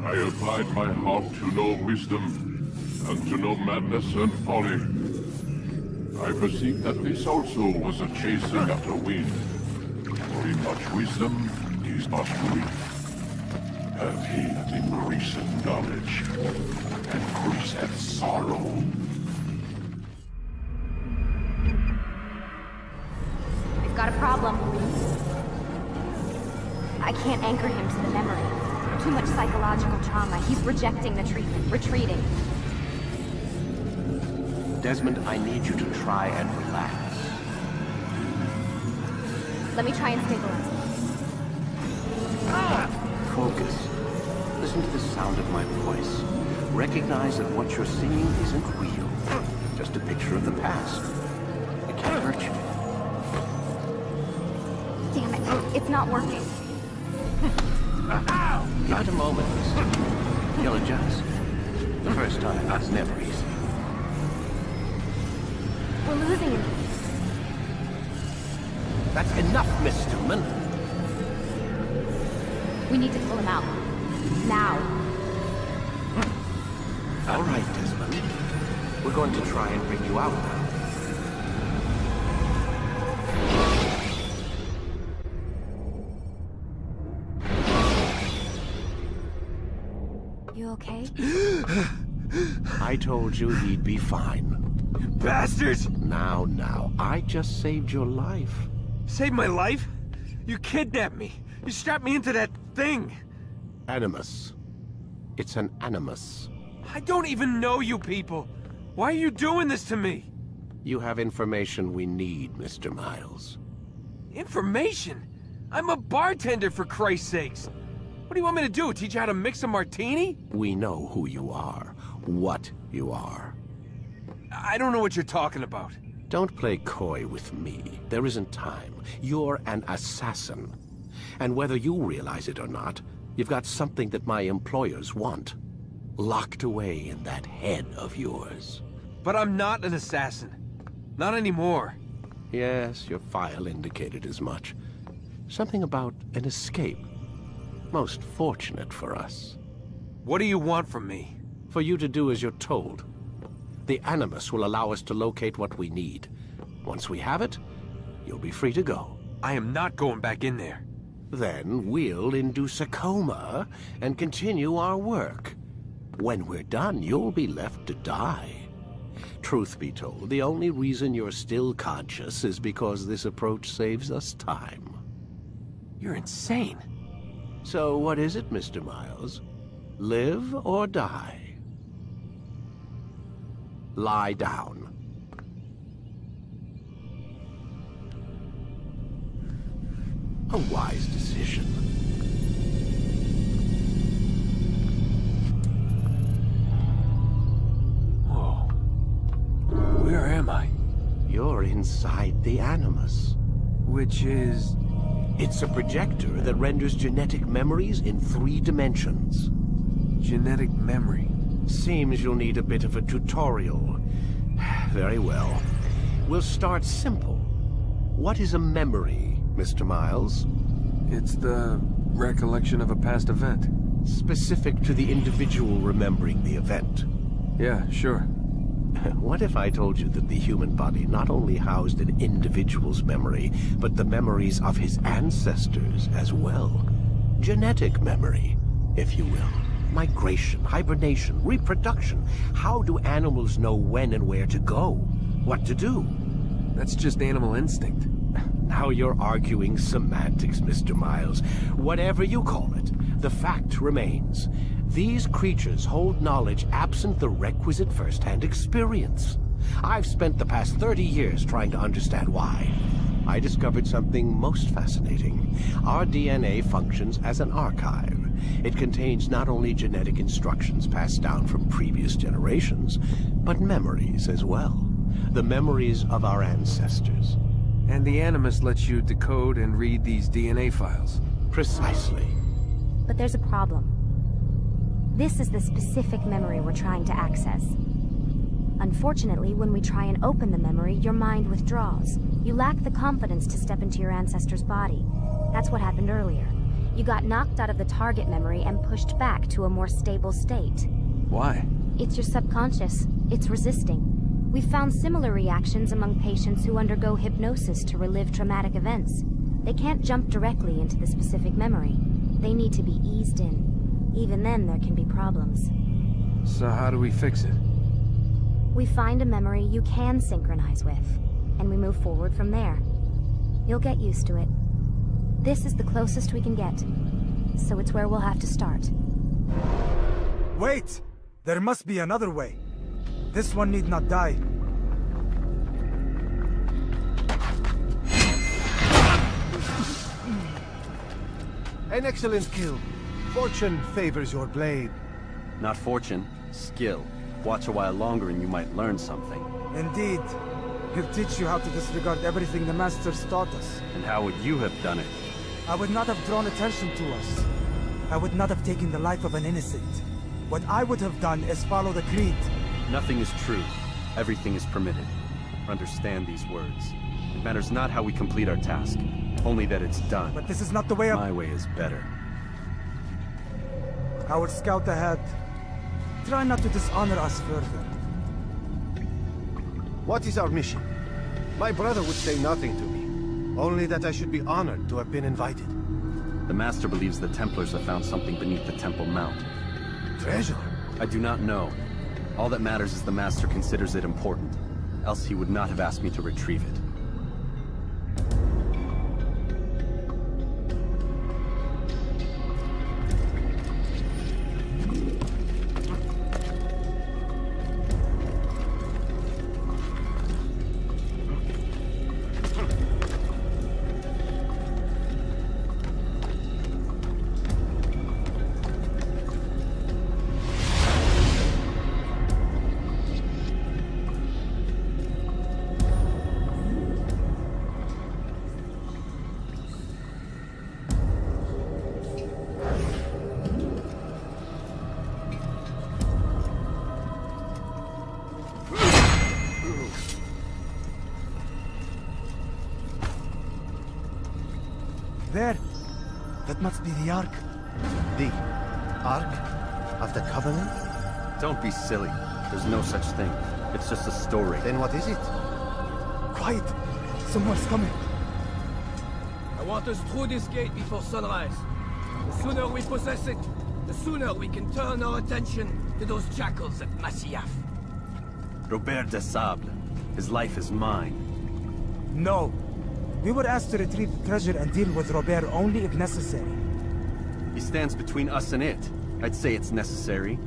I applied my heart to know wisdom, and to know madness and folly. I perceived that this also was a chasing after wind. For in much wisdom is much grief. And he that increaseth knowledge increaseth sorrow. We've got a problem. I can't anchor him to the memory. Too much psychological trauma. He's rejecting the treatment, retreating. Desmond, I need you to try and relax. Let me try and stabilize him. Focus. Listen to the sound of my voice. Recognize that what you're seeing isn't real. Just a picture of the past. It can't hurt you. Damn it, it's not working. Give it a moment. You'll adjust. The first time is never easy. We're losing him. That's enough, Miss Stillman. We need to pull him out. Now. All right, Desmond. We're going to try and bring you out now. You okay? I told you he'd be fine. Bastards! Now, I just saved your life. Saved my life? You kidnapped me. You strapped me into that thing. Animus. It's an animus. I don't even know you people. Why are you doing this to me? You have information we need, Mr. Miles. Information? I'm a bartender, for Christ's sakes. What do you want me to do? Teach you how to mix a martini? We know who you are, what you are. I don't know what you're talking about. Don't play coy with me. There isn't time. You're an assassin. And whether you realize it or not, you've got something that my employers want. Locked away in that head of yours. But I'm not an assassin. Not anymore. Yes, your file indicated as much. Something about an escape. Most fortunate for us. What do you want from me? For you to do as you're told. The Animus will allow us to locate what we need. Once we have it, you'll be free to go. I am not going back in there. Then we'll induce a coma and continue our work. When we're done, you'll be left to die. Truth be told, the only reason you're still conscious is because this approach saves us time. You're insane. So what is it, Mr. Miles? Live or die? Lie down. A wise decision. Whoa. Where am I? You're inside the Animus. Which is... It's a projector that renders genetic memories in 3 dimensions. genetic memory. Seems you'll need a bit of a tutorial. Very well. We'll start simple. What is a memory, Mr. Miles? It's the recollection of a past event. Specific to the individual remembering the event. Yeah, sure. What if I told you that the human body not only housed an individual's memory, but the memories of his ancestors as well? Genetic memory, if you will. Migration, hibernation, reproduction. How do animals know when and where to go? What to do? That's just animal instinct. Now you're arguing semantics, Mr. Miles. Whatever you call it, the fact remains. These creatures hold knowledge absent the requisite first-hand experience. I've spent the past 30 years trying to understand why. I discovered something most fascinating. Our DNA functions as an archive. It contains not only genetic instructions passed down from previous generations, but memories as well. The memories of our ancestors. And the Animus lets you decode and read these DNA files. Precisely. But there's a problem. This is the specific memory we're trying to access. Unfortunately, when we try and open the memory, your mind withdraws. You lack the confidence to step into your ancestor's body. That's what happened earlier. You got knocked out of the target memory and pushed back to a more stable state. Why? It's your subconscious. It's resisting. We've found similar reactions among patients who undergo hypnosis to relive traumatic events. They can't jump directly into the specific memory. They need to be eased in. Even then, there can be problems. So how do we fix it? We find a memory you can synchronize with, and we move forward from there. You'll get used to it. This is the closest we can get, so it's where we'll have to start. Wait! There must be another way. This one need not die. An excellent kill. Fortune favors your blade. Not fortune, skill. Watch a while longer and you might learn something. Indeed. He'll teach you how to disregard everything the Masters taught us. And how would you have done it? I would not have drawn attention to us. I would not have taken the life of an innocent. What I would have done is follow the creed. Nothing is true. Everything is permitted. Understand these words. It matters not how we complete our task, only that it's done. But this is not the way of... My way is better. I will scout ahead. Try not to dishonor us further. What is our mission? My brother would say nothing to me. Only that I should be honored to have been invited. The Master believes the Templars have found something beneath the Temple Mount. Treasure? I do not know. All that matters is the Master considers it important. Else he would not have asked me to retrieve it. There. That must be the Ark. The Ark of the Covenant? Don't be silly. There's no such thing. It's just a story. Then what is it? Quiet! Someone's coming. I want us through this gate before sunrise. The sooner we possess it, the sooner we can turn our attention to those jackals at Masyaf. Robert de Sable. His life is mine. No. We were asked to retrieve the treasure and deal with Robert only if necessary. He stands between us and it. I'd say it's necessary.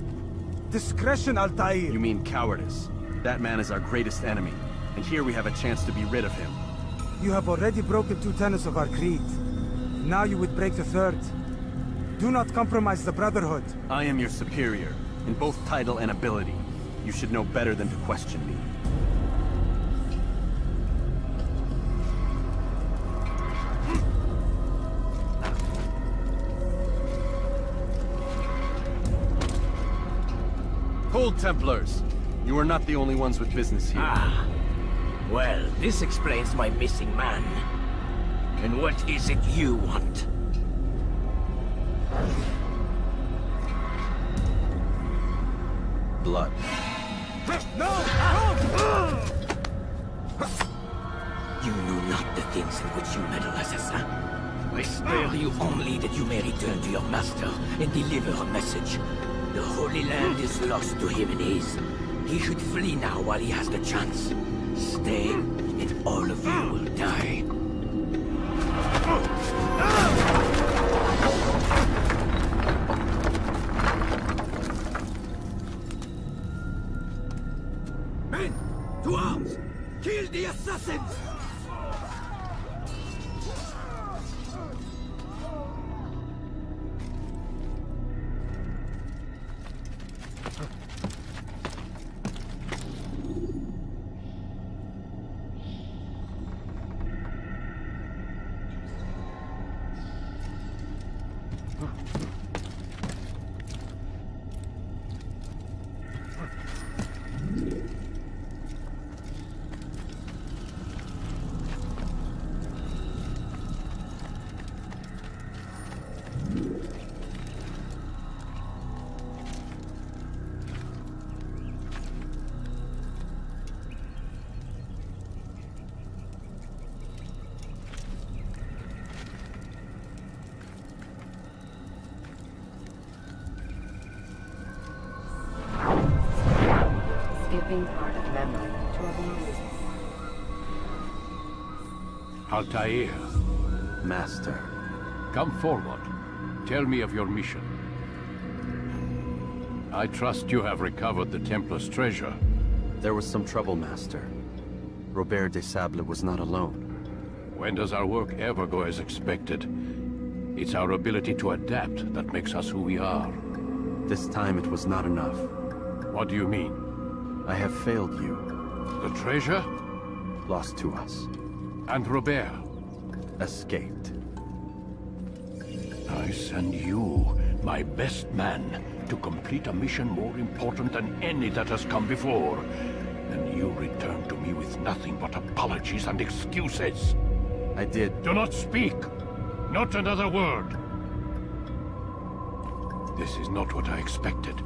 Discretion, Altair! You mean cowardice. That man is our greatest enemy, and here we have a chance to be rid of him. You have already broken 2 tenets of our creed. Now you would break the 3rd. Do not compromise the Brotherhood. I am your superior, in both title and ability. You should know better than to question me. Hold, Templars! You are not the only ones with business here. Ah. Well, this explains my missing man. And what is it you want? blood. You know not the things in which you meddle, assassin. I spare you only that you may return to your master and deliver a message. The Holy Land is lost to him and his. He should flee now while he has the chance. Stay, and all of you will die. Men, to arms! Kill the assassins! Skipping part of memory to a more recent. Altair, Master. come forward. Tell me of your mission. I trust you have recovered the Templar's treasure. There was some trouble, Master. Robert de Sable was not alone. When does our work ever go as expected? It's our ability to adapt that makes us who we are. This time it was not enough. What do you mean? I have failed you. The treasure? Lost to us. And Robert? Escaped. I send you, my best man, to complete a mission more important than any that has come before. And you return to me with nothing but apologies and excuses. I did. Do not speak! Not another word! This is not what I expected.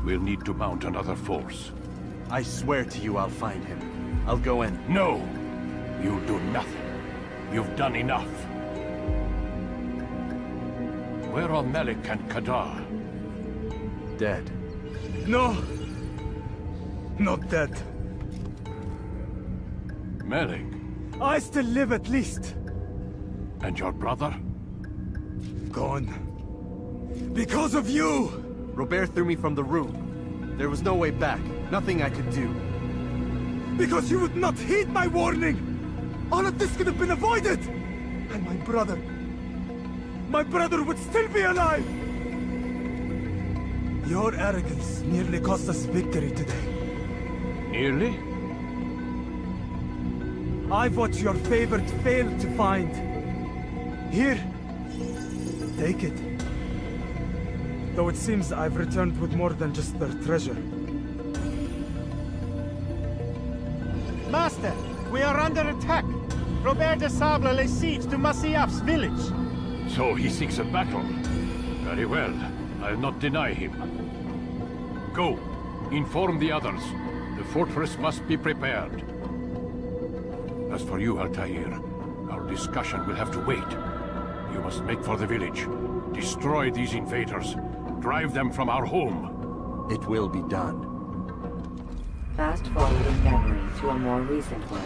We'll need to mount another force. I swear to you I'll find him. I'll go in. No! You'll do nothing. You've done enough. Where are Melik and Kadar? Dead. No! Not dead. Melik? I still live at least. And your brother? Gone. Because of you! Robert threw me from the room. There was no way back. Nothing I could do. Because you would not heed my warning! All of this could have been avoided! And my brother... my brother would still be alive! Your arrogance nearly cost us victory today. Nearly? I've watched your favorite fail to find. Here. Take it. Though it seems I've returned with more than just their treasure. Master, we are under attack. Robert de Sable lays siege to Masyaf's village. So he seeks a battle. Very well. I'll not deny him. Go. Inform the others. The fortress must be prepared. As for you, Altair, our discussion will have to wait. You must make for the village. Destroy these invaders. Drive them from our home. It will be done. Fast forwarding memory to a more recent one.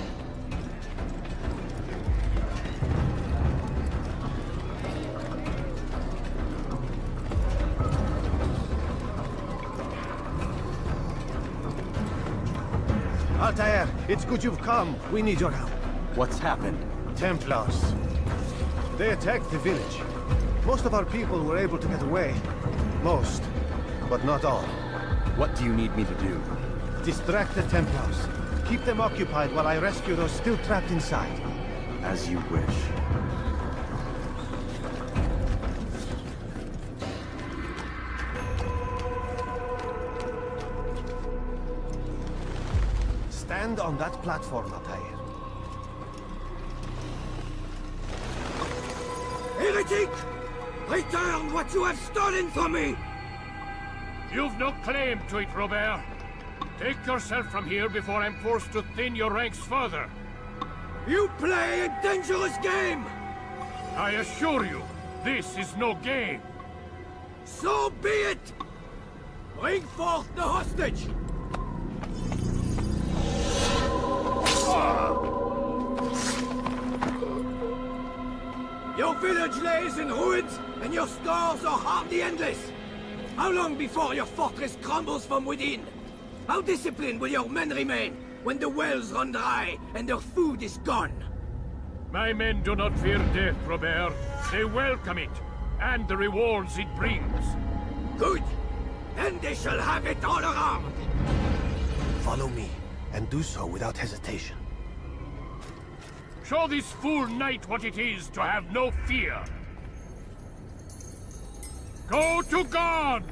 Altair, it's good you've come. We need your help. What's happened? Templars. They attacked the village. Most of our people were able to get away. Most, but not all. What do you need me to do? Distract the Templars. Keep them occupied while I rescue those still trapped inside. As you wish. Stand on that platform, Altair. Heretic! Return what you have stolen from me! You've no claim to it, Robert. Take yourself from here before I'm forced to thin your ranks further. You play a dangerous game! I assure you, this is no game. So be it! Bring forth the hostage! Your village lays in ruins, and your stores are hardly endless. How long before your fortress crumbles from within? How disciplined will your men remain when the wells run dry and their food is gone? My men do not fear death, Robert. They welcome it, and the rewards it brings. Good! Then they shall have it all around! Follow me, and do so without hesitation. Show this fool knight what it is to have no fear. Go to God!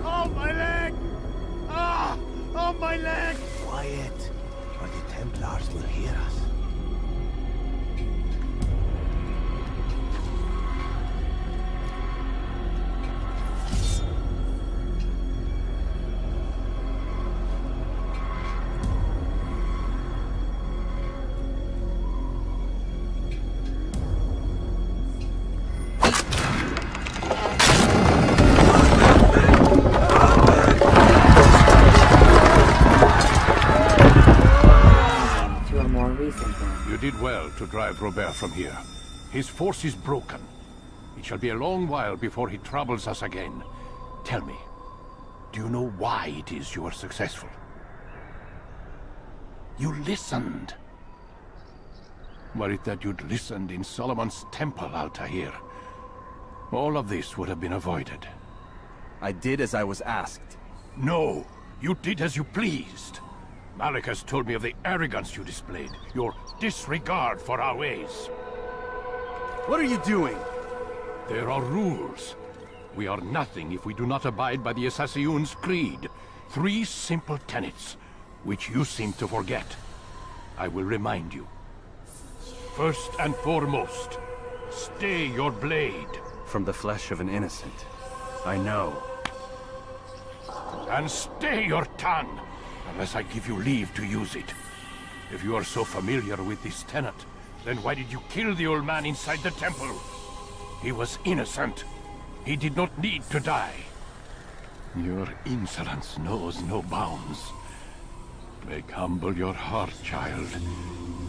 Oh, my leg! Oh, my leg! Quiet, or the Templars will hear us. You did well to drive Robert from here. His force is broken. It shall be a long while before he troubles us again. Tell me, do you know why it is you are successful? You listened. Were it that you'd listened in Solomon's temple, Altair, all of this would have been avoided. I did as I was asked. No, you did as you pleased. Malik has told me of the arrogance you displayed, your disregard for our ways. What are you doing? There are rules. We are nothing if we do not abide by the Assassin's Creed. 3 simple tenets, which you seem to forget. I will remind you. First and foremost, stay your blade. From the flesh of an innocent. I know. And stay your tongue, unless I give you leave to use it. If you are so familiar with this tenet, then why did you kill the old man inside the temple? He was innocent. He did not need to die. Your insolence knows no bounds. Make humble your heart, child,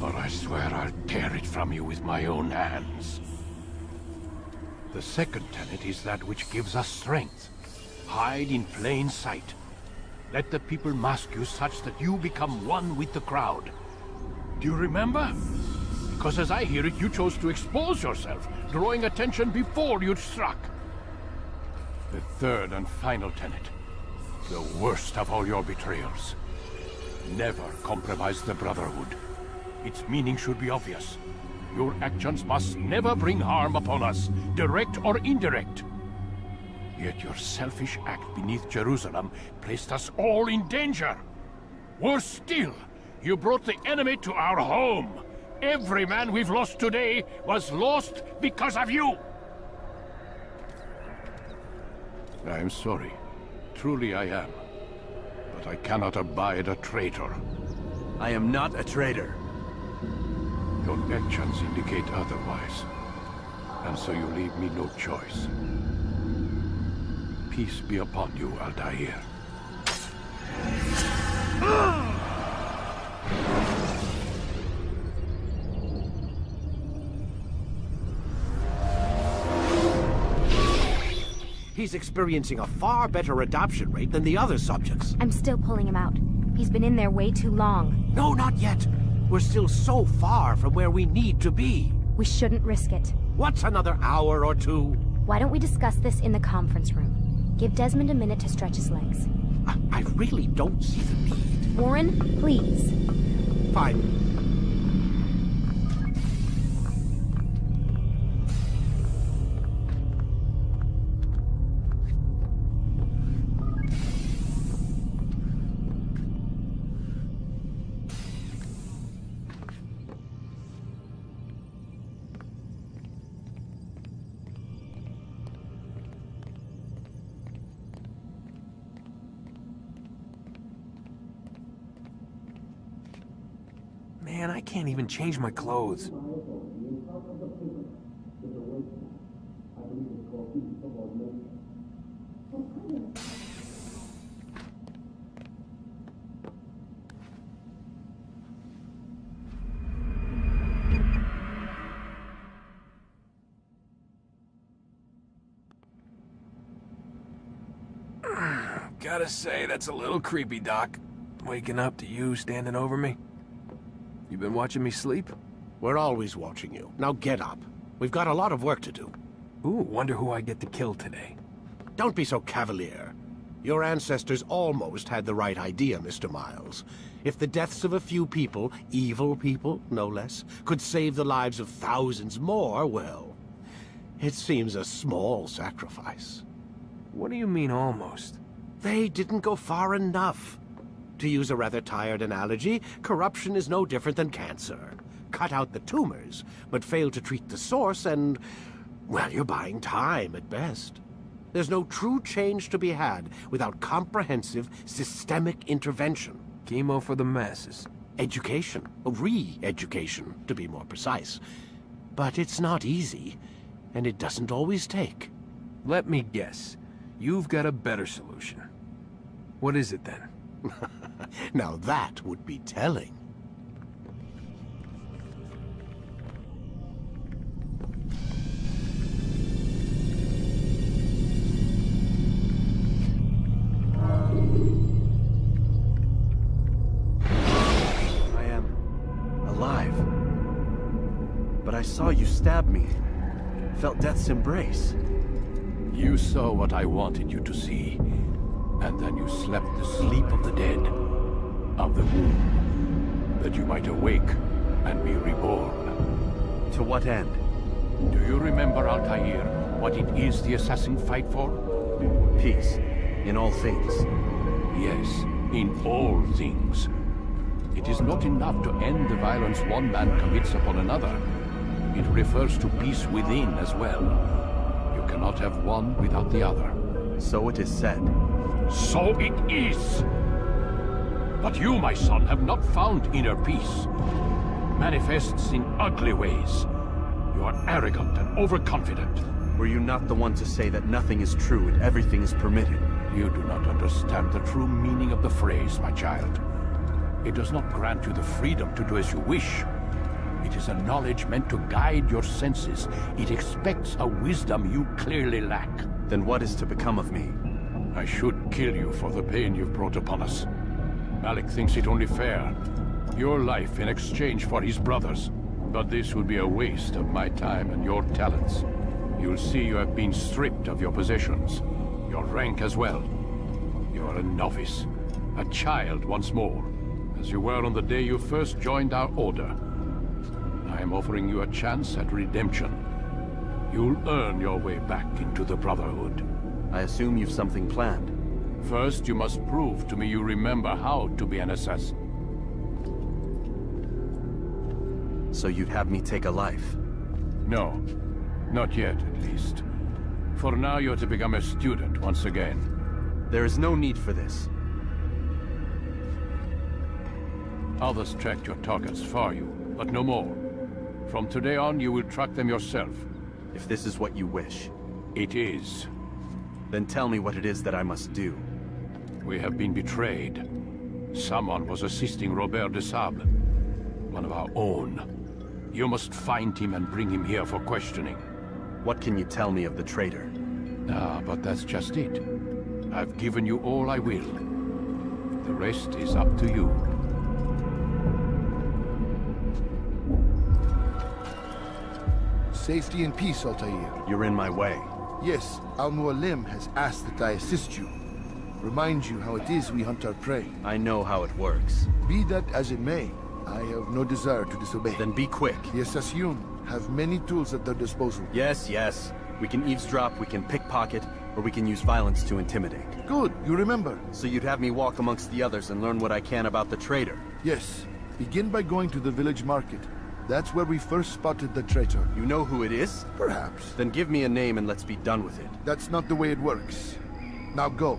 or I swear I'll tear it from you with my own hands. The second tenet is that which gives us strength. Hide in plain sight. Let the people mask you such that you become one with the crowd. Do you remember? Because as I hear it, you chose to expose yourself, drawing attention before you'd struck. The third and final tenet. The worst of all your betrayals. Never compromise the Brotherhood. Its meaning should be obvious. Your actions must never bring harm upon us, direct or indirect. Yet your selfish act beneath Jerusalem placed us all in danger. Worse still, you brought the enemy to our home. Every man we've lost today was lost because of you. I am sorry. Truly I am. But I cannot abide a traitor. I am not a traitor. Your actions indicate otherwise. And so you leave me no choice. Peace be upon you, Altair. He's experiencing a far better adoption rate than the other subjects. I'm still pulling him out. He's been in there way too long. No, not yet. We're still so far from where we need to be. We shouldn't risk it. What's another hour or two? Why don't we discuss this in the conference room? Give Desmond a minute to stretch his legs. I really don't see the need. Warren, please. Fine. Man, I can't even change my clothes. Gotta say, that's a little creepy, Doc. Waking up to you standing over me. You been watching me sleep? We're always watching you. Now get up. We've got a lot of work to do. Ooh, wonder who I get to kill today. Don't be so cavalier. Your ancestors almost had the right idea, Mr. Miles. If the deaths of a few people, evil people, no less, could save the lives of thousands more, well, it seems a small sacrifice. What do you mean, almost? They didn't go far enough. To use a rather tired analogy, corruption is no different than cancer. Cut out the tumors, but fail to treat the source and, well, you're buying time at best. There's no true change to be had without comprehensive, systemic intervention. Chemo for the masses. Education. Re-education, to be more precise. But it's not easy, and it doesn't always take. Let me guess. You've got a better solution. What is it, then? Now that would be telling. I am alive. But I saw you stab me. Felt death's embrace. You saw what I wanted you to see, and then you slept the sleep of the dead, of the womb, that you might awake and be reborn. To what end? Do you remember, Altair, what it is the assassin fight for? Peace. In all things. Yes, in all things. It is not enough to end the violence one man commits upon another. It refers to peace within as well. You cannot have one without the other. So it is said. So it is! But you, my son, have not found inner peace. Manifests in ugly ways. You are arrogant and overconfident. Were you not the one to say that nothing is true and everything is permitted? You do not understand the true meaning of the phrase, my child. It does not grant you the freedom to do as you wish. It is a knowledge meant to guide your senses. It expects a wisdom you clearly lack. Then what is to become of me? I should kill you for the pain you've brought upon us. Malik thinks it only fair. Your life in exchange for his brother's. But this would be a waste of my time and your talents. You'll see you have been stripped of your possessions. Your rank as well. You are a novice. A child once more. As you were on the day you first joined our order. I am offering you a chance at redemption. You'll earn your way back into the Brotherhood. I assume you've something planned. First, you must prove to me you remember how to be an assassin. So you'd have me take a life? No. Not yet, at least. For now, you're to become a student once again. There is no need for this. Others tracked your targets for you, but no more. From today on, you will track them yourself. If this is what you wish. It is. Then tell me what it is that I must do. We have been betrayed. Someone was assisting Robert de Sable, one of our own. You must find him and bring him here for questioning. What can you tell me of the traitor? Ah, but that's just it. I've given you all I will. The rest is up to you. Safety and peace, Altair. You're in my way. Yes, Al-Mualim has asked that I assist you. Remind you how it is we hunt our prey. I know how it works. Be that as it may, I have no desire to disobey. Then be quick. The Assassin have many tools at their disposal. Yes, yes. We can eavesdrop, we can pickpocket, or we can use violence to intimidate. Good, you remember. So you'd have me walk amongst the others and learn what I can about the traitor? Yes. Begin by going to the village market. That's where we first spotted the traitor. You know who it is? Perhaps. Then give me a name and let's be done with it. That's not the way it works. Now go.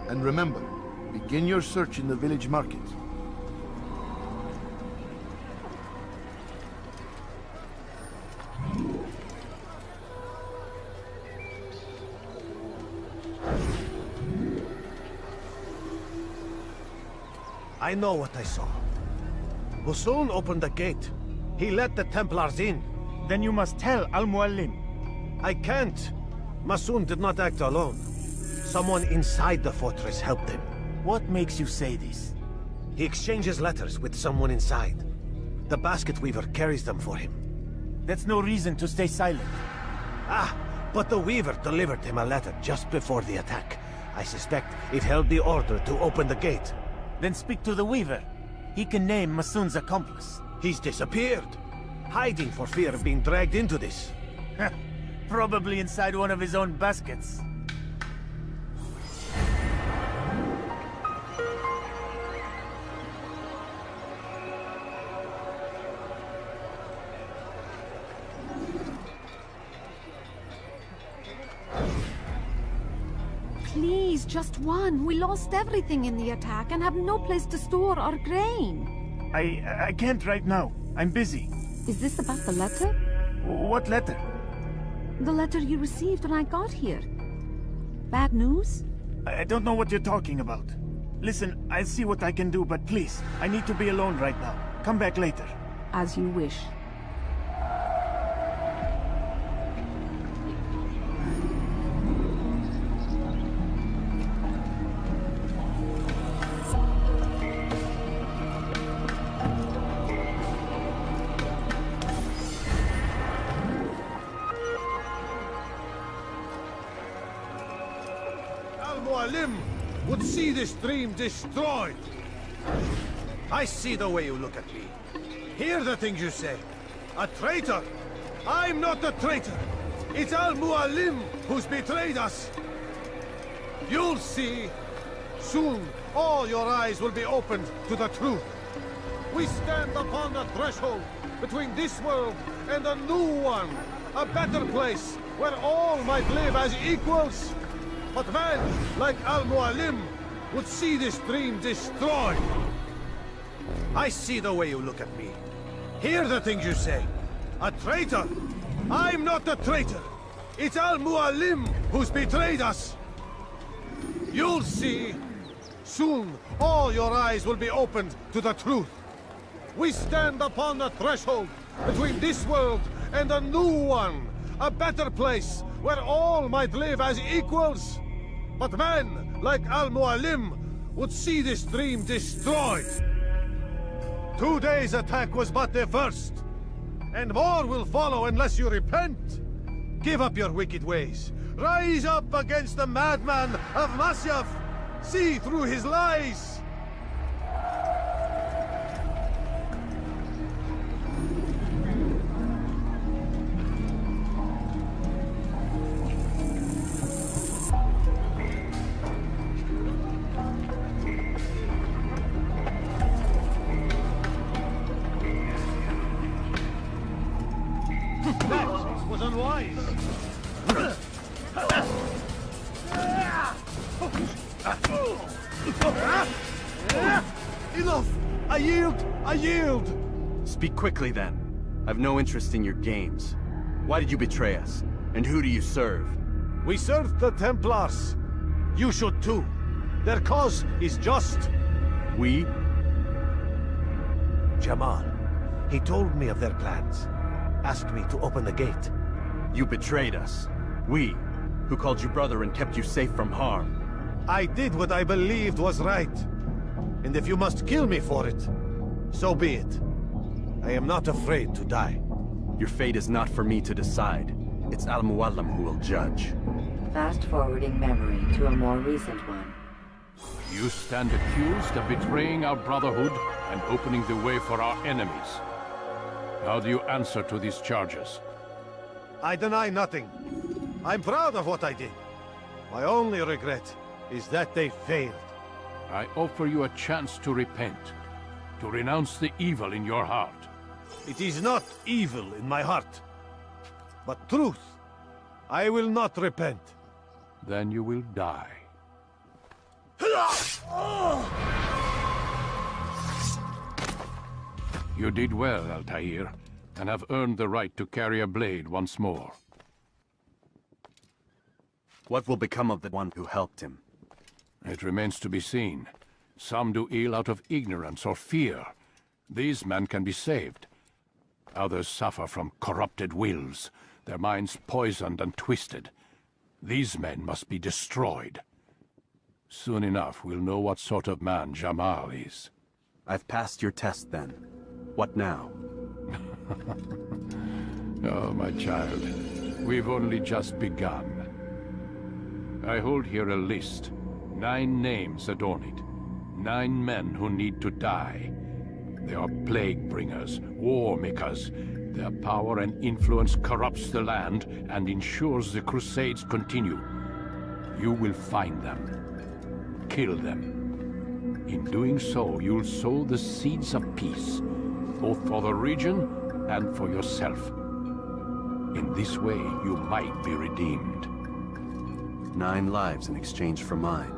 And remember, begin your search in the village market. I know what I saw. Musun opened the gate. He let the Templars in. Then you must tell Al-Mualim. I can't. Musun did not act alone. Someone inside the fortress helped him. What makes you say this? He exchanges letters with someone inside. The Basket Weaver carries them for him. That's no reason to stay silent. Ah, but the Weaver delivered him a letter just before the attack. I suspect it held the order to open the gate. Then speak to the Weaver. He can name Masun's accomplice. He's disappeared. Hiding for fear of being dragged into this. Probably inside one of his own baskets. Please, just one. We lost everything in the attack and have no place to store our grain. I can't right now. I'm busy. Is this about the letter? What letter? The letter you received when I got here. Bad news? I don't know what you're talking about. Listen, I'll see what I can do, but please, I need to be alone right now. Come back later. As you wish. Al-Mualim would see this dream destroyed. I see the way you look at me. Hear the things you say. A traitor? I'm not a traitor. It's Al-Mualim who's betrayed us. You'll see. Soon, all your eyes will be opened to the truth. We stand upon the threshold between this world and a new one. A better place where all might live as equals. But men like Al-Mualim would see this dream destroyed. I see the way you look at me. Hear the things you say. A traitor? I'm not a traitor. It's Al-Mualim who's betrayed us. You'll see. Soon, all your eyes will be opened to the truth. We stand upon the threshold between this world and a new one. A better place where all might live as equals. But men like Al-Mualim would see this dream destroyed. Today's attack was but the first. And more will follow unless you repent. Give up your wicked ways. Rise up against the madman of Masyaf. See through his lies. That was unwise. Enough! I yield! I yield! Speak quickly, then. I've no interest in your games. Why did you betray us? And who do you serve? We serve the Templars. You should too. Their cause is just. We? Jamal. He told me of their plans. Asked me to open the gate. You betrayed us. We, who called you brother and kept you safe from harm. I did what I believed was right. And if you must kill me for it, so be it. I am not afraid to die. Your fate is not for me to decide. It's Al-Mualim who will judge. Fast-forwarding memory to a more recent one. You stand accused of betraying our Brotherhood and opening the way for our enemies. How do you answer to these charges? I deny nothing. I'm proud of what I did. My only regret is that they failed. I offer you a chance to repent, to renounce the evil in your heart. It is not evil in my heart, but truth. I will not repent. Then you will die. You did well, Altair, and have earned the right to carry a blade once more. What will become of the one who helped him? It remains to be seen. Some do ill out of ignorance or fear. These men can be saved. Others suffer from corrupted wills, their minds poisoned and twisted. These men must be destroyed. Soon enough, we'll know what sort of man Jamal is. I've passed your test then. What now? Oh, my child. We've only just begun. I hold here a list. 9 names adorn it. 9 men who need to die. They are plague bringers, war makers. Their power and influence corrupts the land and ensures the Crusades continue. You will find them. Kill them. In doing so, you'll sow the seeds of peace, both for the region and for yourself. In this way, you might be redeemed. 9 lives in exchange for mine.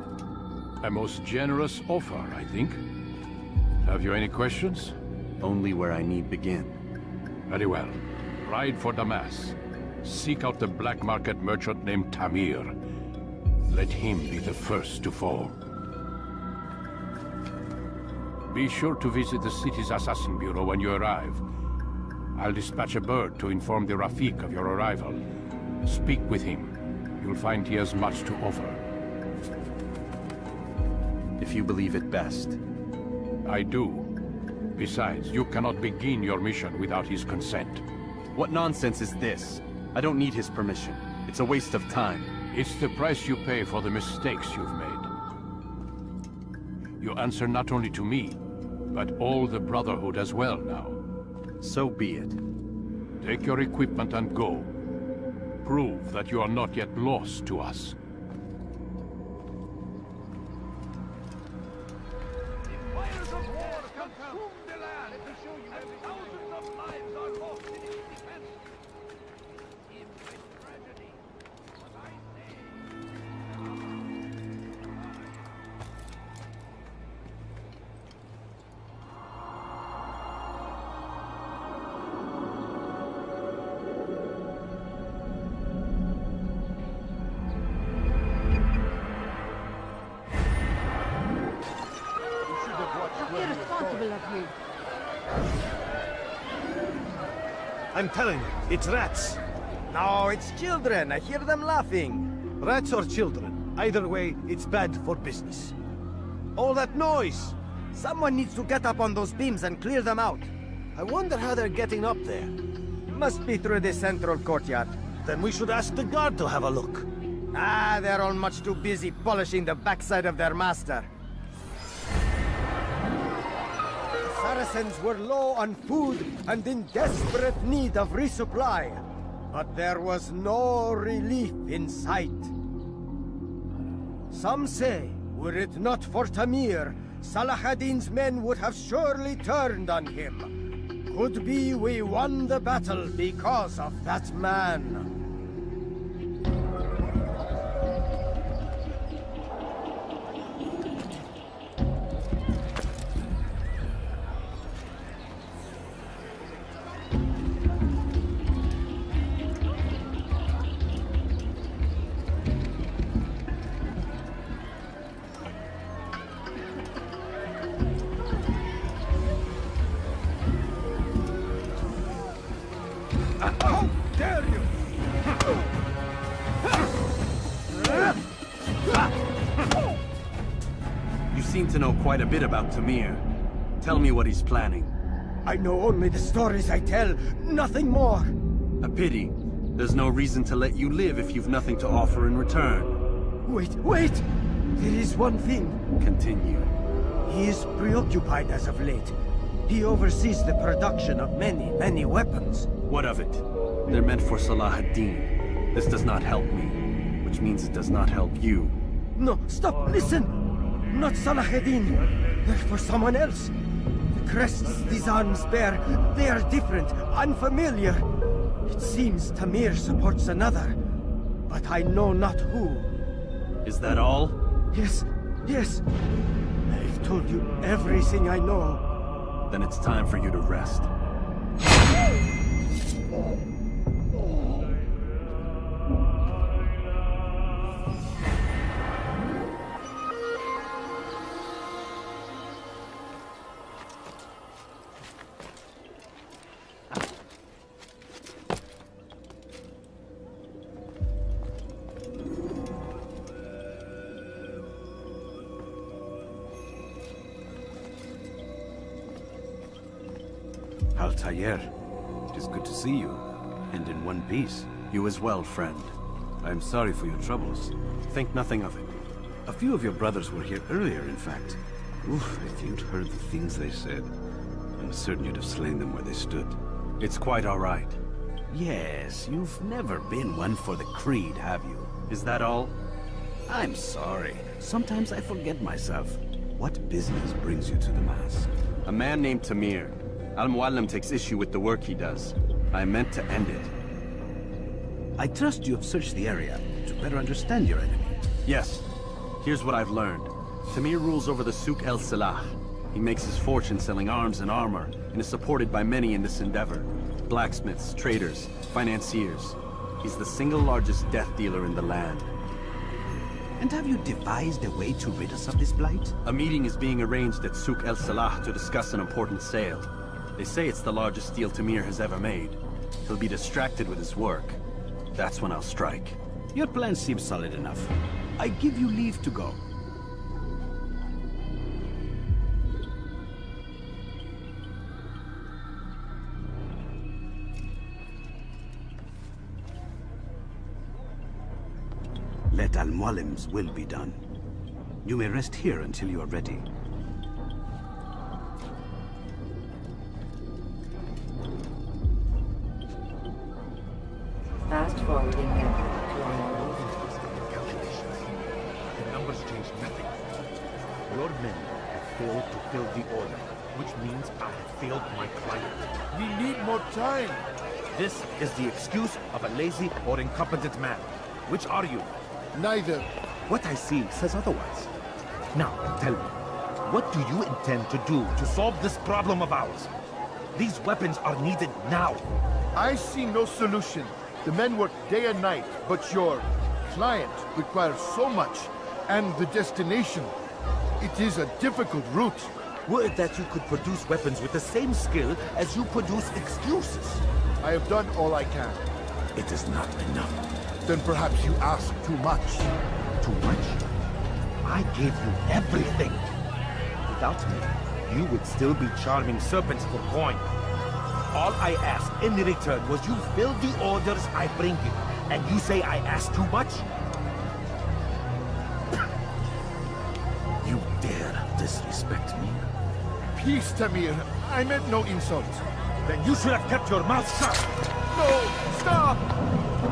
A most generous offer, I think. Have you any questions? Only where I need begin. Very well. Ride for Damas. Seek out the black market merchant named Tamir. Let him be the first to fall. Be sure to visit the city's assassin bureau when you arrive. I'll dispatch a bird to inform the Rafik of your arrival. Speak with him. You'll find he has much to offer. If you believe it best. I do. Besides, you cannot begin your mission without his consent. What nonsense is this? I don't need his permission. It's a waste of time. It's the price you pay for the mistakes you've made. You answer not only to me, but all the Brotherhood as well now. So be it. Take your equipment and go. Prove that you are not yet lost to us. I'm telling you, it's rats. No, it's children. I hear them laughing. Rats or children. Either way, it's bad for business. All that noise! Someone needs to get up on those beams and clear them out. I wonder how they're getting up there. Must be through the central courtyard. Then we should ask the guard to have a look. Ah, they're all much too busy polishing the backside of their master. The Saracens were low on food and in desperate need of resupply. But there was no relief in sight. Some say, were it not for Tamir, Salah ad-Din's men would have surely turned on him. Could be we won the battle because of that man. How dare you! You seem to know quite a bit about Tamir. Tell me what he's planning. I know only the stories I tell, nothing more. A pity. There's no reason to let you live if you've nothing to offer in return. Wait! There is one thing. Continue. He is preoccupied as of late. He oversees the production of many weapons. What of it? They're meant for Salah ad-Din. This does not help me, which means it does not help you. No, stop, listen! Not Salah ad-Din. They're for someone else. The crests these arms bear, they are different, unfamiliar. It seems Tamir supports another, but I know not who. Is that all? Yes. I've told you everything I know. Then it's time for you to rest. Altair. It is good to see you, and in one piece. You as well, friend. I am sorry for your troubles. Think nothing of it. A few of your brothers were here earlier, in fact. Oof, if you'd heard the things they said, I'm certain you'd have slain them where they stood. It's quite all right. Yes, you've never been one for the creed, have you? Is that all? I'm sorry. Sometimes I forget myself. What business brings you to the Mass? A man named Tamir. Al-Mualim takes issue with the work he does. I meant to end it. I trust you have searched the area to better understand your enemy. Yes. Here's what I've learned. Tamir rules over the Souk El Salah. He makes his fortune selling arms and armor, and is supported by many in this endeavor. Blacksmiths, traders, financiers. He's the single largest death dealer in the land. And have you devised a way to rid us of this blight? A meeting is being arranged at Souk El Salah to discuss an important sale. They say it's the largest deal Tamir has ever made. He'll be distracted with his work. That's when I'll strike. Your plan seems solid enough. I give you leave to go. Let Al-Mualim's will be done. You may rest here until you are ready. Fast forwarding memory to a more Calculations. The numbers change nothing. Your men have failed to fill the order, which means I have failed my client. We need more time. This is the excuse of a lazy or incompetent man. Which are you? Neither. What I see says otherwise. Now, tell me, what do you intend to do to solve this problem of ours? These weapons are needed now. I see no solution. The men work day and night, but your client requires so much, and the destination. It is a difficult route. Were it that you could produce weapons with the same skill as you produce excuses. I have done all I can. It is not enough. Then perhaps you ask too much. Too much? I gave you everything. Without me, you would still be charming serpents for coin. All I ask in return was you fill the orders I bring you. And you say I ask too much? You dare disrespect me? Peace, Tamir. I meant no insult. Then you should have kept your mouth shut. No! Stop!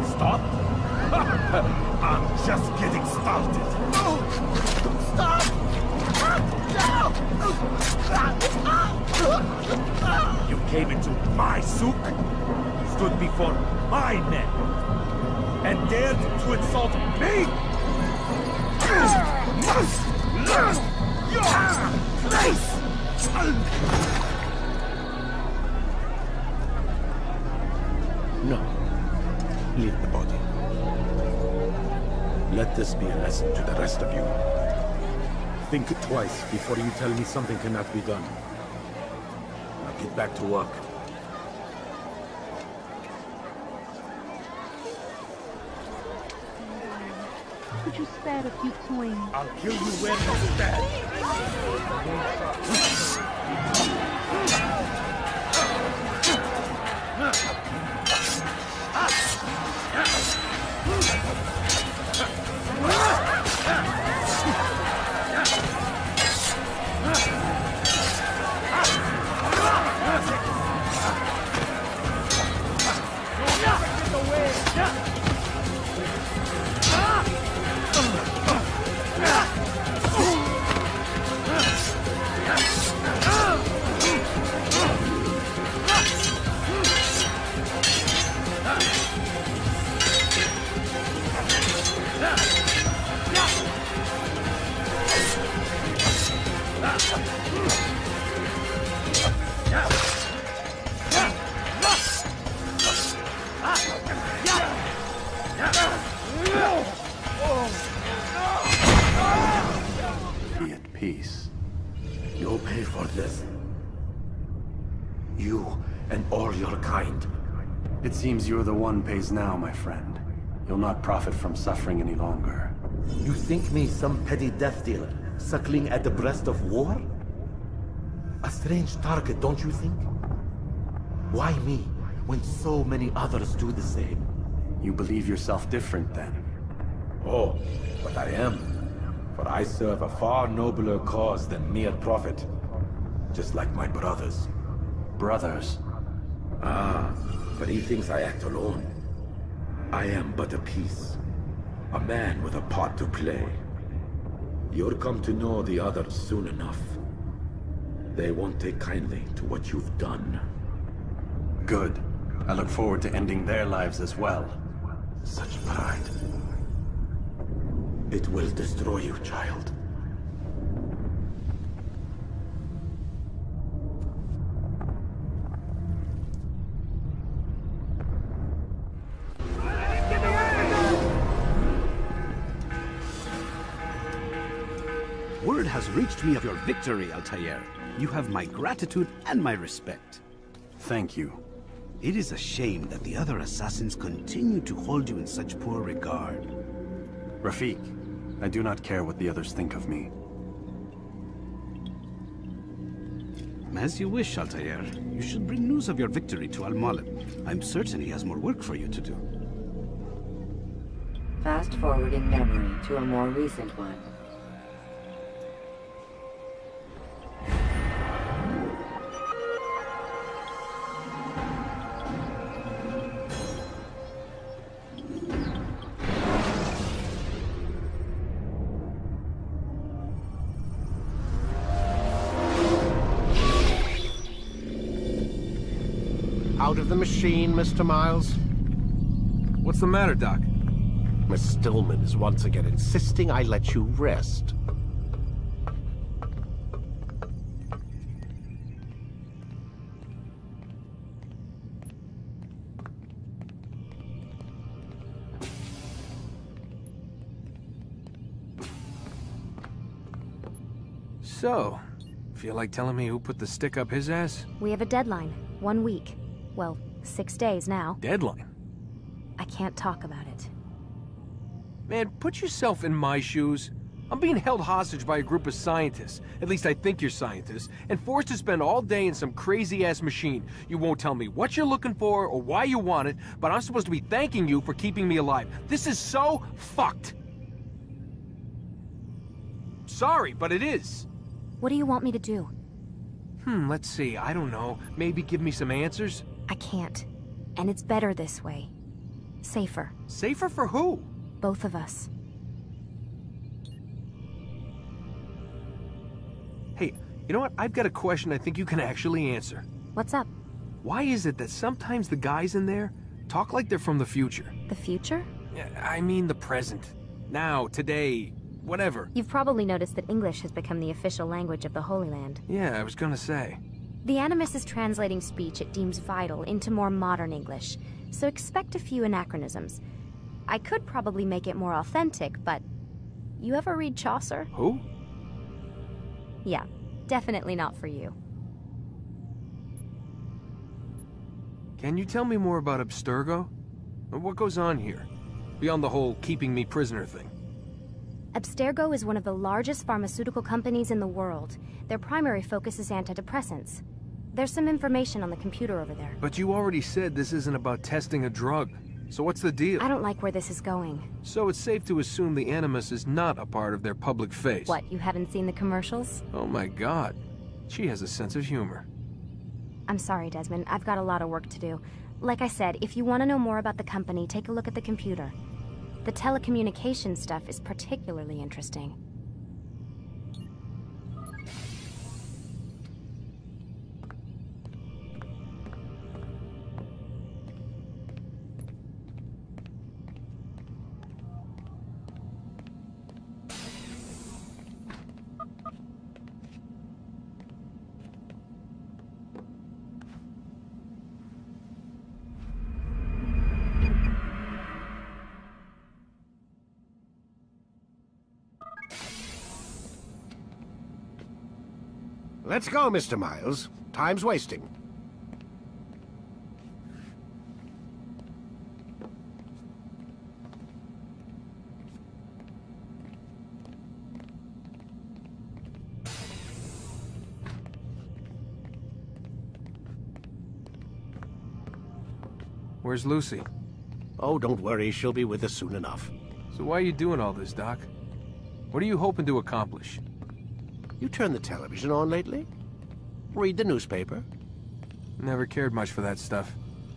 Stop? I'm just getting started. No! Stop! You came into my souk, stood before my men, and dared to insult me? You must learn your place! No. Leave the body. Let this be a lesson to the rest of you. Think twice before you tell me something cannot be done. Now get back to work. Could you spare a few coins? I'll kill you where you stand. Be at peace. You'll pay for this. You and all your kind. It seems you're the one pays now, my friend. You'll not profit from suffering any longer. You think me some petty death dealer, suckling at the breast of war? A strange target, don't you think? Why me, when so many others do the same? You believe yourself different, then? Oh, but I am. For I serve a far nobler cause than mere profit. Just like my brothers. Brothers? Ah, but he thinks I act alone. I am but a piece. A man with a part to play. You'll come to know the others soon enough. They won't take kindly to what you've done. Good. I look forward to ending their lives as well. Such pride. It will destroy you, child. Word has reached me of your victory, Altair. You have my gratitude and my respect. Thank you. It is a shame that the other assassins continue to hold you in such poor regard. Rafik, I do not care what the others think of me. As you wish, Altair. You should bring news of your victory to Al-Mualim. I'm certain he has more work for you to do. Fast forwarding memory to a more recent one. Out of the machine, Mr. Miles? What's the matter, Doc? Miss Stillman is once again insisting I let you rest. So, feel like telling me who put the stick up his ass? We have a deadline. 1 week. Well, 6 days now. Deadline? I can't talk about it. Man, put yourself in my shoes. I'm being held hostage by a group of scientists. At least I think you're scientists. And forced to spend all day in some crazy-ass machine. You won't tell me what you're looking for or why you want it, but I'm supposed to be thanking you for keeping me alive. This is so fucked. Sorry, but it is. What do you want me to do? Let's see. I don't know. Maybe give me some answers? I can't. And it's better this way. Safer. Safer for who? Both of us. Hey, you know what? I've got a question I think you can actually answer. What's up? Why is it that sometimes the guys in there talk like they're from the future? The future? I mean the present. Now, today, whatever. You've probably noticed that English has become the official language of the Holy Land. Yeah, I was gonna say. The Animus is translating speech it deems vital into more modern English, so expect a few anachronisms. I could probably make it more authentic, but... You ever read Chaucer? Who? Yeah, definitely not for you. Can you tell me more about Abstergo? What goes on here? Beyond the whole keeping me prisoner thing. Abstergo is one of the largest pharmaceutical companies in the world. Their primary focus is antidepressants. There's some information on the computer over there. But you already said this isn't about testing a drug. So what's the deal? I don't like where this is going. So it's safe to assume the Animus is not a part of their public face. What, you haven't seen the commercials? Oh my god. She has a sense of humor. I'm sorry, Desmond. I've got a lot of work to do. Like I said, if you want to know more about the company, take a look at the computer. The telecommunication stuff is particularly interesting. Let's go, Mr. Miles. Time's wasting. Where's Lucy? Oh, don't worry, she'll be with us soon enough. So why are you doing all this, Doc? What are you hoping to accomplish? You turned the television on lately? Read the newspaper? Never cared much for that stuff.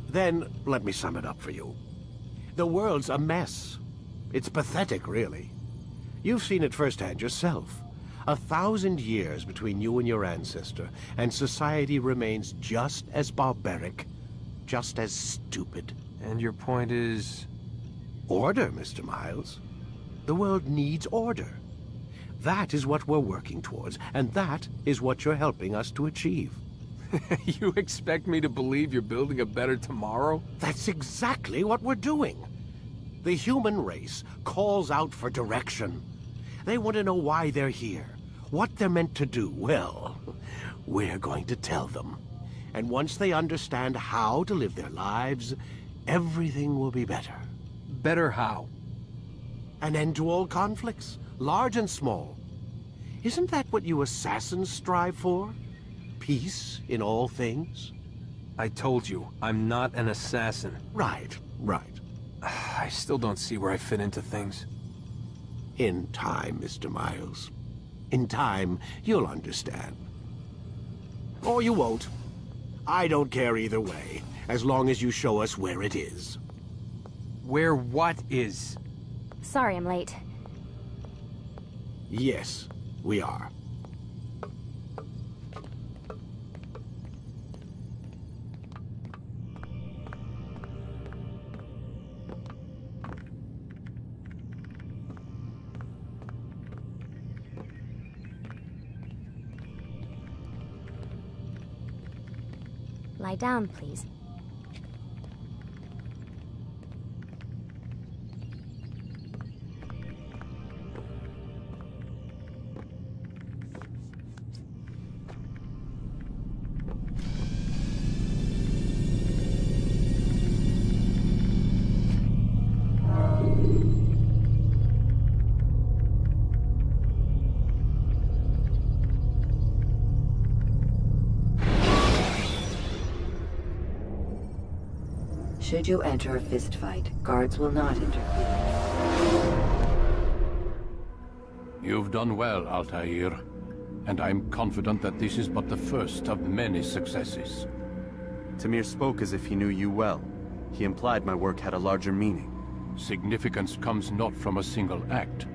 Then, let me sum it up for you. The world's a mess. It's pathetic, really. You've seen it firsthand yourself. 1,000 years between you and your ancestor, and society remains just as barbaric, just as stupid. And your point is? Order, Mr. Miles. The world needs order. That is what we're working towards, and that is what you're helping us to achieve. You expect me to believe you're building a better tomorrow? That's exactly what we're doing. The human race calls out for direction. They want to know why they're here, what they're meant to do. Well, we're going to tell them. And once they understand how to live their lives, everything will be better. Better how? An end to all conflicts, large and small. Isn't that what you assassins strive for? Peace in all things? I told you, I'm not an assassin. Right, right. I still don't see where I fit into things. In time, Mr. Miles. In time, you'll understand. Or you won't. I don't care either way, as long as you show us where it is. Where what is? Sorry I'm late. Yes, we are. Lie down, please. Should you enter a fistfight, guards will not interfere. You've done well, Altair. And I'm confident that this is but the first of many successes. Tamir spoke as if he knew you well. He implied my work had a larger meaning. Significance comes not from a single act,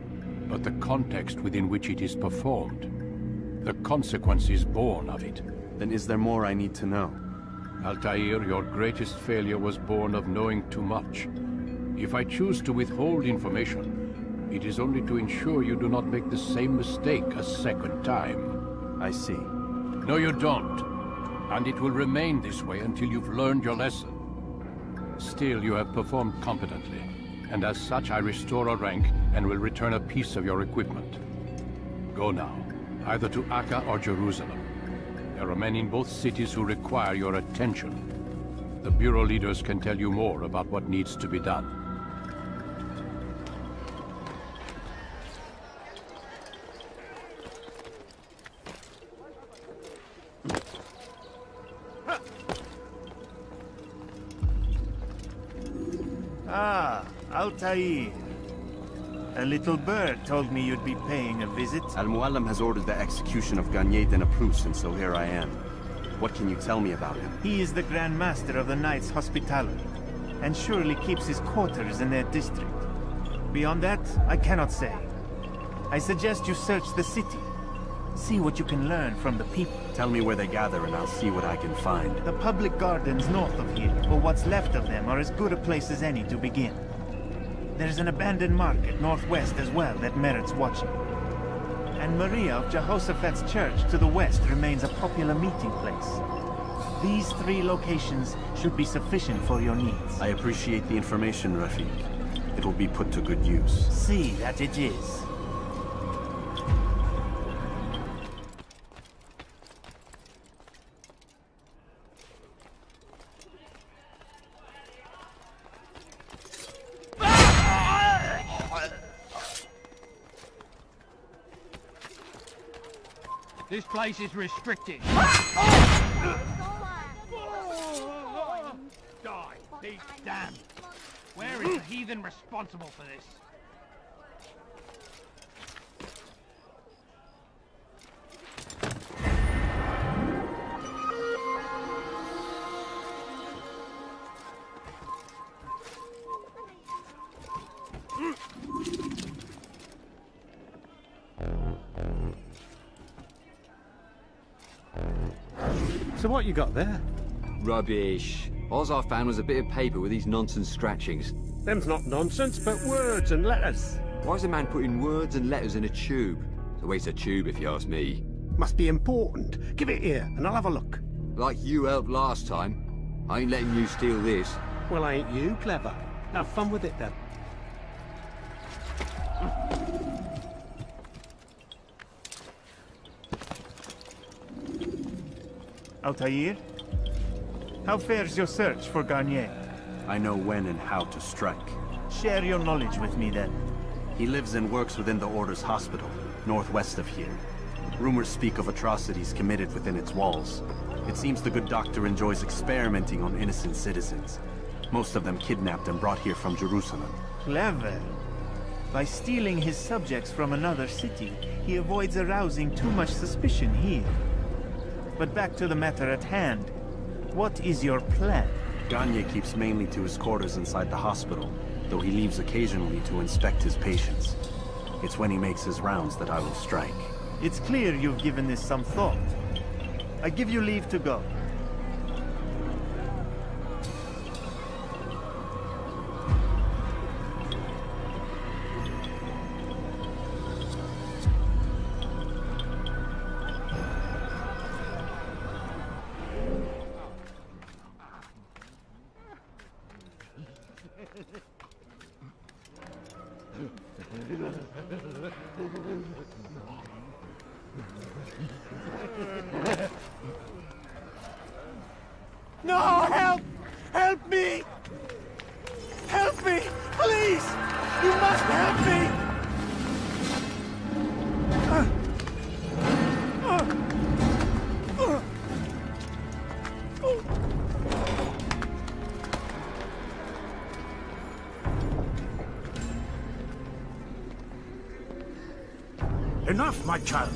but the context within which it is performed. The consequences born of it. Then is there more I need to know? Altair, your greatest failure was born of knowing too much. If I choose to withhold information, it is only to ensure you do not make the same mistake a second time. I see. No, you don't. And it will remain this way until you've learned your lesson. Still, you have performed competently, and as such I restore a rank and will return a piece of your equipment. Go now, either to Acre or Jerusalem. There are men in both cities who require your attention. The Bureau leaders can tell you more about what needs to be done. Ah, Altair. A little bird told me you'd be paying a visit. Al-Mualim has ordered the execution of Garnier de Naplouse, and so here I am. What can you tell me about him? He is the Grand Master of the Knights Hospitaller, and surely keeps his quarters in their district. Beyond that, I cannot say. I suggest you search the city. See what you can learn from the people. Tell me where they gather and I'll see what I can find. The public gardens north of here, or what's left of them, are as good a place as any to begin. There's an abandoned market northwest as well that merits watching. And Maria of Jehoshaphat's church to the west remains a popular meeting place. These 3 locations should be sufficient for your needs. I appreciate the information, Rafiq. It will be put to good use. See that it is. This place is restricted. Die. Be damned! Where is the heathen responsible for this? So what you got there? Rubbish. All I found was a bit of paper with these nonsense scratchings. Them's not nonsense, but words and letters. Why's a man putting words and letters in a tube? It's a waste of tube, if you ask me. Must be important. Give it here, and I'll have a look. Like you helped last time. I ain't letting you steal this. Well, ain't you clever? Have fun with it, then. Altair? How fares your search for Garnier? I know when and how to strike. Share your knowledge with me, then. He lives and works within the Order's hospital, northwest of here. Rumors speak of atrocities committed within its walls. It seems the good doctor enjoys experimenting on innocent citizens. Most of them kidnapped and brought here from Jerusalem. Clever. By stealing his subjects from another city, he avoids arousing too much suspicion here. But back to the matter at hand. What is your plan? Garnier keeps mainly to his quarters inside the hospital, though he leaves occasionally to inspect his patients. It's when he makes his rounds that I will strike. It's clear you've given this some thought. I give you leave to go. No, help! Help me! Help me! Please! You must help me! Enough, my child.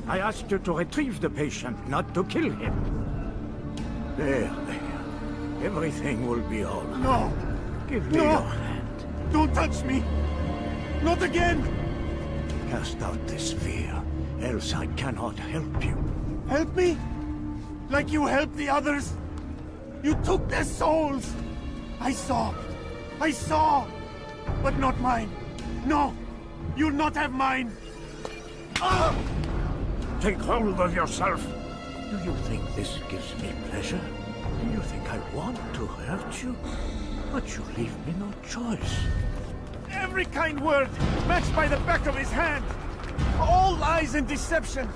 I asked you to retrieve the patient, not to kill him. There. Everything will be all right. No! Give me No! your hand. Don't touch me! Not again! Cast out this fear, else I cannot help you. Help me? Like you helped the others? You took their souls! I saw! But not mine! No! You'll not have mine! Ah! Take hold of yourself. Do you think this gives me pleasure? Do you think I want to hurt you? But you leave me no choice. Every kind word matched by the back of his hand! All lies and deception!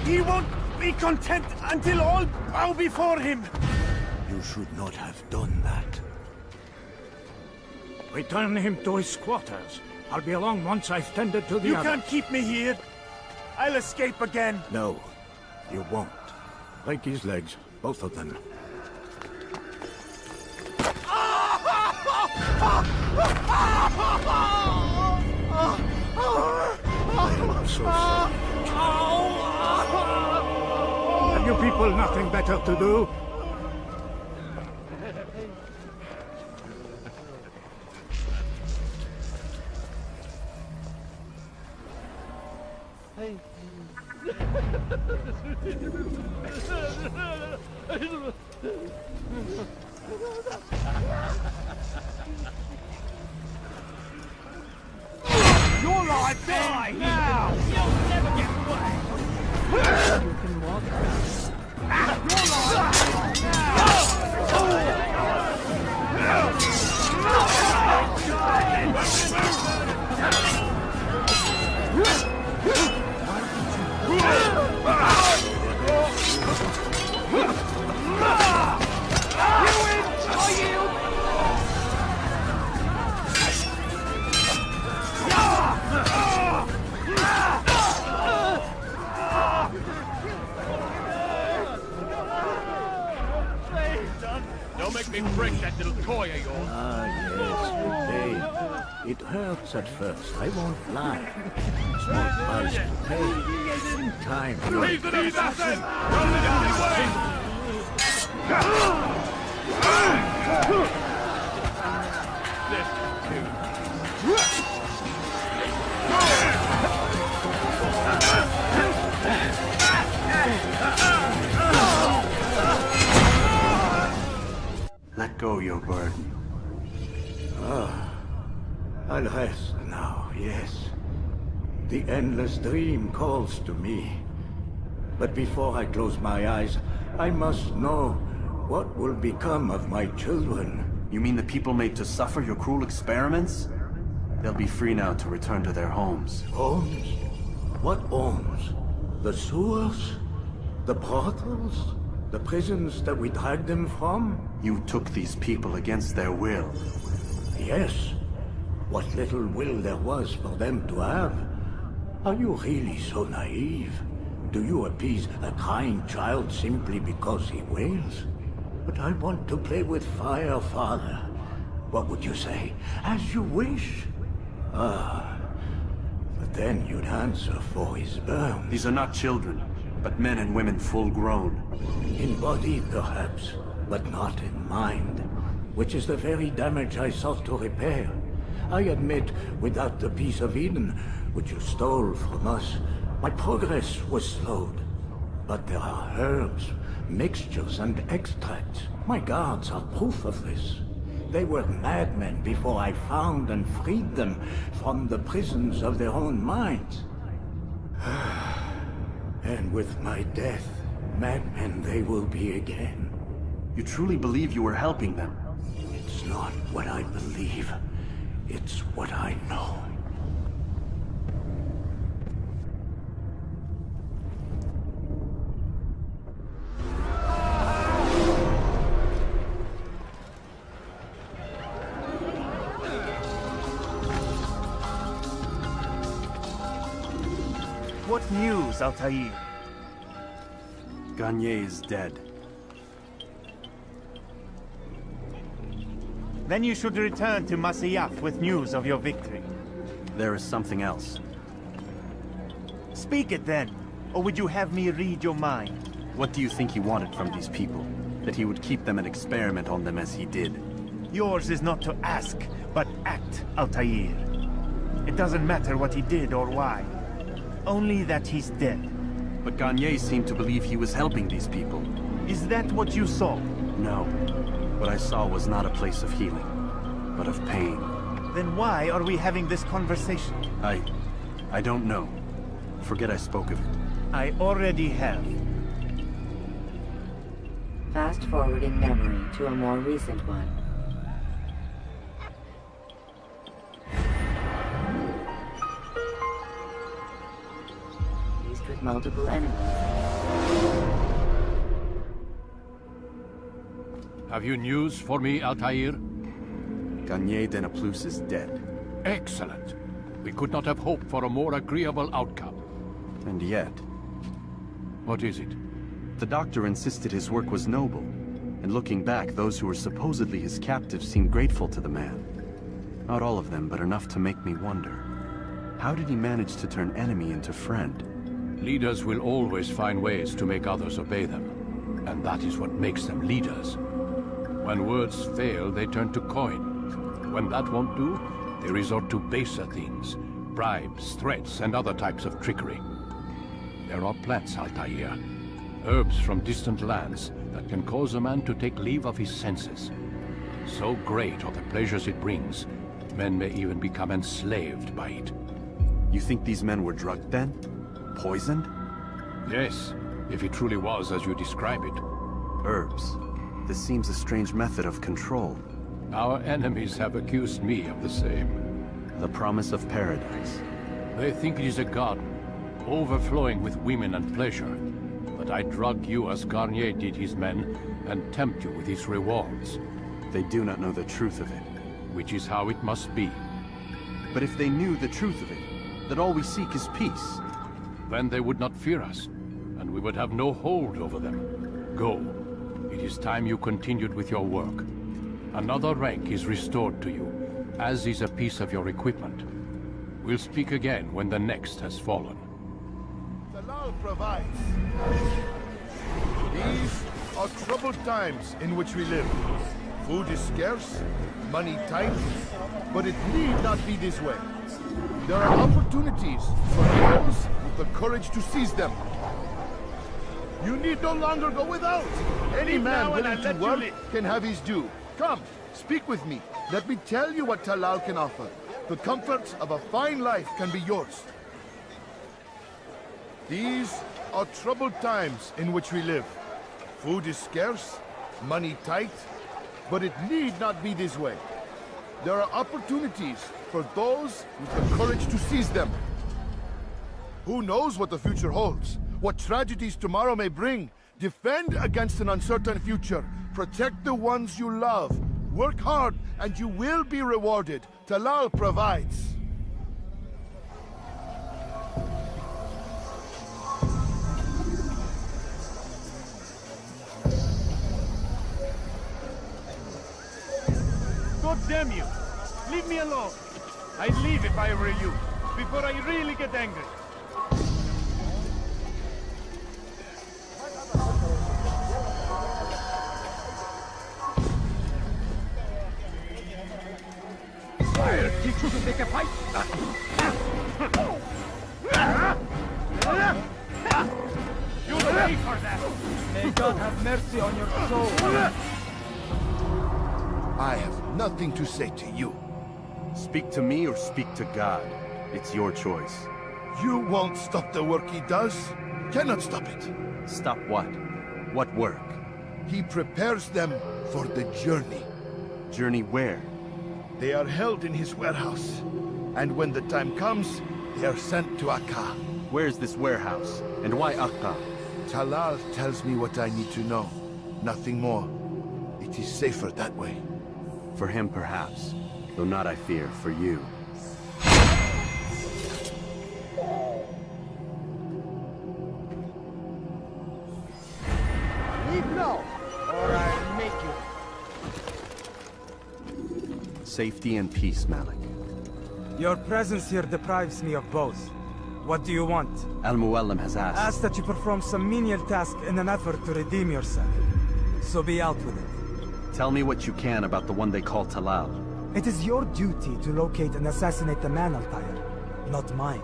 He won't be content until all bow before him! You should not have done that. Return him to his quarters. I'll be along once I've tended to the You other. can't keep me here! I'll escape again! No, you won't. Break his legs, both of them. I'm so sorry. Have you people nothing better to do? You're alive, die now! You'll never get away! You can walk. You're alive me break that little toy of yours. Ah, yes, the pain. It hurts at first, I won't lie. Small price to pay. In time, you'll... Leave the assassin! Run the only Let go your burden. Ah, I'll rest now, yes. The endless dream calls to me. But before I close my eyes, I must know what will become of my children. You mean the people made to suffer your cruel experiments? They'll be free now to return to their homes. Homes? What homes? The sewers? The brothels? The prisons that we dragged them from? You took these people against their will. Yes. What little will there was for them to have. Are you really so naive? Do you appease a crying child simply because he wails? But I want to play with fire, Father. What would you say? As you wish. Ah, but then you'd answer for his burn. These are not children, but men and women full grown. In body, perhaps, but not in mind. Which is the very damage I sought to repair. I admit, without the piece of Eden, which you stole from us, my progress was slowed. But there are herbs, mixtures, and extracts. My guards are proof of this. They were madmen before I found and freed them from the prisons of their own minds. And with my death, madmen they will be again. You truly believe you were helping them? It's not what I believe. It's what I know. What news, Altair? Garnier is dead. Then you should return to Masyaf with news of your victory. There is something else. Speak it then, or would you have me read your mind? What do you think he wanted from these people? That he would keep them and experiment on them as he did? Yours is not to ask, but act, Altair. It doesn't matter what he did or why. Only that he's dead. But Garnier seemed to believe he was helping these people. Is that what you saw? No. What I saw was not a place of healing, but of pain. Then why are we having this conversation? I don't know. Forget I spoke of it. I already have. Fast forwarding memory to a more recent one. Used with multiple enemies. Have you news for me, Altair? Garnier de Naplouse is dead. Excellent. We could not have hoped for a more agreeable outcome. And yet... What is it? The doctor insisted his work was noble. And looking back, those who were supposedly his captives seemed grateful to the man. Not all of them, but enough to make me wonder. How did he manage to turn enemy into friend? Leaders will always find ways to make others obey them. And that is what makes them leaders. When words fail, they turn to coin. When that won't do, they resort to baser things. Bribes, threats, and other types of trickery. There are plants, Altair. Herbs from distant lands that can cause a man to take leave of his senses. So great are the pleasures it brings, men may even become enslaved by it. You think these men were drugged then? Poisoned? Yes, if it truly was as you describe it. Herbs. This seems a strange method of control. Our enemies have accused me of the same. The promise of paradise. They think it is a garden, overflowing with women and pleasure. But I drug you as Garnier did his men, and tempt you with his rewards. They do not know the truth of it. Which is how it must be. But if they knew the truth of it, that all we seek is peace, then they would not fear us, and we would have no hold over them. Go. It is time you continued with your work. Another rank is restored to you, as is a piece of your equipment. We'll speak again when the next has fallen. Talal provides. These are troubled times in which we live. Food is scarce, money tight, but it need not be this way. There are opportunities for those with the courage to seize them. You need no longer go without. Any man willing to work can have his due. Come, speak with me. Let me tell you what Talal can offer. The comforts of a fine life can be yours. These are troubled times in which we live. Food is scarce, money tight, but it need not be this way. There are opportunities for those with the courage to seize them. Who knows what the future holds? What tragedies tomorrow may bring? Defend against an uncertain future. Protect the ones you love. Work hard, and you will be rewarded. Talal provides. God damn you! Leave me alone! I'd leave if I were you, before I really get angry. I'll teach you to take a fight! You'll pay for that! May God have mercy on your soul. I have nothing to say to you. Speak to me or speak to God. It's your choice. You won't stop the work he does. Cannot stop it. Stop what? What work? He prepares them for the journey. Journey where? They are held in his warehouse. And when the time comes, they are sent to Akka. Where's this warehouse? And why Akka? Talal tells me what I need to know. Nothing more. It is safer that way. For him, perhaps. Though not, I fear, for you. Leave now, or I'll make you. Safety and peace, Malik. Your presence here deprives me of both. What do you want? Al-Muallim has asked. Ask that you perform some menial task in an effort to redeem yourself. So be out with it. Tell me what you can about the one they call Talal. It is your duty to locate and assassinate the man, Altair, not mine.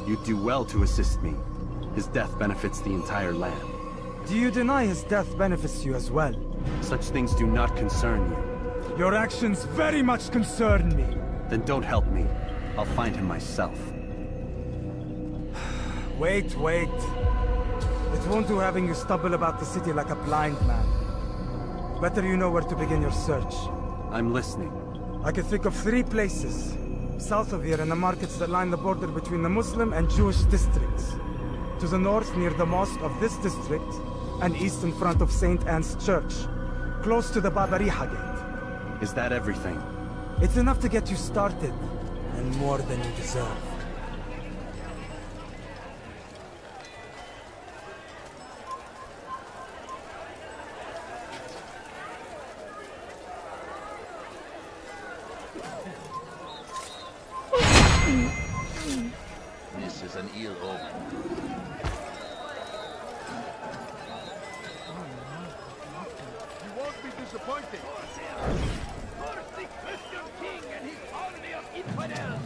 You'd do well to assist me. His death benefits the entire land. Do you deny his death benefits you as well? Such things do not concern you. Your actions very much concern me. Then don't help me. I'll find him myself. Wait. It won't do having you stumble about the city like a blind man. Better you know where to begin your search. I'm listening. I can think of 3 places. South of here in the markets that line the border between the Muslim and Jewish districts. To the north near the mosque of this district, and east in front of St. Anne's Church, close to the Babariha Gate. Is that everything? It's enough to get you started, and more than you deserve. This is an ill omen. You won't be disappointed. For the Christian king and his army of infidels!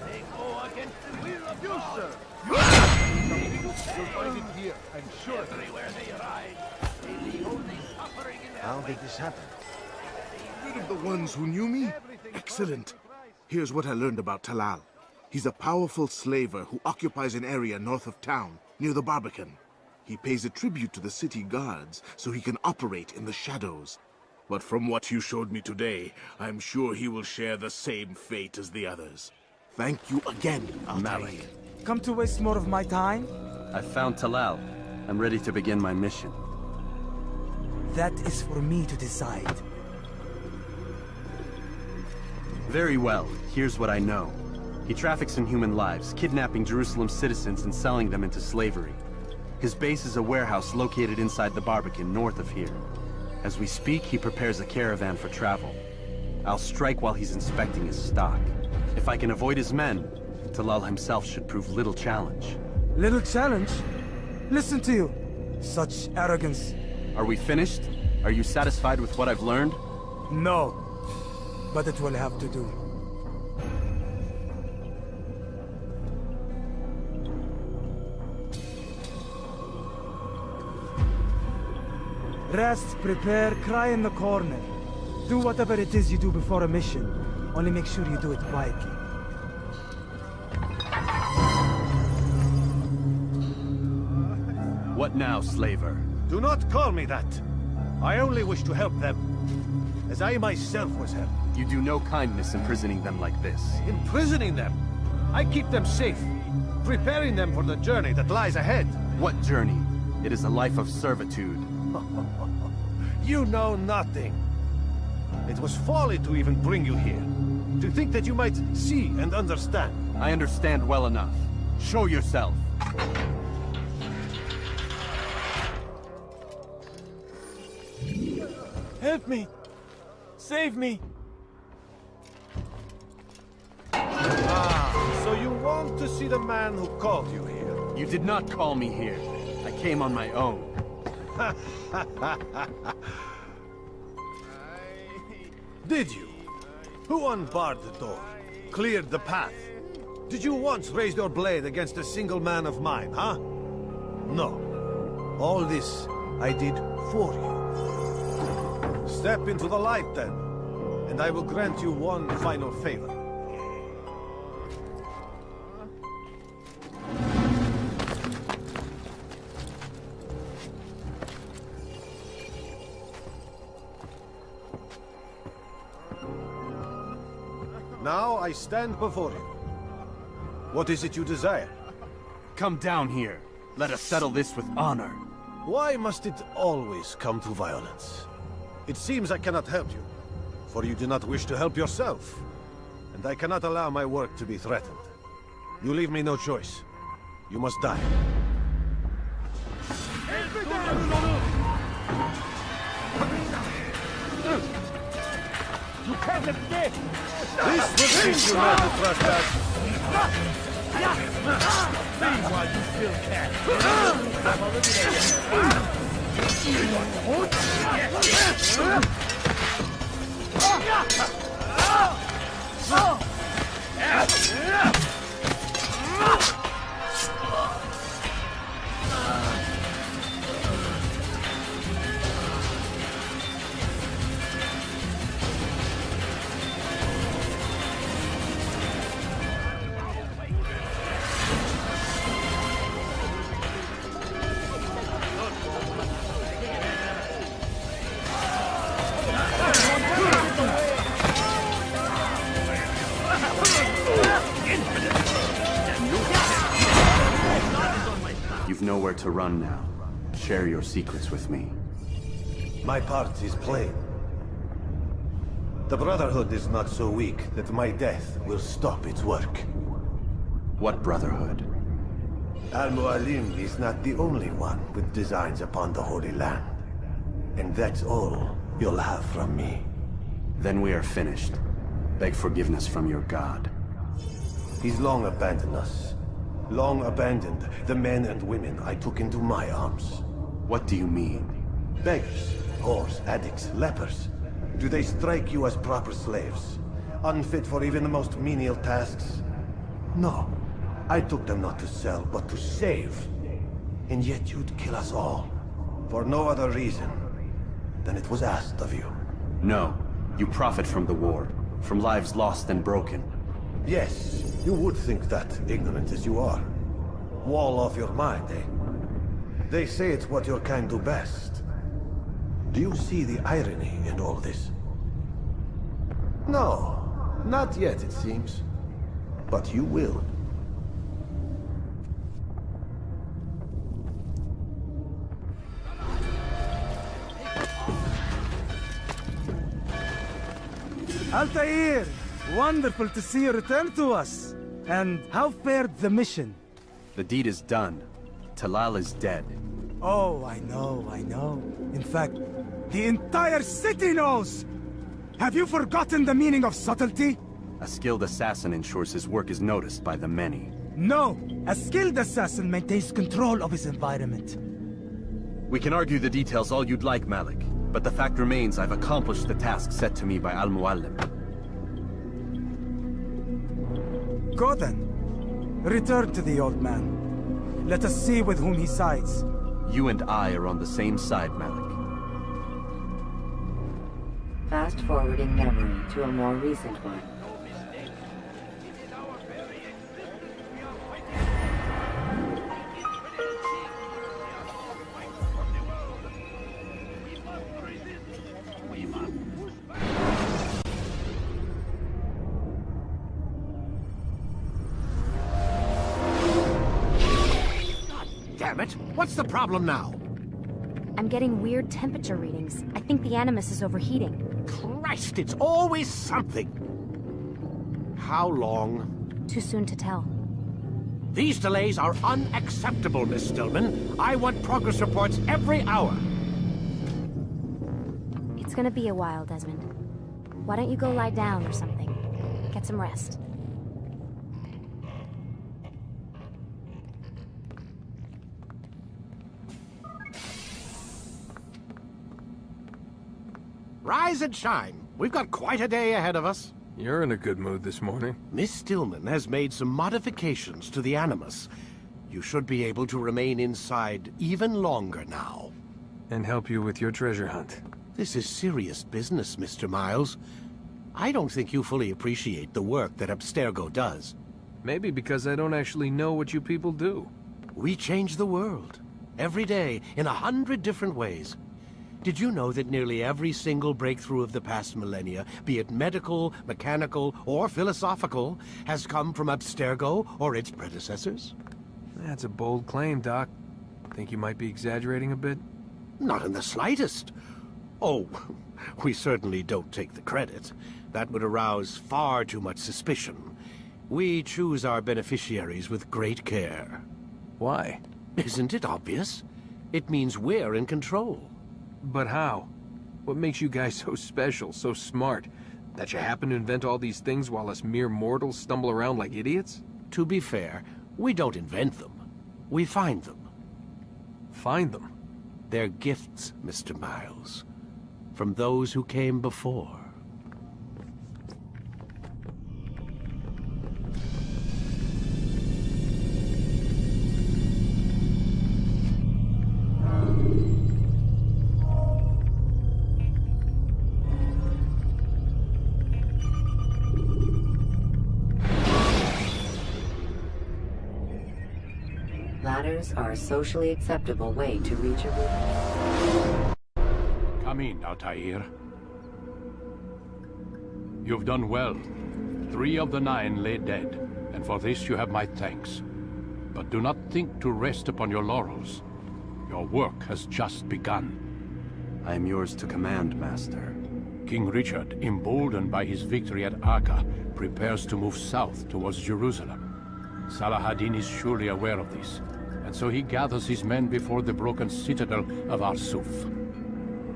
They go against the will of You, God! sir! You'll find it here, I'm sure. Everywhere they ride, they leave only suffering in their How wake. did this happen? Rid of the ones who knew me? Excellent. Here's what I learned about Talal. He's a powerful slaver who occupies an area north of town, near the Barbican. He pays a tribute to the city guards so he can operate in the shadows. But from what you showed me today, I'm sure he will share the same fate as the others. Thank you again, Malik. Come to waste more of my time? I've found Talal. I'm ready to begin my mission. That is for me to decide. Very well. Here's what I know. He traffics in human lives, kidnapping Jerusalem citizens and selling them into slavery. His base is a warehouse located inside the Barbican, north of here. As we speak, he prepares a caravan for travel. I'll strike while he's inspecting his stock. If I can avoid his men, Talal himself should prove little challenge. Little challenge? Listen to you. Such arrogance. Are we finished? Are you satisfied with what I've learned? No. But it will have to do. Rest, prepare, cry in the corner. Do whatever it is you do before a mission. Only make sure you do it quietly. What now, slaver? Do not call me that. I only wish to help them, as I myself was helped. You do no kindness imprisoning them like this. Imprisoning them? I keep them safe, preparing them for the journey that lies ahead. What journey? It is a life of servitude. You know nothing. It was folly to even bring you here. To think that you might see and understand. I understand well enough. Show yourself. Help me! Save me! Ah, so you want to see the man who called you here? You did not call me here. I came on my own. Did you? Who unbarred the door? Cleared the path? Did you once raise your blade against a single man of mine, huh? No. All this I did for you. Step into the light then, and I will grant you one final favor. Now I stand before you. What is it you desire? Come down here. Let us settle this with honor. Why must it always come to violence? It seems I cannot help you, for you do not wish to help yourself. And I cannot allow my work to be threatened. You leave me no choice. You must die. You can't have death! This will teach you not to trespass. See why you still can. You've nowhere to run now. Share your secrets with me. My part is plain. The Brotherhood is not so weak that my death will stop its work. What Brotherhood? Al-Mualim is not the only one with designs upon the Holy Land. And that's all you'll have from me. Then we are finished. Beg forgiveness from your god. He's long abandoned us. Long abandoned the men and women I took into my arms. What do you mean? Beggars, whores, addicts, lepers. Do they strike you as proper slaves? Unfit for even the most menial tasks? No. I took them not to sell, but to save. And yet you'd kill us all. For no other reason than it was asked of you. No. You profit from the war. From lives lost and broken. Yes, you would think that, ignorant as you are. Wall off your mind, eh? They say it's what your kind do best. Do you see the irony in all this? No, not yet, it seems. But you will. Altair! Wonderful to see you return to us. And how fared the mission? The deed is done. Talal is dead. Oh, I know. In fact, The entire city knows! Have you forgotten the meaning of subtlety? A skilled assassin ensures his work is noticed by the many. No! A skilled assassin maintains control of his environment. We can argue the details all you'd like, Malik. But the fact remains I've accomplished the task set to me by Al-Mualim. Go then. Return to the old man. Let us see with whom he sides. You and I are on the same side, Malik. Fast-forwarding memory to a more recent one. Damn it! What's the problem now? I'm getting weird temperature readings. I think the Animus is overheating. Christ, it's always something! How long? Too soon to tell. These delays are unacceptable, Miss Stillman. I want progress reports every hour. It's gonna be a while, Desmond. Why don't you go lie down or something? Get some rest. Rise and shine. We've got quite a day ahead of us. You're in a good mood this morning. Miss Stillman has made some modifications to the Animus. You should be able to remain inside even longer now. And help you with your treasure hunt. This is serious business, Mr. Miles. I don't think you fully appreciate the work that Abstergo does. Maybe because I don't actually know what you people do. We change the world. Every day, in 100 different ways. Did you know that nearly every single breakthrough of the past millennia, be it medical, mechanical, or philosophical, has come from Abstergo or its predecessors? That's a bold claim, Doc. Think you might be exaggerating a bit? Not in the slightest. Oh, we certainly don't take the credit. That would arouse far too much suspicion. We choose our beneficiaries with great care. Why? Isn't it obvious? It means we're in control. But how? What makes you guys so special, so smart? That you happen to invent all these things while us mere mortals stumble around like idiots? To be fair, we don't invent them. We find them. Find them? They're gifts, Mr. Miles. From those who came before. Ladders are a socially acceptable way to reach a roof. Come in, Altair. You've done well. 3 of the 9 lay dead, and for this you have my thanks. But do not think to rest upon your laurels. Your work has just begun. I am yours to command, Master. King Richard, emboldened by his victory at Acre, prepares to move south towards Jerusalem. Salah-ad-Din is surely aware of this, and so he gathers his men before the broken citadel of Arsuf.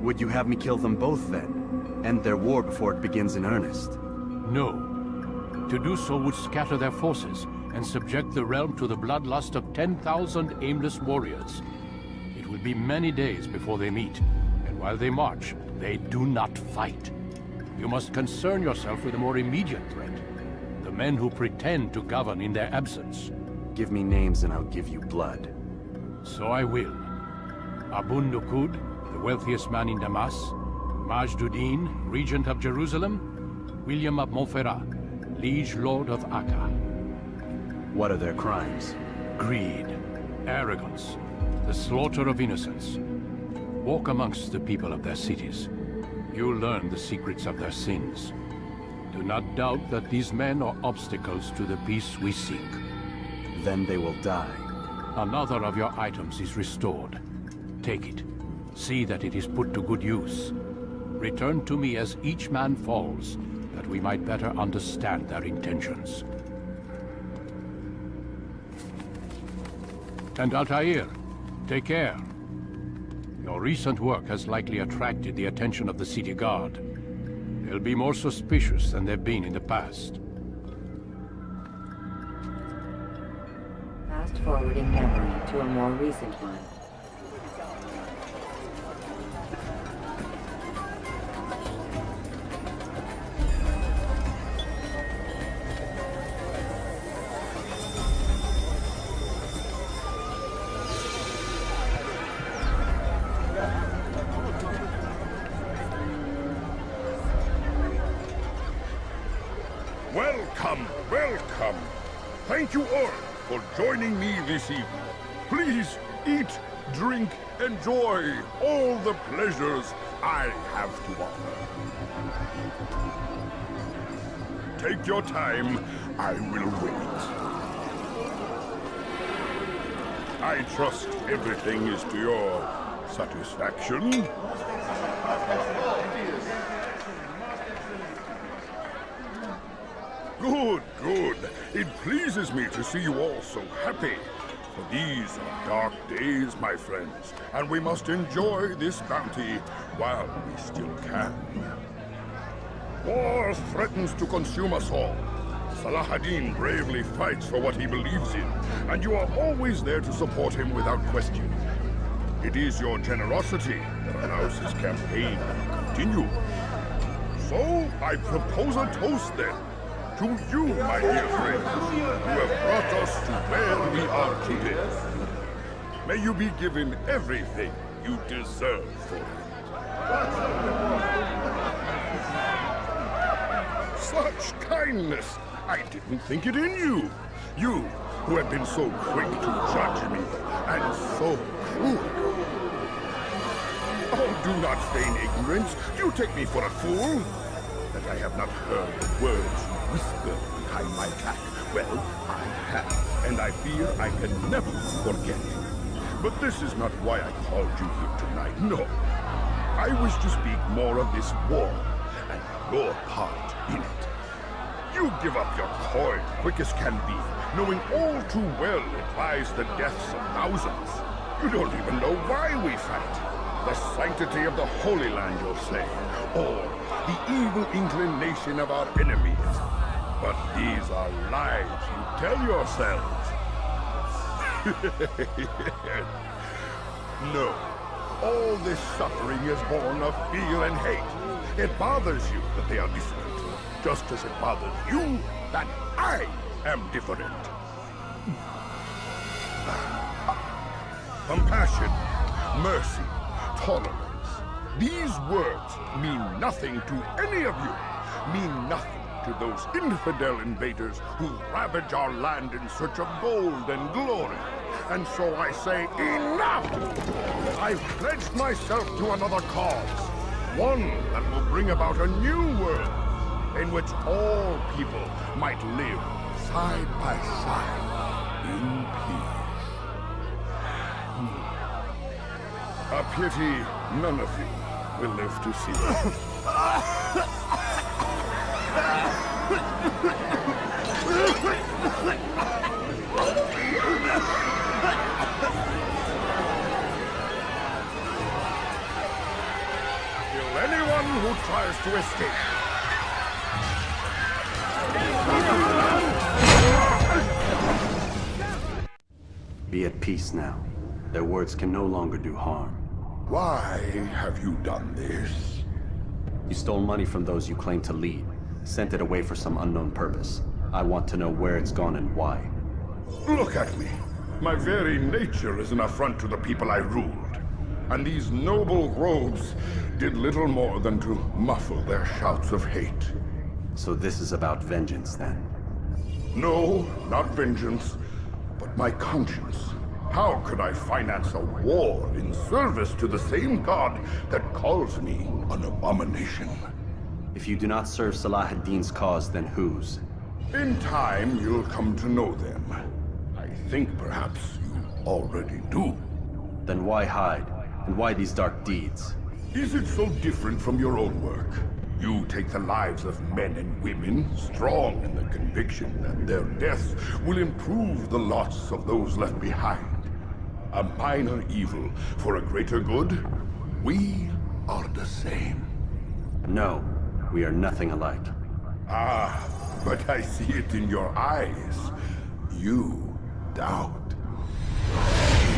Would you have me kill them both, then? End their war before it begins in earnest? No. To do so would scatter their forces, and subject the realm to the bloodlust of 10,000 aimless warriors. It will be many days before they meet, and while they march, they do not fight. You must concern yourself with a more immediate threat. The men who pretend to govern in their absence. Give me names and I'll give you blood. So I will. Abun Nukud, the wealthiest man in Damas. Majduddin, regent of Jerusalem. William of Montferrat, liege lord of Acre. What are their crimes? Greed, arrogance, the slaughter of innocents. Walk amongst the people of their cities. You'll learn the secrets of their sins. Do not doubt that these men are obstacles to the peace we seek. Then they will die. Another of your items is restored. Take it. See that it is put to good use. Return to me as each man falls, that we might better understand their intentions. And Altair, take care. Your recent work has likely attracted the attention of the city guard. They'll be more suspicious than they've been in the past. Fast-forwarding memory to a more recent one. Welcome, welcome. Thank you all for joining me this evening. Please eat, drink, enjoy all the pleasures I have to offer. Take your time, I will wait. I trust everything is to your satisfaction. Good, good. It pleases me to see you all so happy. For these are dark days, my friends, and we must enjoy this bounty while we still can. War threatens to consume us all. Salah ad-Din bravely fights for what he believes in, and you are always there to support him without question. It is your generosity that allows his campaign to continue. So, I propose a toast then. To you, my dear friends, who have brought us to where we are today. May you be given everything you deserve for it. Such kindness! I didn't think it in you. You, who have been so quick to judge me, and so cruel. Oh, do not feign ignorance. You take me for a fool. That I have not heard the words you whisper behind my back. Well, I have, and I fear I can never forget. But this is not why I called you here tonight, no. I wish to speak more of this war, and your part in it. You give up your coin quick as can be, knowing all too well it lies the deaths of thousands. You don't even know why we fight. The sanctity of the Holy Land, you'll say, or the evil inclination of our enemies. But these are lies you tell yourselves. No, all this suffering is born of fear and hate. It bothers you that they are different, just as it bothers you that I am different. Compassion, mercy, tolerance. These words mean nothing to any of you, mean nothing to those infidel invaders who ravage our land in search of gold and glory. And so I say, enough! I've pledged myself to another cause, one that will bring about a new world in which all people might live side by side in peace. A pity none of you will live to see it. Kill anyone who tries to escape. Be at peace now. Their words can no longer do harm. Why have you done this? You stole money from those you claim to lead, sent it away for some unknown purpose. I want to know where it's gone and why. Look at me. My very nature is an affront to the people I ruled. And these noble robes did little more than to muffle their shouts of hate. So this is about vengeance, then? No, not vengeance, but my conscience. How could I finance a war in service to the same god that calls me an abomination? If you do not serve Salah ad-Din's cause, then whose? In time, you'll come to know them. I think perhaps you already do. Then why hide? And why these dark deeds? Is it so different from your own work? You take the lives of men and women, strong in the conviction that their deaths will improve the lots of those left behind. a minor evil for a greater good, we are the same. No, we are nothing alike. Ah, but I see it in your eyes. You doubt.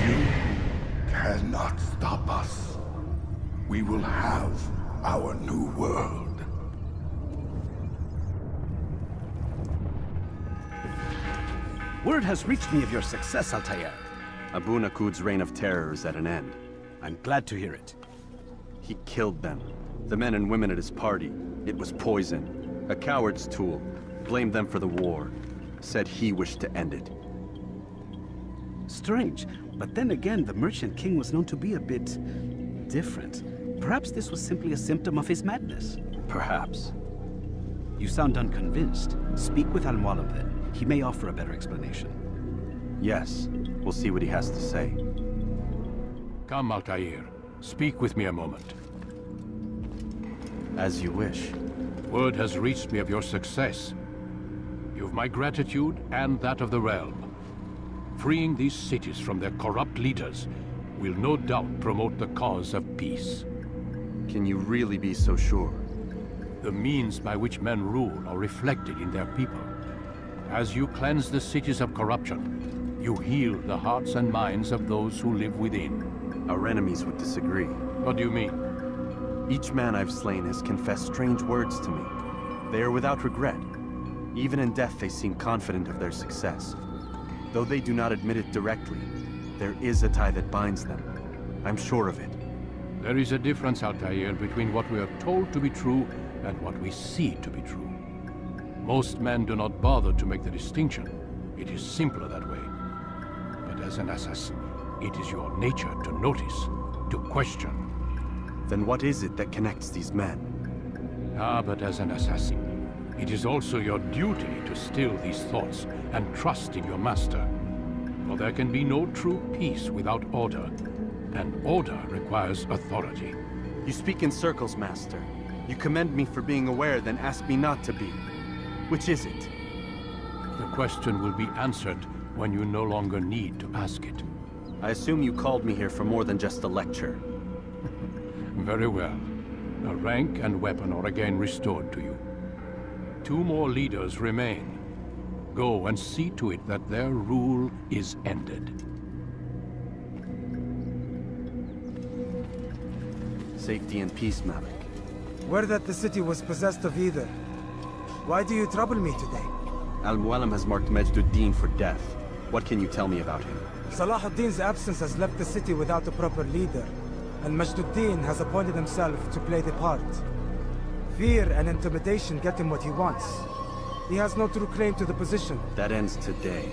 You cannot stop us. We will have our new world. Word has reached me of your success, Altair. Abu Nakud's reign of terror is at an end. I'm glad to hear it. He killed them. The men and women at his party. It was poison. A coward's tool. Blamed them for the war. Said he wished to end it. Strange, but then again, the Merchant King was known to be a bit different. Perhaps this was simply a symptom of his madness. Perhaps. You sound unconvinced. Speak with Al-Mualim then. He may offer a better explanation. Yes. We'll see what he has to say. Come, Altair. Speak with me a moment. As you wish. Word has reached me of your success. You've my gratitude and that of the realm. Freeing these cities from their corrupt leaders will no doubt promote the cause of peace. Can you really be so sure? The means by which men rule are reflected in their people. As you cleanse the cities of corruption, you heal the hearts and minds of those who live within. Our enemies would disagree. What do you mean? Each man I've slain has confessed strange words to me. They are without regret. Even in death they seem confident of their success. Though they do not admit it directly, there is a tie that binds them. I'm sure of it. There is a difference, Altair, between what we are told to be true and what we see to be true. Most men do not bother to make the distinction. It is simpler that way. But as an assassin, it is your nature to notice, to question. Then what is it that connects these men? Ah, but as an assassin, it is also your duty to still these thoughts and trust in your master. For there can be no true peace without order, and order requires authority. You speak in circles, Master. You commend me for being aware, then ask me not to be. Which is it? The question will be answered when you no longer need to ask it. I assume you called me here for more than just a lecture. Very well. A rank and weapon are again restored to you. 2 more leaders remain. Go and see to it that their rule is ended. Safety and peace, Malik. Word that the city was possessed of either. Why do you trouble me today? Al-Mualim has marked Majduddin for death. What can you tell me about him? Salah ad-Din's absence has left the city without a proper leader, and Majduddin has appointed himself to play the part. Fear and intimidation get him what he wants. He has no true claim to the position. That ends today.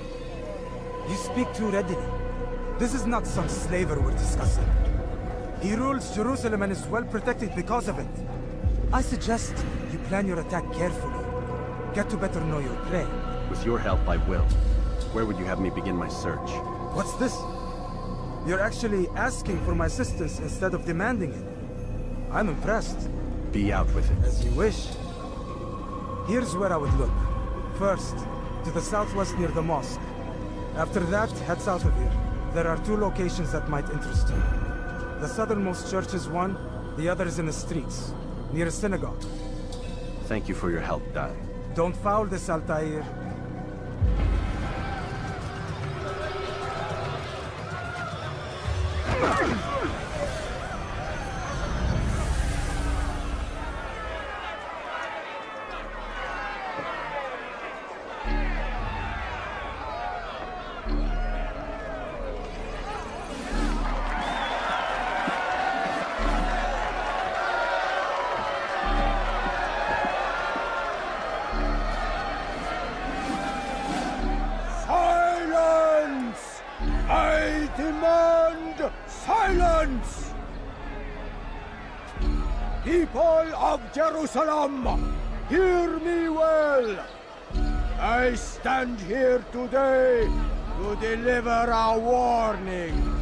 You speak too readily. This is not some slaver we're discussing. He rules Jerusalem and is well protected because of it. I suggest you plan your attack carefully. Get to better know your prey. With your help, I will. Where would you have me begin my search? What's this? You're actually asking for my assistance instead of demanding it. I'm impressed. Be out with it. As you wish. Here's where I would look. First, to the southwest near the mosque. After that, head south of here. There are 2 locations that might interest you. The southernmost church is one, the other is in the streets, near a synagogue. Thank you for your help, Dai. Don't foul this, Altair. Silence! People of Jerusalem, hear me well. I stand here today to deliver a warning.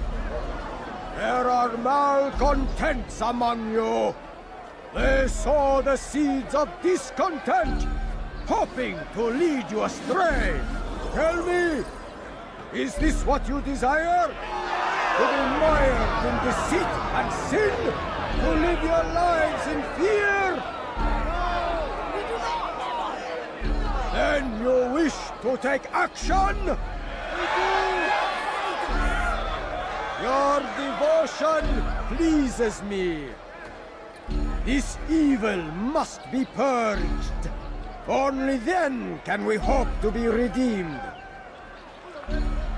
There are malcontents among you. They sow the seeds of discontent, hoping to lead you astray. Tell me, is this what you desire? to be mired in deceit and sin, to live your lives in fear? Then you wish to take action? We do! Your devotion pleases me. This evil must be purged. Only then can we hope to be redeemed.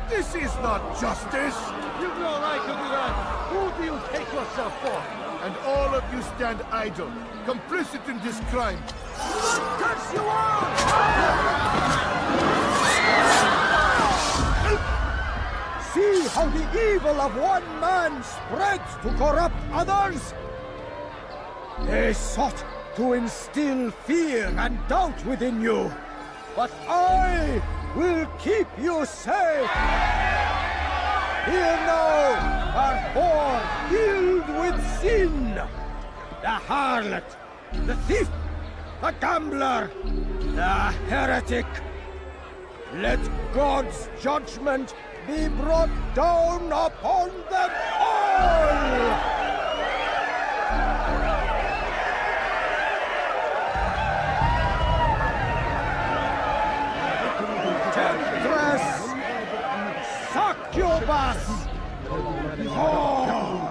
This is not justice! You've no right to do that! Who do you take yourself for? And all of you stand idle, complicit in this crime. Curse you all! See how the evil of one man spreads to corrupt others? They sought to instill fear and doubt within you, but I will keep you safe. Here now are four filled with sin. The harlot, the thief, the gambler, the heretic. Let God's judgment be brought down upon them all! Succubus! Oh!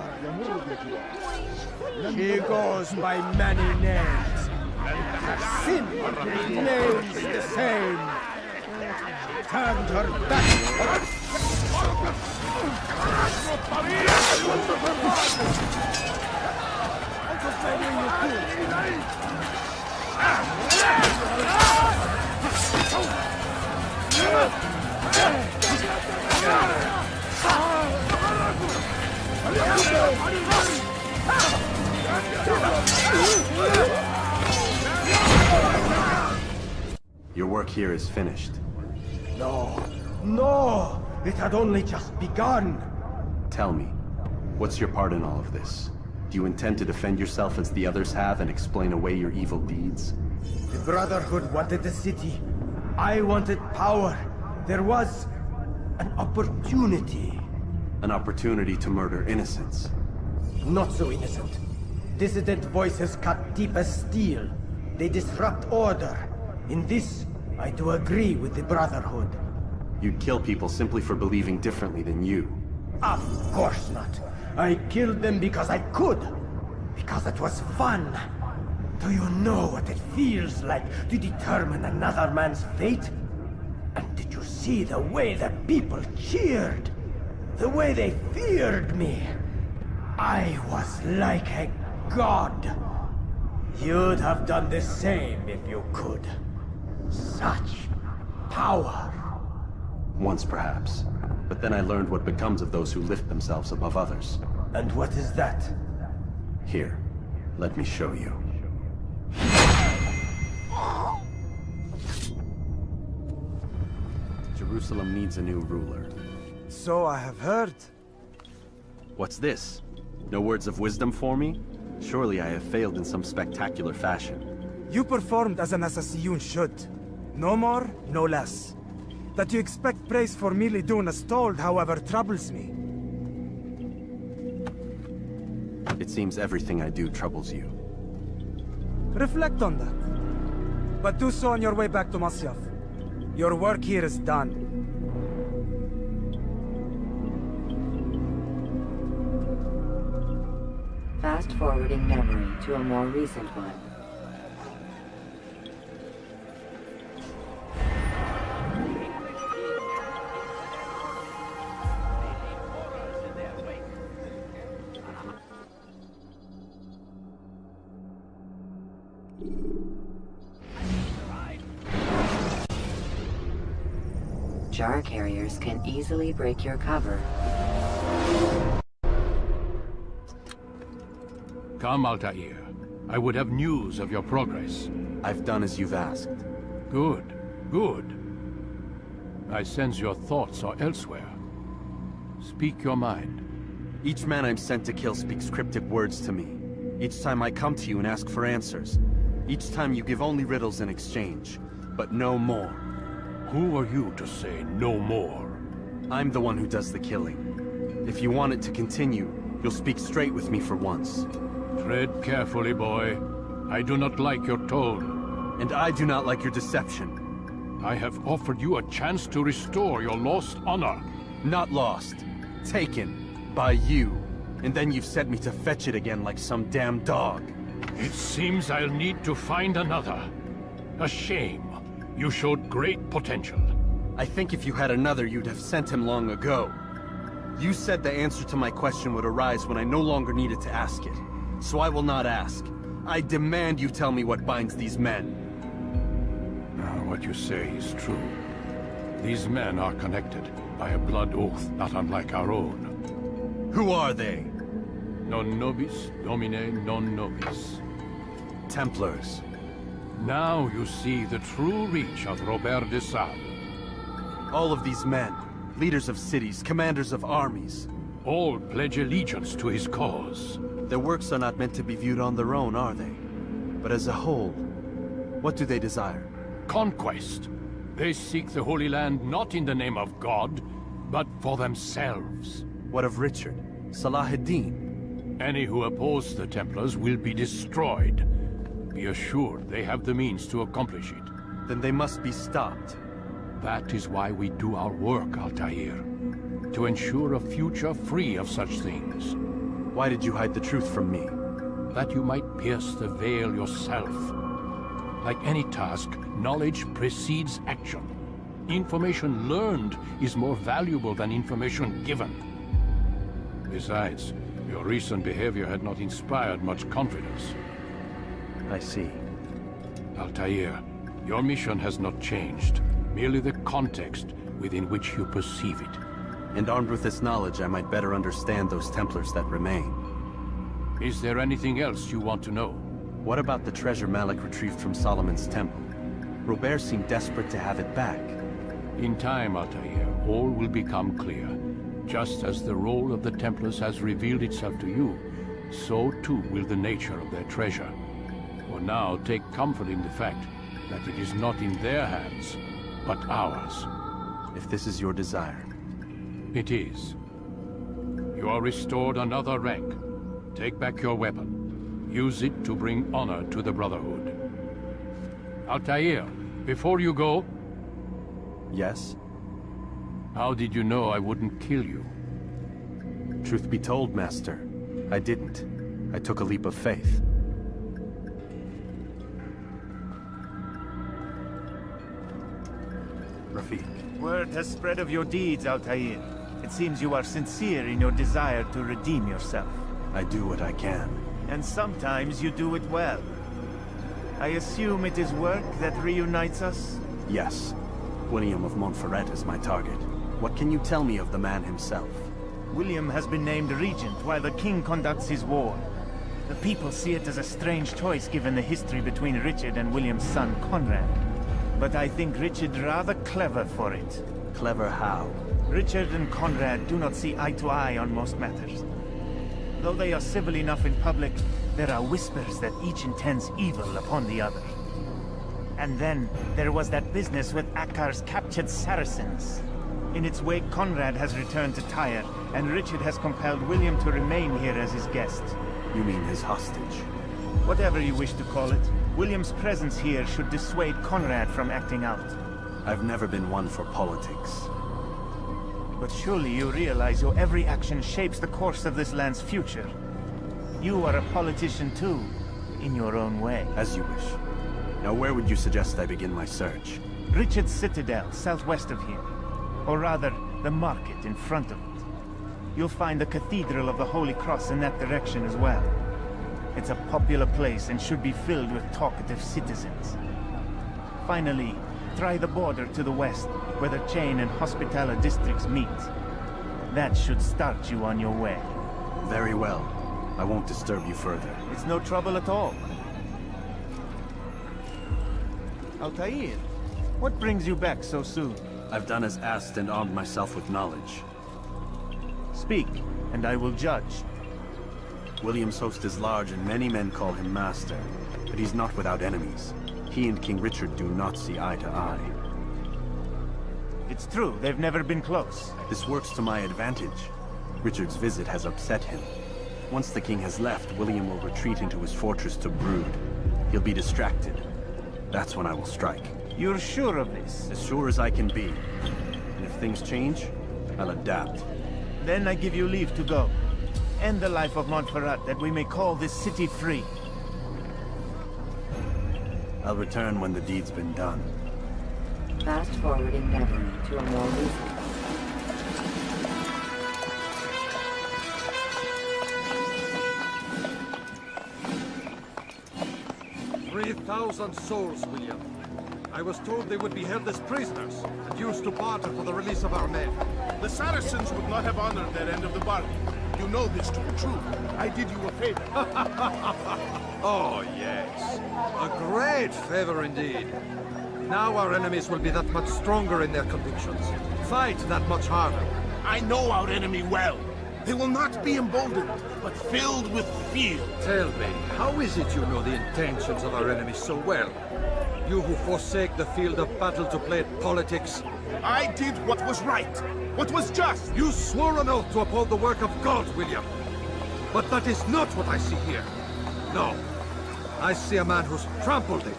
She goes by many names. Sin names the same. Turned her back. Your work here is finished. No, no! It had only just begun! Tell me, what's your part in all of this? Do you intend to defend yourself as the others have and explain away your evil deeds? The Brotherhood wanted the city. I wanted power. There was an opportunity. An opportunity to murder innocents. Not so innocent. Dissident voices cut deep as steel. They disrupt order. In this, I do agree with the Brotherhood. You'd kill people simply for believing differently than you. Of course not. I killed them because I could. Because it was fun. Do you know what it feels like to determine another man's fate? And did you see the way the people cheered? The way they feared me? I was like a god. You'd have done the same if you could. Such power. Once perhaps. But then I learned what becomes of those who lift themselves above others. And what is that? Here, let me show you. Jerusalem needs a new ruler. So I have heard. What's this? No words of wisdom for me? Surely I have failed in some spectacular fashion. You performed as an Assassiyun should. No more, no less. That you expect praise for merely doing as told, however, troubles me. It seems everything I do troubles you. Reflect on that. But do so on your way back to Masyaf. Your work here is done. Fast-forwarding memory to a more recent one. Jar carriers can easily break your cover. Come, Altair. I would have news of your progress. I've done as you've asked. Good, good. I sense your thoughts are elsewhere. Speak your mind. Each man I'm sent to kill speaks cryptic words to me. Each time I come to you and ask for answers. Each time you give only riddles in exchange, but no more. Who are you to say no more? I'm the one who does the killing. If you want it to continue, you'll speak straight with me for once. Tread carefully, boy. I do not like your tone. And I do not like your deception. I have offered you a chance to restore your lost honor. Not lost. Taken. By you. And then you've set me to fetch it again like some damn dog. It seems I'll need to find another. A shame. You showed great potential. I think if you had another, you'd have sent him long ago. You said the answer to my question would arise when I no longer needed to ask it. So I will not ask. I demand you tell me what binds these men. What you say is true. These men are connected by a blood oath not unlike our own. Who are they? Non nobis, domine non nobis. Templars. Now you see the true reach of Robert de Sade. All of these men, leaders of cities, commanders of armies. All pledge allegiance to his cause. Their works are not meant to be viewed on their own, are they? But as a whole, what do they desire? Conquest. They seek the Holy Land not in the name of God, but for themselves. What of Richard? Salah ad-Din? Any who oppose the Templars will be destroyed. Be assured they have the means to accomplish it. Then they must be stopped. That is why we do our work, Altair. To ensure a future free of such things. Why did you hide the truth from me? That you might pierce the veil yourself. Like any task, knowledge precedes action. Information learned is more valuable than information given. Besides, your recent behavior had not inspired much confidence. I see. Altair, your mission has not changed. Merely the context within which you perceive it. And armed with this knowledge, I might better understand those Templars that remain. Is there anything else you want to know? What about the treasure Malik retrieved from Solomon's temple? Robert seemed desperate to have it back. In time, Altair, all will become clear. Just as the role of the Templars has revealed itself to you, so too will the nature of their treasure. For now, take comfort in the fact that it is not in their hands, but ours. If this is your desire. It is. You are restored another rank. Take back your weapon. Use it to bring honor to the Brotherhood. Altair, before you go... Yes? How did you know I wouldn't kill you? Truth be told, Master, I didn't. I took a leap of faith. Rafik. Word has spread of your deeds, Altair. It seems you are sincere in your desire to redeem yourself. I do what I can. And sometimes you do it well. I assume it is work that reunites us? Yes. William of Montferrat is my target. What can you tell me of the man himself? William has been named regent while the king conducts his war. The people see it as a strange choice given the history between Richard and William's son, Conrad. But I think Richard rather clever for it. Clever how? Richard and Conrad do not see eye to eye on most matters. Though they are civil enough in public, there are whispers that each intends evil upon the other. And then, there was that business with Akkar's captured Saracens. In its wake, Conrad has returned to Tyre, and Richard has compelled William to remain here as his guest. You mean his hostage? Whatever you wish to call it, William's presence here should dissuade Conrad from acting out. I've never been one for politics. But surely you realize your every action shapes the course of this land's future. You are a politician too, in your own way. As you wish. Now where would you suggest I begin my search? Richard's Citadel, southwest of here. Or rather, the market in front of it. You'll find the Cathedral of the Holy Cross in that direction as well. It's a popular place and should be filled with talkative citizens. Finally, try the border to the west, where the Chain and Hospitaller districts meet. That should start you on your way. Very well. I won't disturb you further. It's no trouble at all. Altair, what brings you back so soon? I've done as asked and armed myself with knowledge. Speak, and I will judge. William's host is large and many men call him master, but he's not without enemies. He and King Richard do not see eye to eye. It's true, they've never been close. This works to my advantage. Richard's visit has upset him. Once the king has left, William will retreat into his fortress to brood. He'll be distracted. That's when I will strike. You're sure of this? As sure as I can be. And if things change, I'll adapt. Then I give you leave to go. End the life of Montferrat, that we may call this city free. I'll return when the deed's been done. Fast-forwarding memory to a more recent. 3,000 souls, William. I was told they would be held as prisoners and used to barter for the release of our men. The Saracens would not have honored their end of the bargain. You know this to be true. I did you a favor. Oh, yes. A great favor indeed. Now our enemies will be that much stronger in their convictions. Fight that much harder. I know our enemy well. They will not be emboldened, but filled with fear. Tell me, how is it you know the intentions of our enemies so well? You who forsake the field of battle to play at politics. I did what was right, what was just. You swore an oath to uphold the work of God, William. But that is not what I see here. No. I see a man who's trampled it.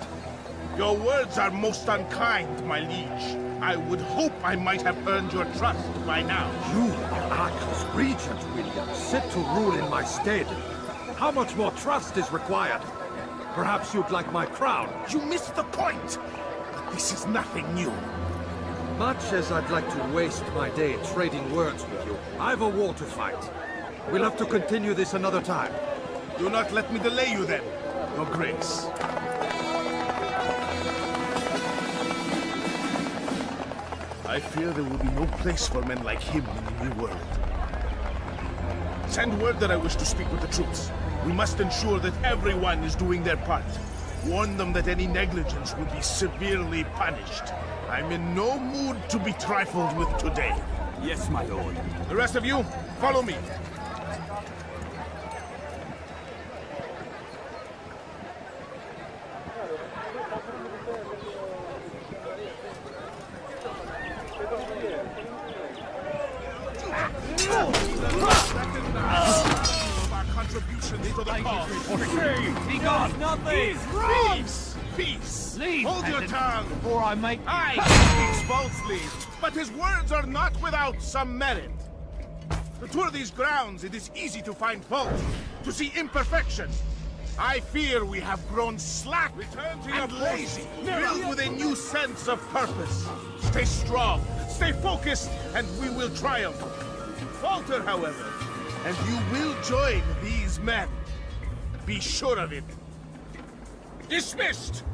Your words are most unkind, my liege. I would hope I might have earned your trust by now. You are Acre's regent, William, set to rule in my stead. How much more trust is required? Perhaps you'd like my crown. You missed the point! This is nothing new. Much as I'd like to waste my day trading words with you, I've a war to fight. We'll have to continue this another time. Do not let me delay you then, Your Grace. I fear there will be no place for men like him in the New World. Send word that I wish to speak with the troops. We must ensure that everyone is doing their part. Warn them that any negligence will be severely punished. I'm in no mood to be trifled with today. Yes, my lord. The rest of you, follow me. He got nothing! Peace! Peace! Leave! Hold your tongue! Before I make... Aye, he speaks falsely, but his words are not without some merit. To tour these grounds, it is easy to find fault, to see imperfection. I fear we have grown slack and lazy, filled with a new sense of purpose. Stay strong, stay focused, and we will triumph. Falter, however, and you will join these men. Be sure of it. Dismissed!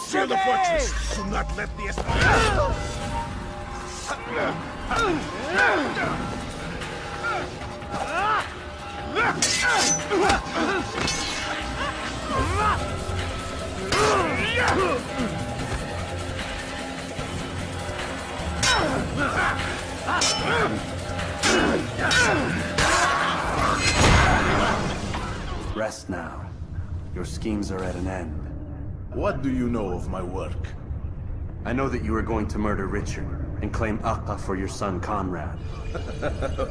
Secure the fortress! Do not let the Rest now. Your schemes are at an end. What do you know of my work? I know that you are going to murder Richard and claim Acre for your son Conrad.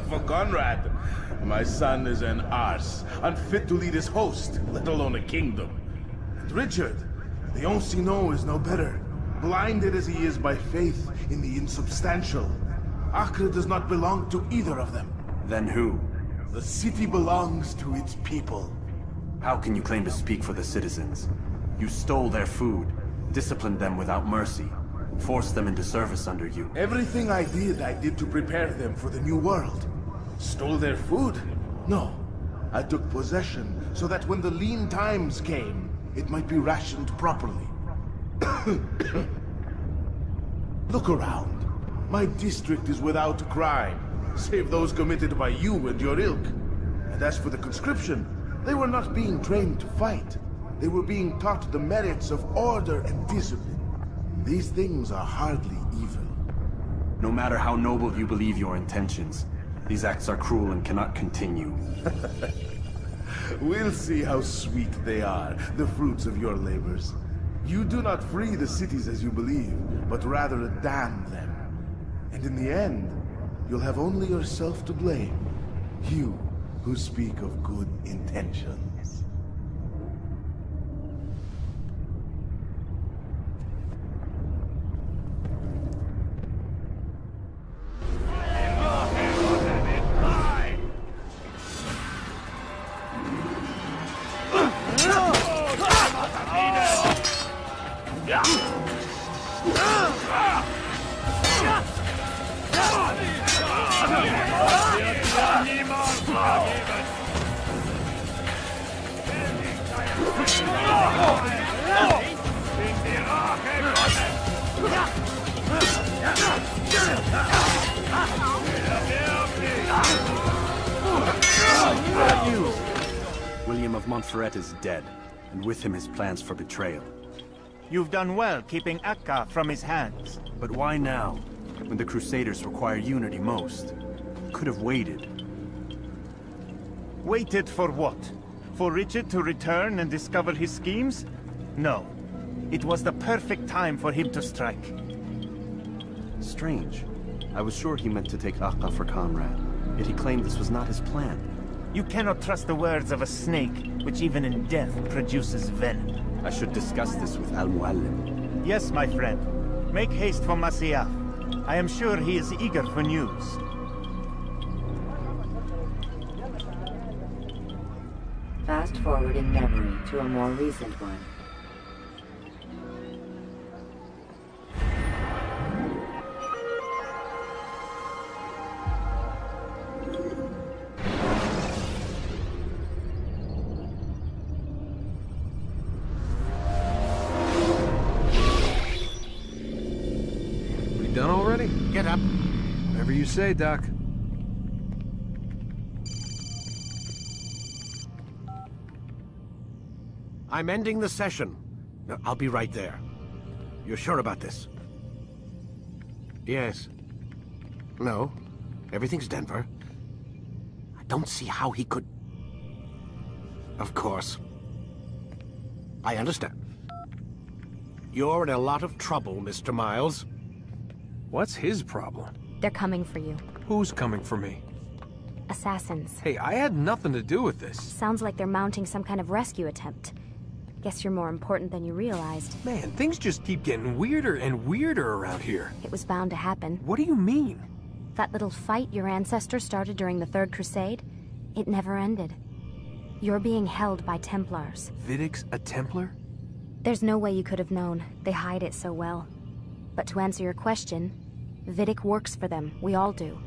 For Conrad? My son is an arse, unfit to lead his host, let alone a kingdom. And Richard, the Ancien is no better, blinded as he is by faith in the insubstantial. Acre does not belong to either of them. Then who? The city belongs to its people. How can you claim to speak for the citizens? You stole their food, disciplined them without mercy, forced them into service under you. Everything I did to prepare them for the new world. Stole their food? No. I took possession so that when the lean times came, it might be rationed properly. Look around. My district is without crime, save those committed by you and your ilk. And as for the conscription, they were not being trained to fight. They were being taught the merits of order and discipline. These things are hardly evil. No matter how noble you believe your intentions, these acts are cruel and cannot continue. We'll see how sweet they are, the fruits of your labors. You do not free the cities as you believe, but rather damn them. And in the end, you'll have only yourself to blame. You who speak of good intentions. William of Montferrat is dead, and with him his plans for betrayal. You've done well keeping Akka from his hands. But why now, when the Crusaders require unity most? Could have waited. Waited for what? For Richard to return and discover his schemes? No. It was the perfect time for him to strike. Strange. I was sure he meant to take Akka for Conrad, yet he claimed this was not his plan. You cannot trust the words of a snake, which even in death produces venom. I should discuss this with Al-Muallim. Yes, my friend. Make haste for Masyaf. I am sure he is eager for news. Fast forwarding memory to a more recent one. Done already? Get up. Whatever you say, Doc. I'm ending the session. I'll be right there. You're sure about this? Yes. No. Everything's Denver. I don't see how he could... Of course. I understand. You're in a lot of trouble, Mr. Miles. What's his problem? They're coming for you. Who's coming for me? Assassins. Hey, I had nothing to do with this. Sounds like they're mounting some kind of rescue attempt. Guess you're more important than you realized. Man, things just keep getting weirder and weirder around here. It was bound to happen. What do you mean? That little fight your ancestors started during the Third Crusade, it never ended. You're being held by Templars. Vidic's a Templar? There's no way you could have known. They hide it so well. But to answer your question, Vidic works for them. We all do.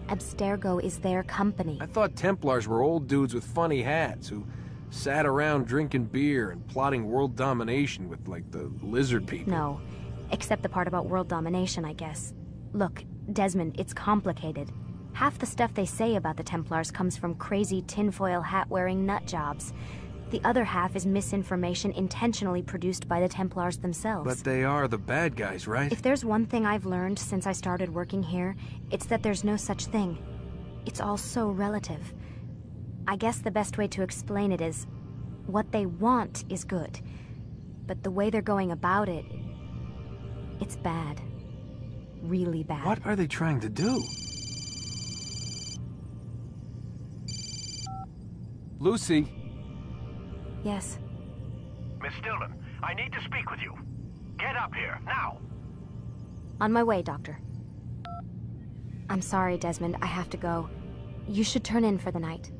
Abstergo is their company. I thought Templars were old dudes with funny hats who sat around drinking beer and plotting world domination with, like, the lizard people. No. Except the part about world domination, I guess. Look, Desmond, it's complicated. Half the stuff they say about the Templars comes from crazy tinfoil hat-wearing nutjobs. The other half is misinformation intentionally produced by the Templars themselves. But they are the bad guys, right? If there's one thing I've learned since I started working here, it's that there's no such thing. It's all so relative. I guess the best way to explain it is, what they want is good. But the way they're going about it, it's bad. Really bad. What are they trying to do? Lucy? Yes. Miss Dillon, I need to speak with you. Get up here, now! On my way, Doctor. I'm sorry, Desmond. I have to go. You should turn in for the night.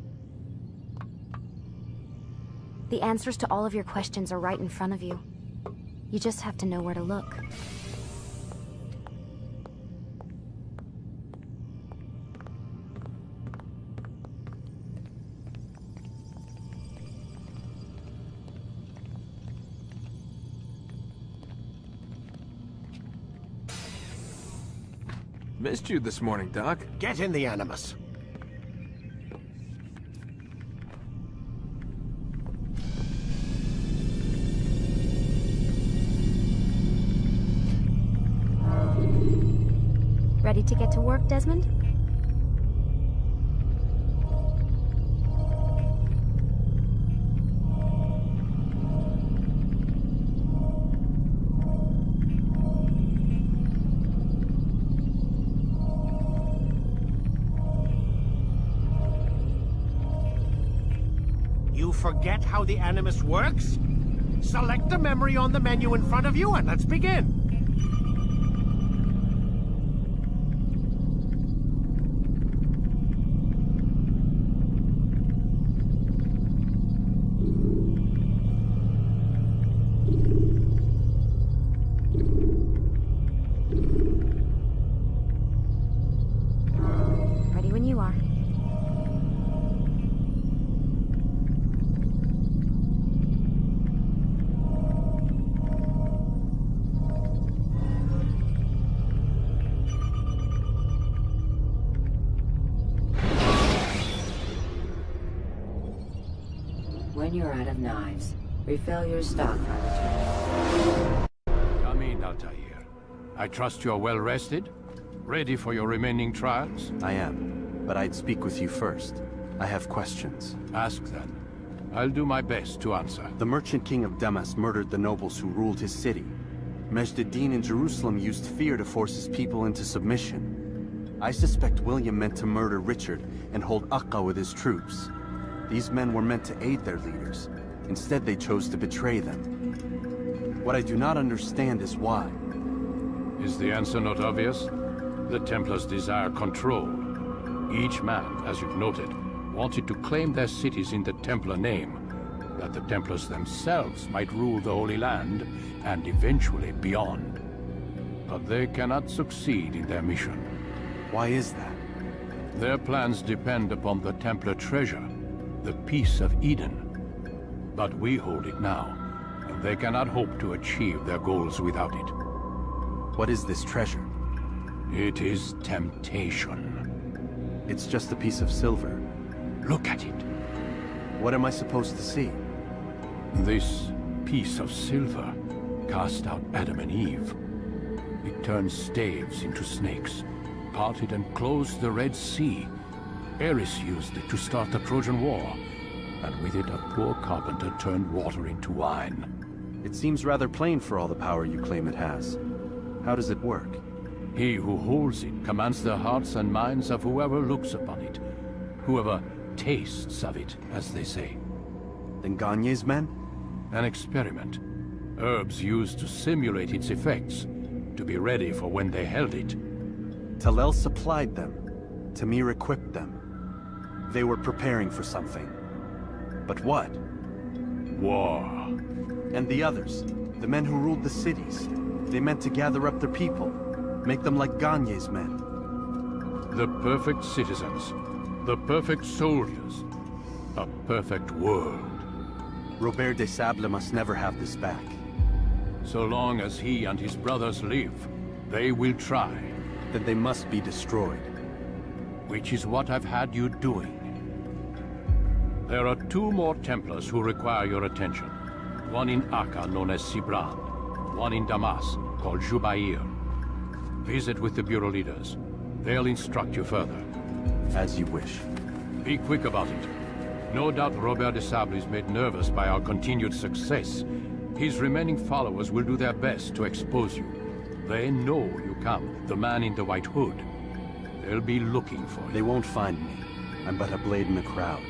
The answers to all of your questions are right in front of you. You just have to know where to look. Missed you this morning, Doc. Get in the Animus. Ready to get to work, Desmond? You forget how the Animus works? Select the memory on the menu in front of you and let's begin. Ready when you are. When you're out of knives, refill your stock on return. Come in, Altair. I trust you're well rested? Ready for your remaining trials? I am, but I'd speak with you first. I have questions. Ask then. I'll do my best to answer. The merchant king of Damas murdered the nobles who ruled his city. Majd-Addin in Jerusalem used fear to force his people into submission. I suspect William meant to murder Richard and hold Akka with his troops. These men were meant to aid their leaders. Instead, they chose to betray them. What I do not understand is why. Is the answer not obvious? The Templars desire control. Each man, as you've noted, wanted to claim their cities in the Templar name, that the Templars themselves might rule the Holy Land, and eventually beyond. But they cannot succeed in their mission. Why is that? Their plans depend upon the Templar treasure, the Peace of Eden. But we hold it now, and they cannot hope to achieve their goals without it. What is this treasure? It is temptation. It's just a piece of silver. Look at it. What am I supposed to see? This piece of silver cast out Adam and Eve. It turned staves into snakes, parted and closed the Red Sea. Ares used it to start the Trojan War, and with it a poor carpenter turned water into wine. It seems rather plain for all the power you claim it has. How does it work? He who holds it commands the hearts and minds of whoever looks upon it, whoever tastes of it, as they say. Then Gagne's men? An experiment. Herbs used to simulate its effects, to be ready for when they held it. Talal supplied them. Tamir equipped them. They were preparing for something. But what? War. And the others, the men who ruled the cities, they meant to gather up their people, make them like Gagne's men. The perfect citizens, the perfect soldiers, a perfect world. Robert de Sable must never have this back. So long as he and his brothers live, they will try. Then they must be destroyed. Which is what I've had you doing. There are 2 more Templars who require your attention. One in Akka, known as Sibran. One in Damas, called Jubair. Visit with the Bureau leaders. They'll instruct you further. As you wish. Be quick about it. No doubt Robert de Sable is made nervous by our continued success. His remaining followers will do their best to expose you. They know you come, the man in the white hood. They'll be looking for you. They won't find me. I'm but a blade in the crowd.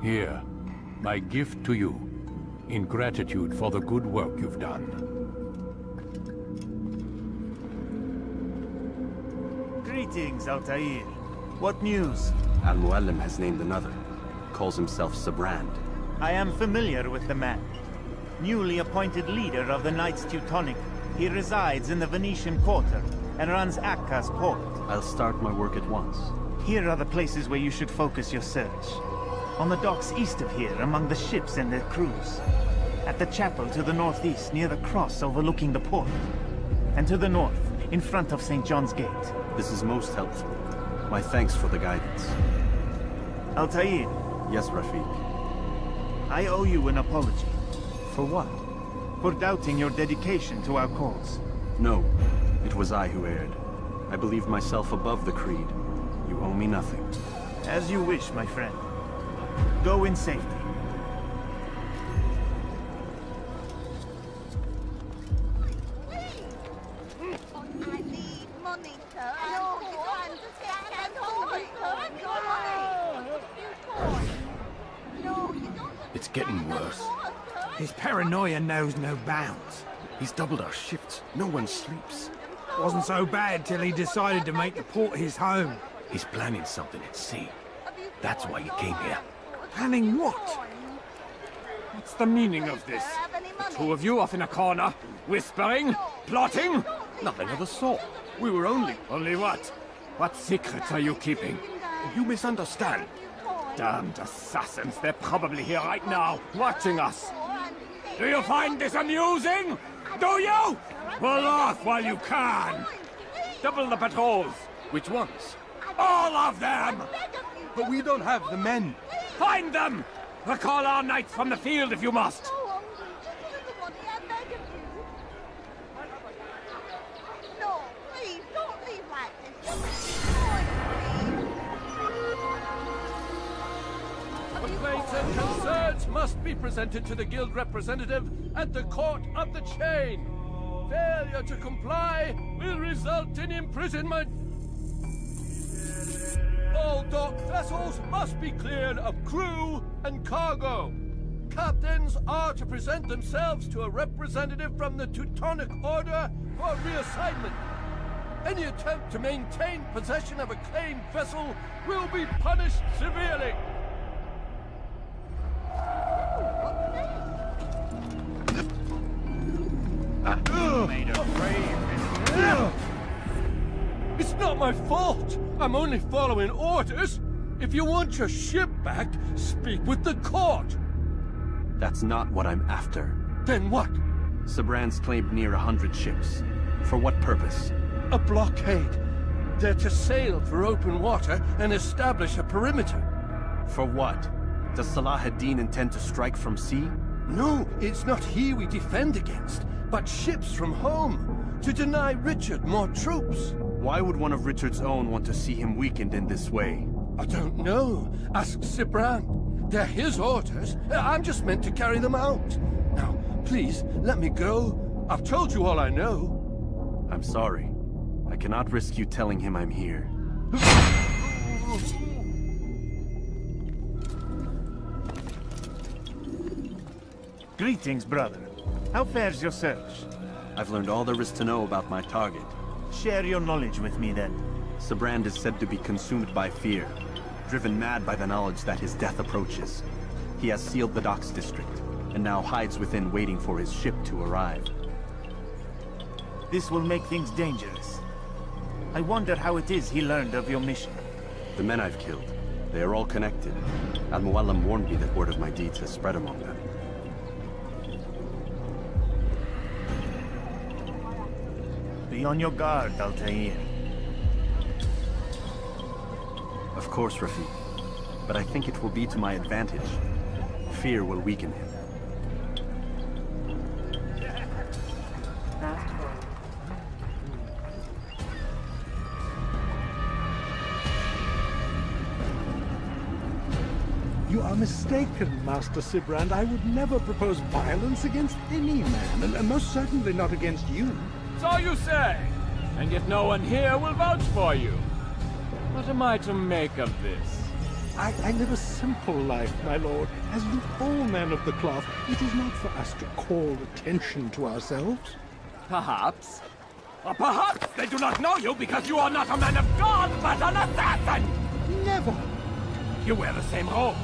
Here, my gift to you, in gratitude for the good work you've done. Greetings, Altair. What news? Al-Mualim has named another. Calls himself Sabrand. I am familiar with the man. Newly appointed leader of the Knights Teutonic. He resides in the Venetian Quarter and runs Akka's port. I'll start my work at once. Here are the places where you should focus your search. On the docks east of here, among the ships and their crews. At the chapel to the northeast, near the cross overlooking the port. And to the north, in front of St. John's Gate. This is most helpful. My thanks for the guidance. Altair. Yes, Rafiq. I owe you an apology. For what? For doubting your dedication to our cause. No. It was I who erred. I believed myself above the Creed. You owe me nothing. As you wish, my friend. Go in safety. It's getting worse. His paranoia knows no bounds. He's doubled our shifts. No one sleeps. Wasn't so bad till he decided to make the port his home. He's planning something at sea. That's why he came here. Planning what? What's the meaning of this? The two of you off in a corner, whispering, plotting? Nothing of the sort. We were only... Only what? What secrets are you keeping? You misunderstand. Damned assassins, they're probably here right now, watching us. Do you find this amusing? Do you? Pull off while you can. Double the patrols. Which ones? All of them! But we don't have the men. Find them! Recall our knights from the field if you must. Complaints and concerns must be presented to the guild representative at the Court of the Chain. Failure to comply will result in imprisonment. All dock vessels must be cleared of crew and cargo. Captains are to present themselves to a representative from the Teutonic Order for reassignment. Any attempt to maintain possession of a claimed vessel will be punished severely. It's not my fault. I'm only following orders. If you want your ship back, speak with the court. That's not what I'm after. Then what? Sibrand's claimed near 100 ships. For what purpose? A blockade. They're to sail for open water and establish a perimeter. For what? Does Salah ad-Din intend to strike from sea? No, it's not he we defend against, but ships from home, to deny Richard more troops. Why would one of Richard's own want to see him weakened in this way? I don't know. Ask Sibrand. They're his orders. I'm just meant to carry them out. Now, please, let me go. I've told you all I know. I'm sorry. I cannot risk you telling him I'm here. Greetings, brother. How fares your search? I've learned all there is to know about my target. Share your knowledge with me, then. Sibrand is said to be consumed by fear, driven mad by the knowledge that his death approaches. He has sealed the docks district, and now hides within waiting for his ship to arrive. This will make things dangerous. I wonder how it is he learned of your mission. The men I've killed, they are all connected. Al-Mualim warned me that word of my deeds has spread among them. Be on your guard, Altair. Of course, Rafiq. But I think it will be to my advantage. Fear will weaken him. You are mistaken, Master Sibrand. I would never propose violence against any man, and most certainly not against you. So you say, and yet no one here will vouch for you. What am I to make of this? I live a simple life, my lord, as do all men of the cloth. It is not for us to call attention to ourselves. Perhaps. Or perhaps they do not know you because you are not a man of God, but an assassin! Never! You wear the same robes.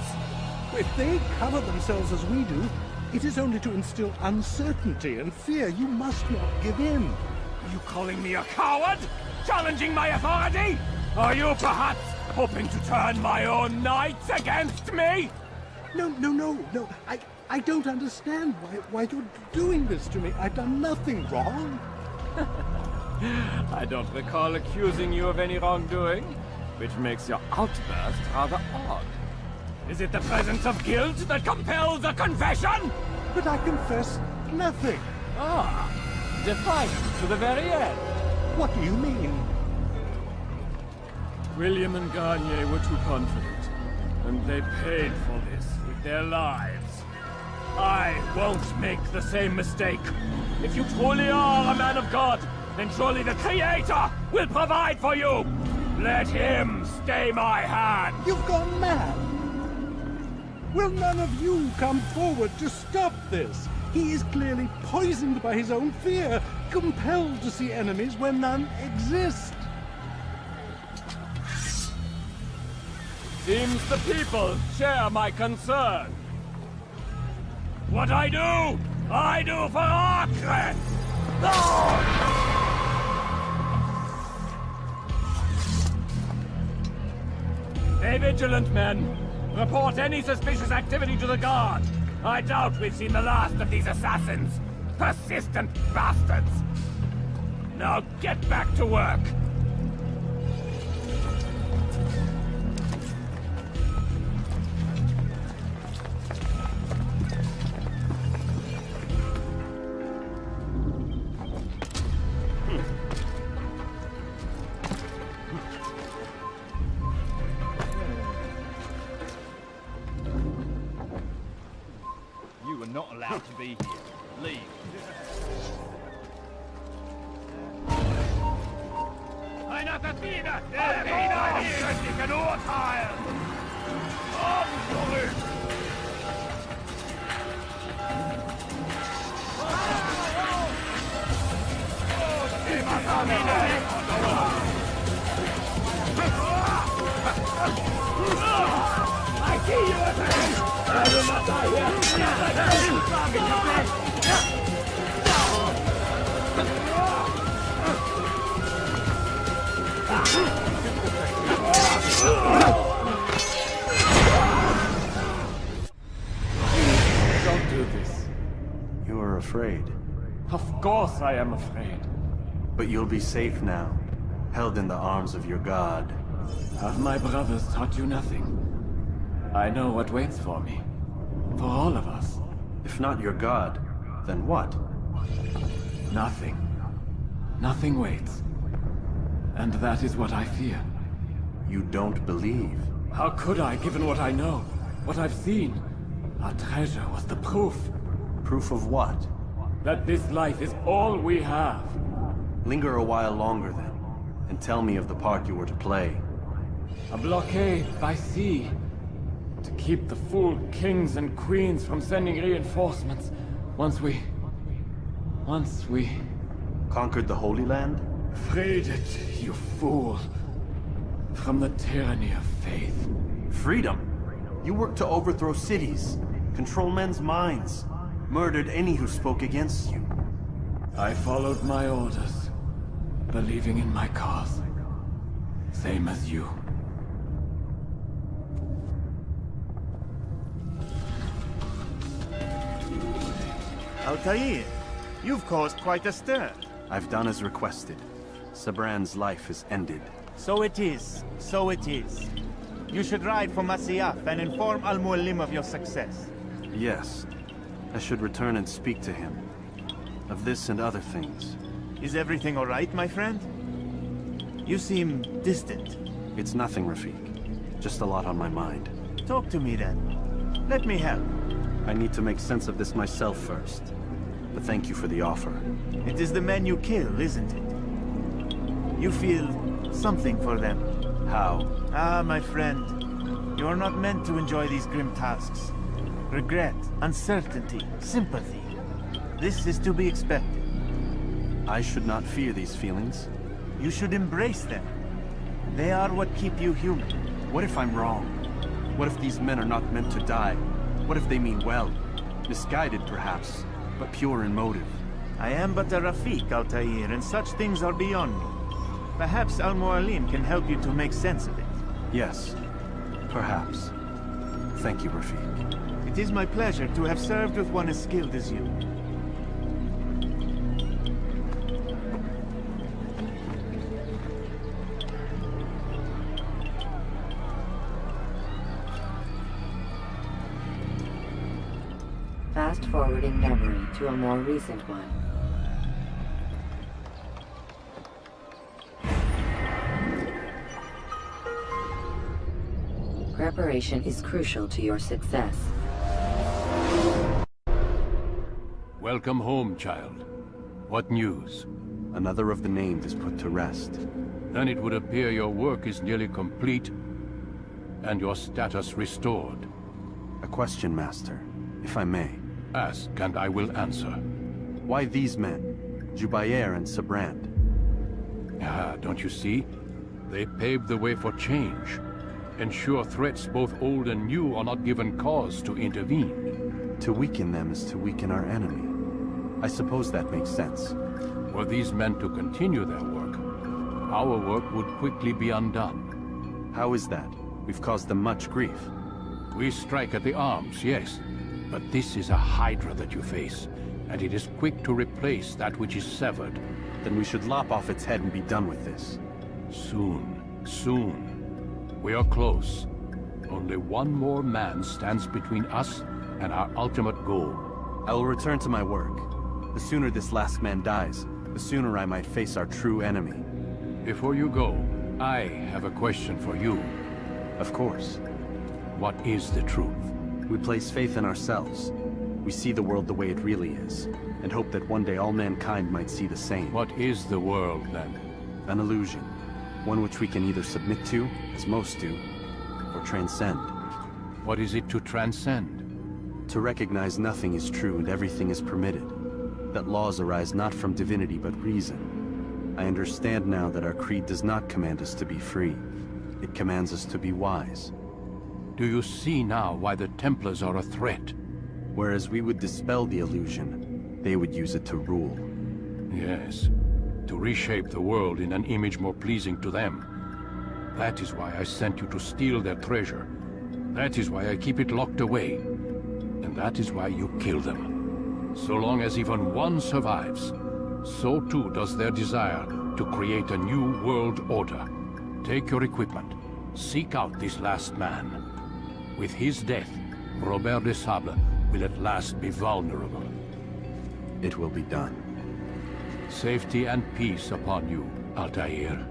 If they cover themselves as we do, it is only to instill uncertainty and fear. You must not give in. Are you calling me a coward? Challenging my authority? Are you perhaps hoping to turn my own knights against me? No. I don't understand why you're doing this to me. I've done nothing wrong. I don't recall accusing you of any wrongdoing, which makes your outburst rather odd. Is it the presence of guilt that compels a confession? But I confess nothing. Ah, defiant to the very end. What do you mean? William and Garnier were too confident, and they paid for this with their lives. I won't make the same mistake. If you truly are a man of God, then surely the Creator will provide for you! Let him stay my hand! You've gone mad! Will none of you come forward to stop this? He is clearly poisoned by his own fear, compelled to see enemies where none exist. Seems the people share my concern. What I do for Acre! Stay vigilant, men. Report any suspicious activity to the guard. I doubt we've seen the last of these assassins. Persistent bastards. Now get back to work. You are not allowed to be here. Leave. Einer Tatine! Der Wiener endgültigen Urteil! Komm zurück! I see you again! I will not die Don't do this. You are afraid. Of course I am afraid. But you'll be safe now, held in the arms of your god. Have my brothers taught you nothing? I know what waits for me. For all of us. If not your god, then what? Nothing. Nothing waits. And that is what I fear. You don't believe? How could I, given what I know? What I've seen? Our treasure was the proof. Proof of what? That this life is all we have. Linger a while longer then, and tell me of the part you were to play. A blockade by sea. To keep the fool kings and queens from sending reinforcements. Once we... Conquered the Holy Land? Freed it, you fool. From the tyranny of faith. Freedom? You worked to overthrow cities, control men's minds, murdered any who spoke against you. I followed my orders, believing in my cause. Same as you. Altair, you've caused quite a stir. I've done as requested. Sabran's life is ended. So it is. So it is. You should ride for Masyaf and inform Al-Mualim of your success. Yes. I should return and speak to him. Of this and other things. Is everything all right, my friend? You seem distant. It's nothing, Rafik. Just a lot on my mind. Talk to me then. Let me help. I need to make sense of this myself first. But thank you for the offer. It is the men you kill, isn't it? You feel something for them. How? Ah, my friend. You are not meant to enjoy these grim tasks. Regret, uncertainty, sympathy. This is to be expected. I should not fear these feelings. You should embrace them. They are what keep you human. What if I'm wrong? What if these men are not meant to die? What if they mean well? Misguided, perhaps, but pure in motive. I am but a Rafik, Altair, and such things are beyond me. Perhaps Al-Mualim can help you to make sense of it. Yes, perhaps. Thank you, Rafik. It is my pleasure to have served with one as skilled as you. Fast-forwarding memory to a more recent one. Preparation is crucial to your success. Welcome home, child. What news? Another of the named is put to rest. Then it would appear your work is nearly complete, and your status restored. A question, Master, if I may. Ask, and I will answer. Why these men? Jubayer and Sabrand? Ah, don't you see? They paved the way for change. Ensure threats both old and new are not given cause to intervene. To weaken them is to weaken our enemy. I suppose that makes sense. Were these men to continue their work, our work would quickly be undone. How is that? We've caused them much grief. We strike at the arms, yes. But this is a hydra that you face, and it is quick to replace that which is severed. Then we should lop off its head and be done with this. Soon, soon. We are close. Only one more man stands between us and our ultimate goal. I will return to my work. The sooner this last man dies, the sooner I might face our true enemy. Before you go, I have a question for you. Of course. What is the truth? We place faith in ourselves. We see the world the way it really is, and hope that one day all mankind might see the same. What is the world, then? An illusion. One which we can either submit to, as most do, or transcend. What is it to transcend? To recognize nothing is true and everything is permitted. That laws arise not from divinity but reason. I understand now that our creed does not command us to be free. It commands us to be wise. Do you see now why the Templars are a threat? Whereas we would dispel the illusion, they would use it to rule. Yes. To reshape the world in an image more pleasing to them. That is why I sent you to steal their treasure. That is why I keep it locked away. And that is why you kill them. So long as even one survives, so too does their desire to create a new world order. Take your equipment. Seek out this last man. With his death, Robert de Sable will at last be vulnerable. It will be done. Safety and peace upon you, Altair.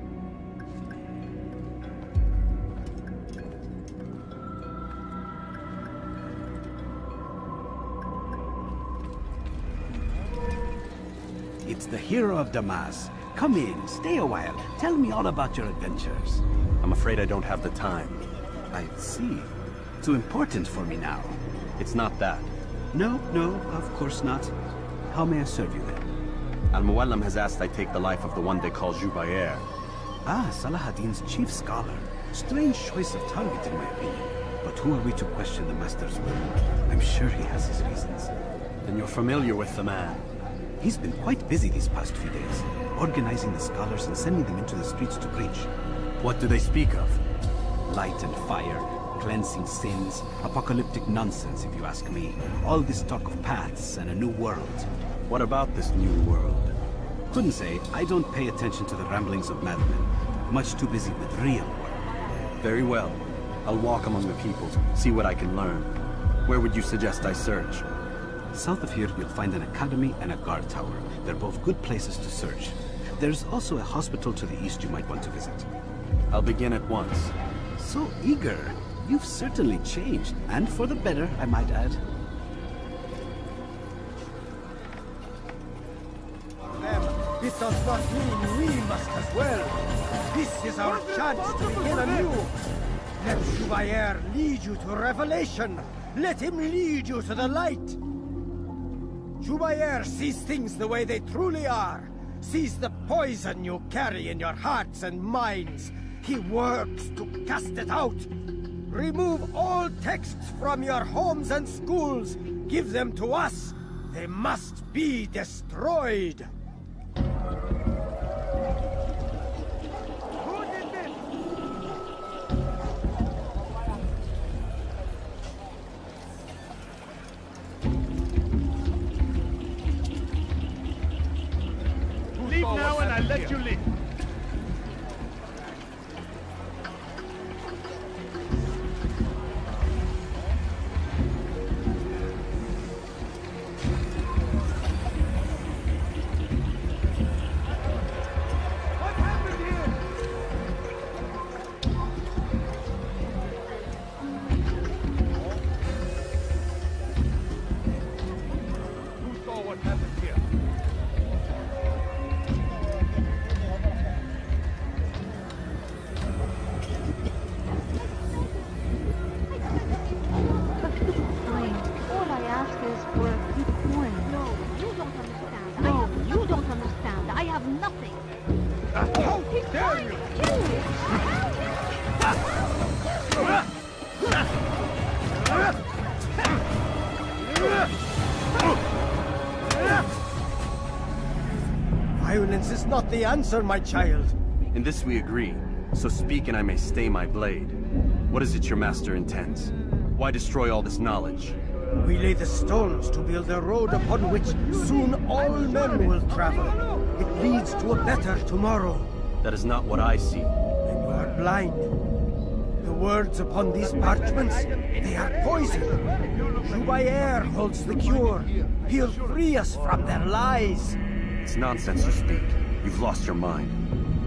It's the hero of Damas. Come in, stay a while. Tell me all about your adventures. I'm afraid I don't have the time. I see. Too important for me now. It's not that. No, of course not. How may I serve you then? Al-Muallim has asked I take the life of the one they call Jubayer. Ah, Salahadin's chief scholar. Strange choice of target in my opinion. But who are we to question the Master's will? I'm sure he has his reasons. Then you're familiar with the man. He's been quite busy these past few days, organizing the scholars and sending them into the streets to preach. What do they speak of? Light and fire, cleansing sins, apocalyptic nonsense if you ask me. All this talk of paths and a new world. What about this new world? Couldn't say. I don't pay attention to the ramblings of madmen. Much too busy with real work. Very well. I'll walk among the people, see what I can learn. Where would you suggest I search? South of here, you'll find an academy and a guard tower. They're both good places to search. There's also a hospital to the east you might want to visit. I'll begin at once. So eager. You've certainly changed, and for the better, I might add. It does not mean we must as well. This is our chance to begin anew. Let Jubayer lead you to revelation. Let him lead you to the light. Jubayer sees things the way they truly are. Sees the poison you carry in your hearts and minds. He works to cast it out. Remove all texts from your homes and schools. Give them to us. They must be destroyed. Leave now and I'll let you live. Violence is not the answer, my child. In this we agree, so speak and I may stay my blade. What is it your master intends? Why destroy all this knowledge? We lay the stones to build a road upon which soon all men will travel. It leads to a better tomorrow. That is not what I see. Then you are blind. The words upon these parchments, they are poison. Jubayer holds the cure. He'll free us from their lies. It's nonsense you speak. You've lost your mind.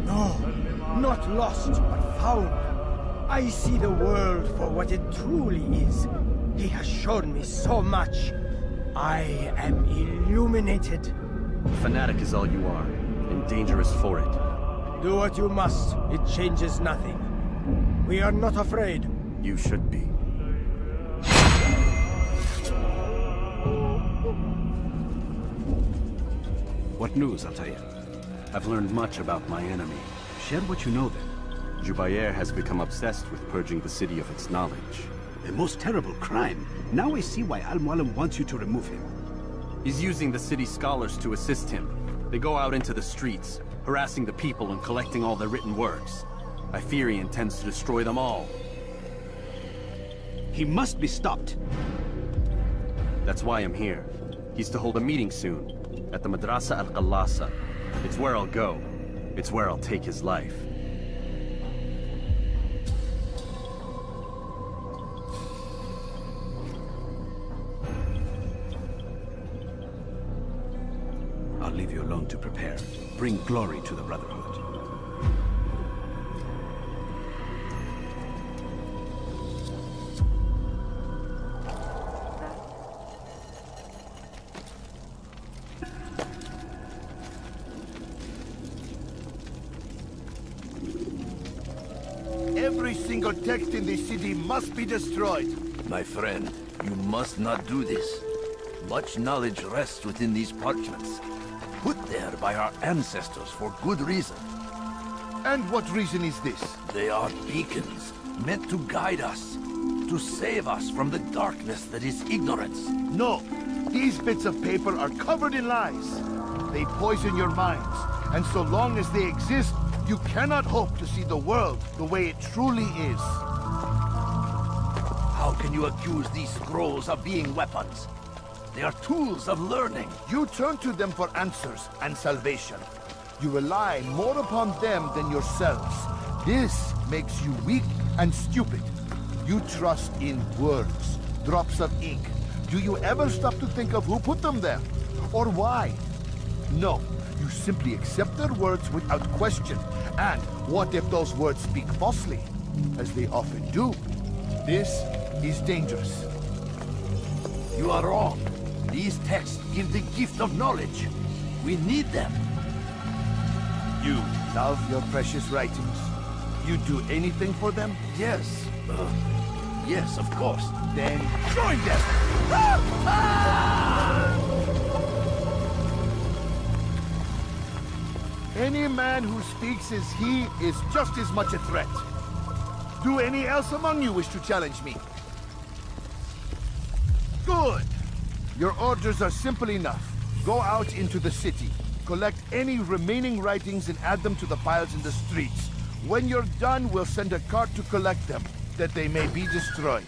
No, not lost, but found. I see the world for what it truly is. He has shown me so much. I am illuminated. Fanatic is all you are, and dangerous for it. Do what you must. It changes nothing. We are not afraid. You should be. What news, Altair? I've learned much about my enemy. Share what you know then. Jubayer has become obsessed with purging the city of its knowledge. A most terrible crime. Now I see why Al-Mualim wants you to remove him. He's using the city scholars to assist him. They go out into the streets, harassing the people and collecting all their written works. I fear he intends to destroy them all. He must be stopped. That's why I'm here. He's to hold a meeting soon, at the Madrasa Al-Qallasa. It's where I'll go. It's where I'll take his life. I'll leave you alone to prepare. Bring glory to the Brotherhood. Every single text in this city must be destroyed. My friend, you must not do this. Much knowledge rests within these parchments, put there by our ancestors for good reason. And what reason is this? They are beacons, meant to guide us, to save us from the darkness that is ignorance. No, these bits of paper are covered in lies. They poison your minds, and so long as they exist, you cannot hope to see the world the way it truly is. How can you accuse these scrolls of being weapons? They are tools of learning. You turn to them for answers and salvation. You rely more upon them than yourselves. This makes you weak and stupid. You trust in words, drops of ink. Do you ever stop to think of who put them there? Or why? No, you simply accept their words without question. And what if those words speak falsely? As they often do. This is dangerous. You are wrong. These texts give the gift of knowledge. We need them. You love your precious writings? You'd do anything for them? Yes. Yes, of course. Then join them! Any man who speaks as he is just as much a threat. Do any else among you wish to challenge me? Good! Your orders are simple enough. Go out into the city, collect any remaining writings and add them to the piles in the streets. When you're done, we'll send a cart to collect them, that they may be destroyed.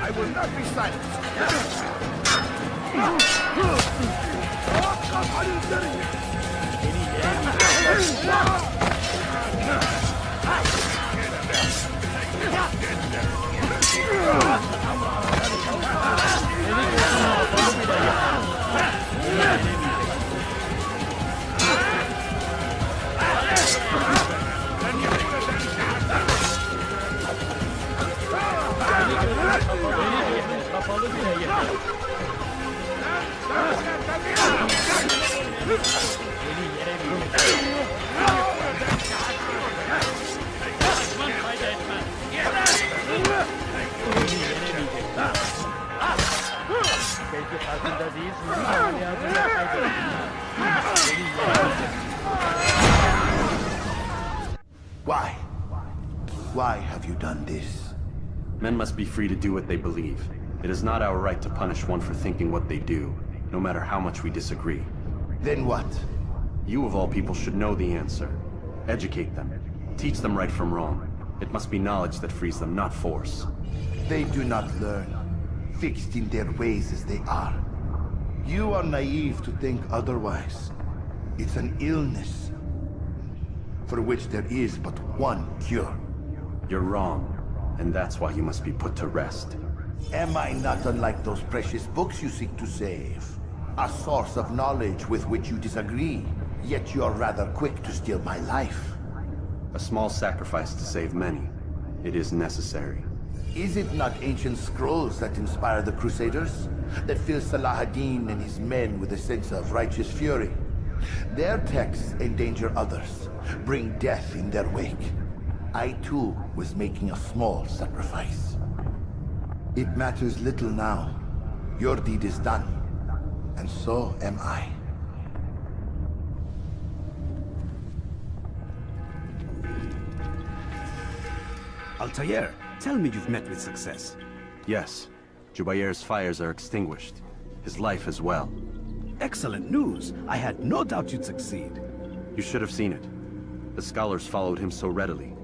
I will not be silenced. Why? Why have you done this? Men must be free to do what they believe. It is not our right to punish one for thinking what they do, no matter how much we disagree. Then what? You of all people should know the answer. Educate them. Teach them right from wrong. It must be knowledge that frees them, not force. They do not learn, fixed in their ways as they are. You are naive to think otherwise. It's an illness, for which there is but one cure. You're wrong, and that's why you must be put to rest. Am I not unlike those precious books you seek to save? A source of knowledge with which you disagree, yet you are rather quick to steal my life. A small sacrifice to save many. It is necessary. Is it not ancient scrolls that inspire the Crusaders? That fill Salah ad-Din and his men with a sense of righteous fury? Their texts endanger others, bring death in their wake. I too was making a small sacrifice. It matters little now. Your deed is done, and so am I. Altair, tell me you've met with success. Yes. Jubair's fires are extinguished. His life as well. Excellent news. I had no doubt you'd succeed. You should have seen it. The scholars followed him so readily.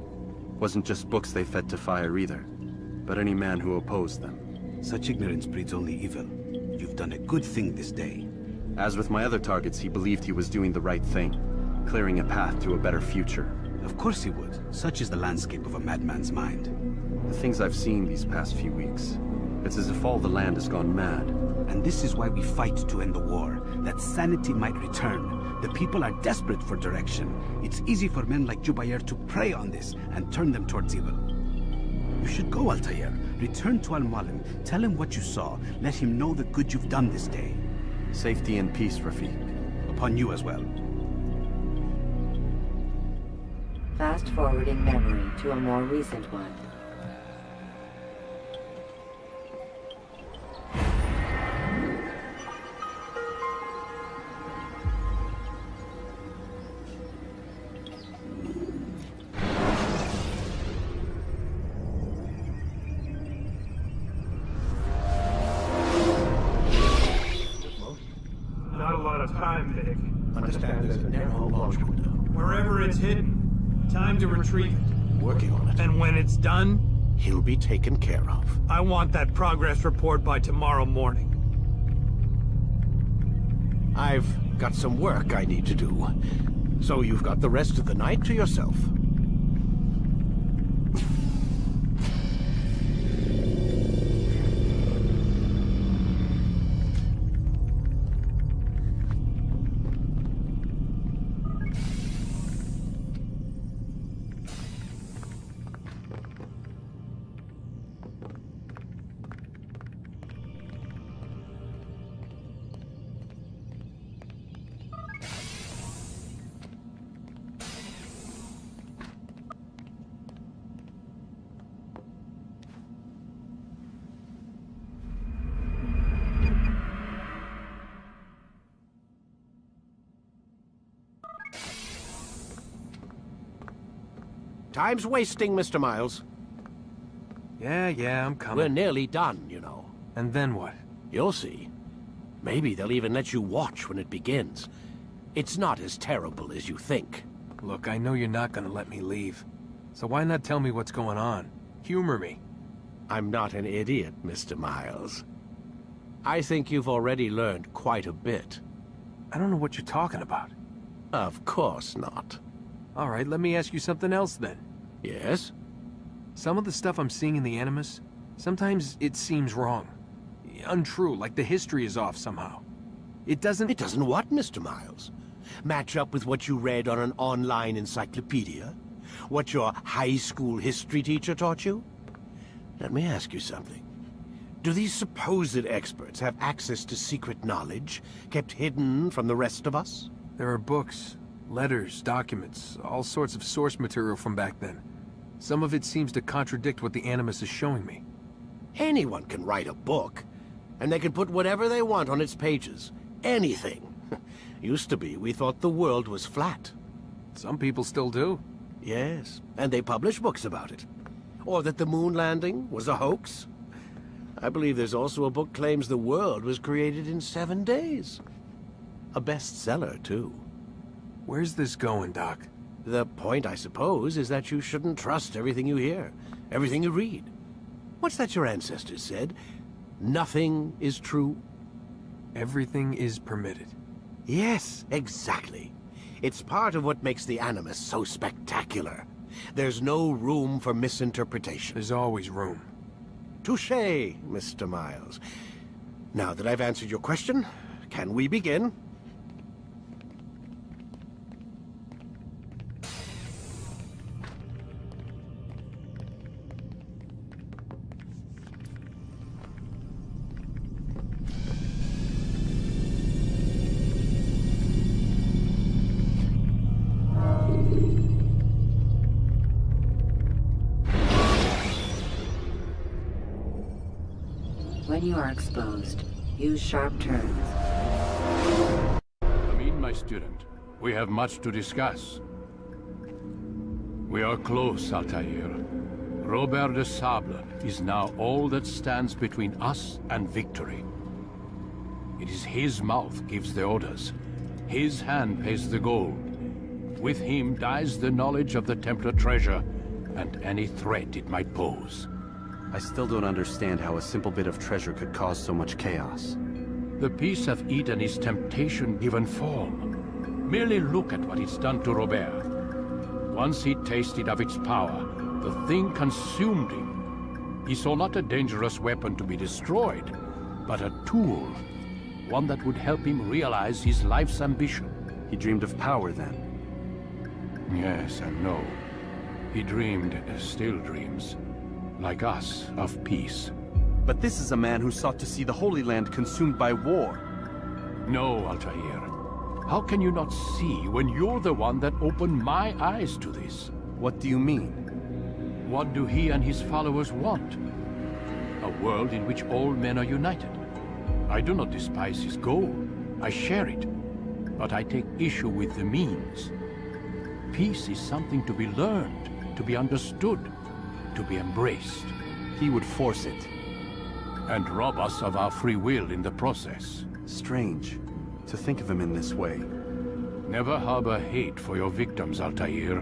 Wasn't just books they fed to fire either, but any man who opposed them. Such ignorance breeds only evil. You've done a good thing this day. As with my other targets, he believed he was doing the right thing, clearing a path to a better future. Of course he would. Such is the landscape of a madman's mind. The things I've seen these past few weeks, it's as if all the land has gone mad. And this is why we fight to end the war, that sanity might return. The people are desperate for direction. It's easy for men like Jubair to prey on this and turn them towards evil. You should go, Altair. Return to Al-Mualim, tell him what you saw, let him know the good you've done this day. Safety and peace, Rafiq. Upon you as well. Fast-forwarding memory to a more recent one. Not a lot of time, Vic. Understand there's a narrow launch window. Wherever it's hidden, time to retrieve it. Working on it. And when it's done, He'll be taken care of. I want that progress report by tomorrow morning. I've got some work I need to do. So you've got the rest of the night to yourself. Time's wasting, Mr. Miles. Yeah, I'm coming. We're nearly done, you know. And then what? You'll see. Maybe they'll even let you watch when it begins. It's not as terrible as you think. Look, I know you're not gonna let me leave. So why not tell me what's going on? Humor me. I'm not an idiot, Mr. Miles. I think you've already learned quite a bit. I don't know what you're talking about. Of course not. All right, let me ask you something else then. Yes? Some of the stuff I'm seeing in the Animus, sometimes it seems wrong. Untrue, like the history is off somehow. It doesn't... It doesn't what, Mr. Miles? Match up with what you read on an online encyclopedia? What your high school history teacher taught you? Let me ask you something. Do these supposed experts have access to secret knowledge kept hidden from the rest of us? There are books, letters, documents, all sorts of source material from back then. Some of it seems to contradict what the Animus is showing me. Anyone can write a book, and they can put whatever they want on its pages. Anything. Used to be, we thought the world was flat. Some people still do. Yes, and they publish books about it. Or that the moon landing was a hoax? I believe there's also a book claims the world was created in 7 days. A bestseller, too. Where's this going, Doc? The point, I suppose, is that you shouldn't trust everything you hear, everything you read. What's that your ancestors said? Nothing is true? Everything is permitted. Yes, exactly. It's part of what makes the Animus so spectacular. There's no room for misinterpretation. There's always room. Touché, Mr. Miles. Now that I've answered your question, can we begin? When you are exposed, use sharp turns. Amin, my student, we have much to discuss. We are close, Altair. Robert de Sable is now all that stands between us and victory. It is his mouth gives the orders. His hand pays the gold. With him dies the knowledge of the Templar treasure and any threat it might pose. I still don't understand how a simple bit of treasure could cause so much chaos. The Peace of Eden is temptation given form. Merely look at what it's done to Robert. Once he tasted of its power, the thing consumed him. He saw not a dangerous weapon to be destroyed, but a tool. One that would help him realize his life's ambition. He dreamed of power then? Yes and no. He dreamed, still dreams. Like us, of peace. But this is a man who sought to see the Holy Land consumed by war. No, Altair. How can you not see when you're the one that opened my eyes to this? What do you mean? What do he and his followers want? A world in which all men are united. I do not despise his goal. I share it. But I take issue with the means. Peace is something to be learned, to be understood, to be embraced. He would force it. And rob us of our free will in the process. Strange, to think of him in this way. Never harbor hate for your victims, Altair.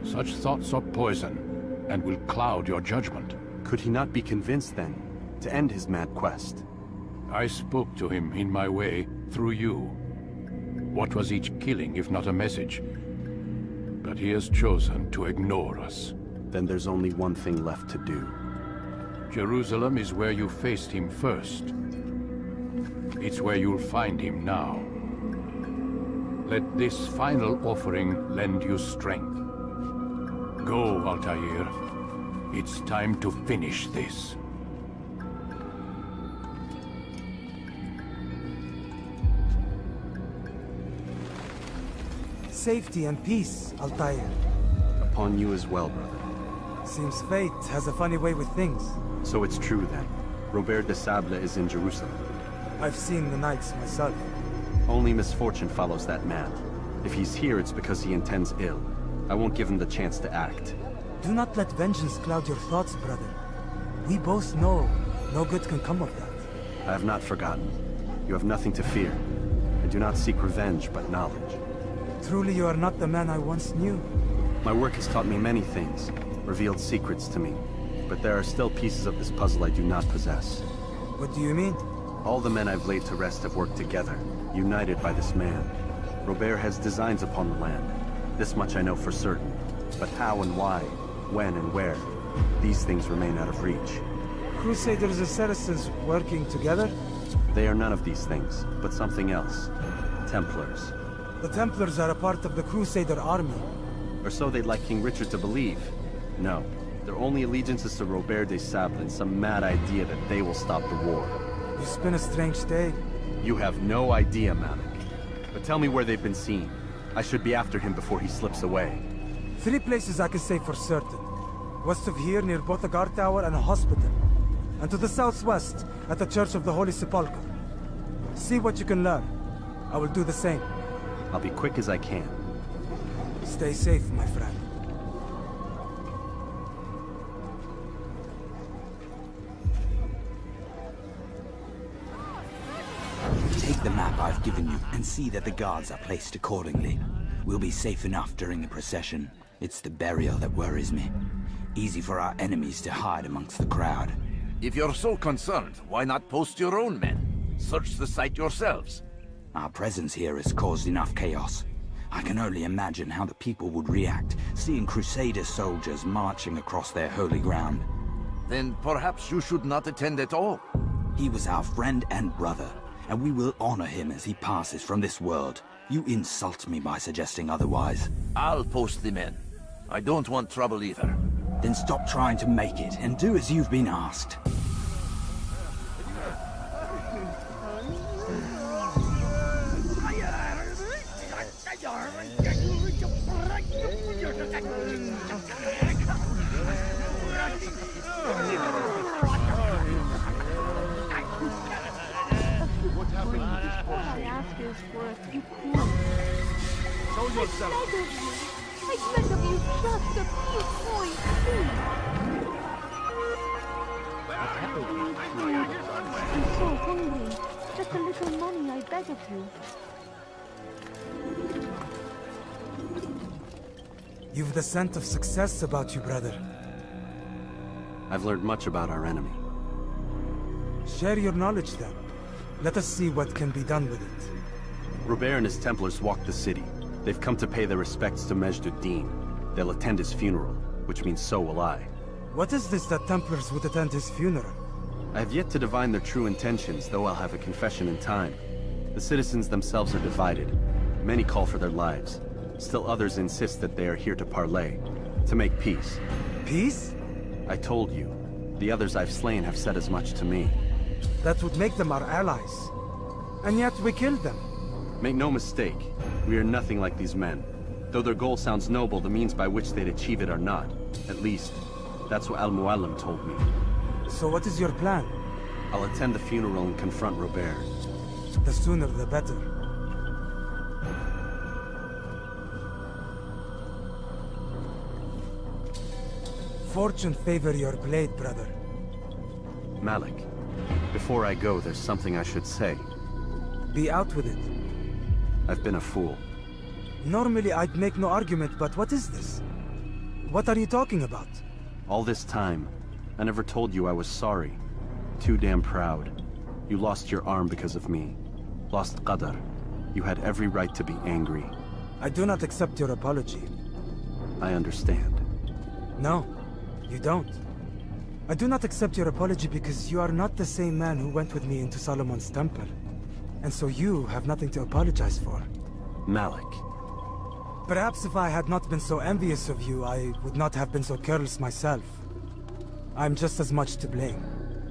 Such thoughts are poison, and will cloud your judgment. Could he not be convinced, then, to end his mad quest? I spoke to him in my way, through you. What was each killing, if not a message? But he has chosen to ignore us. Then there's only one thing left to do. Jerusalem is where you faced him first. It's where you'll find him now. Let this final offering lend you strength. Go, Altair. It's time to finish this. Safety and peace, Altair. Upon you as well, brother. Seems fate has a funny way with things. So it's true then. Robert de Sable is in Jerusalem. I've seen the Knights myself. Only misfortune follows that man. If he's here, it's because he intends ill. I won't give him the chance to act. Do not let vengeance cloud your thoughts, brother. We both know no good can come of that. I have not forgotten. You have nothing to fear. I do not seek revenge, but knowledge. Truly you are not the man I once knew. My work has taught me many things, revealed secrets to me. But there are still pieces of this puzzle I do not possess. What do you mean? All the men I've laid to rest have worked together, united by this man. Robert has designs upon the land. This much I know for certain. But how and why, when and where, these things remain out of reach. Crusaders and Saracens working together? They are none of these things, but something else. Templars. The Templars are a part of the Crusader army. Or so they'd like King Richard to believe. No, their only allegiance is to Robert de Sable and some mad idea that they will stop the war. You spin a strange tale. You have no idea, Malik. But tell me where they've been seen. I should be after him before he slips away. 3 places I can say for certain. West of here, near both a guard tower and a hospital. And to the southwest, at the Church of the Holy Sepulchre. See what you can learn. I will do the same. I'll be quick as I can. Stay safe, my friend. Take the map I've given you and see that the guards are placed accordingly. We'll be safe enough during the procession. It's the burial that worries me. Easy for our enemies to hide amongst the crowd. If you're so concerned, why not post your own men? Search the site yourselves. Our presence here has caused enough chaos. I can only imagine how the people would react, seeing Crusader soldiers marching across their holy ground. Then perhaps you should not attend at all. He was our friend and brother, and we will honor him as he passes from this world. You insult me by suggesting otherwise. I'll post the men. I don't want trouble either. Then stop trying to make it, and do as you've been asked. Show yourself. I beg of you, just a few points, please. I'm so hungry. Just a little money, I beg of you. You've the scent of success about you, brother. I've learned much about our enemy. Share your knowledge then. Let us see what can be done with it. Robert and his Templars walk the city. They've come to pay their respects to Majd ad-Din. They'll attend his funeral, which means so will I. What is this that Templars would attend his funeral? I have yet to divine their true intentions, though I'll have a confession in time. The citizens themselves are divided. Many call for their lives. Still others insist that they are here to parley, to make peace. Peace? I told you. The others I've slain have said as much to me. That would make them our allies. And yet we killed them. Make no mistake, we are nothing like these men. Though their goal sounds noble, the means by which they'd achieve it are not. At least, that's what Al-Mualim told me. So what is your plan? I'll attend the funeral and confront Robert. The sooner the better. Fortune favor your blade, brother. Malik, before I go, there's something I should say. Be out with it. I've been a fool. Normally I'd make no argument, but what is this? What are you talking about? All this time, I never told you I was sorry. Too damn proud. You lost your arm because of me. Lost Qadr. You had every right to be angry. I do not accept your apology. I understand. No, you don't. I do not accept your apology because you are not the same man who went with me into Solomon's temple. And so you have nothing to apologize for. Malik. Perhaps if I had not been so envious of you, I would not have been so careless myself. I'm just as much to blame.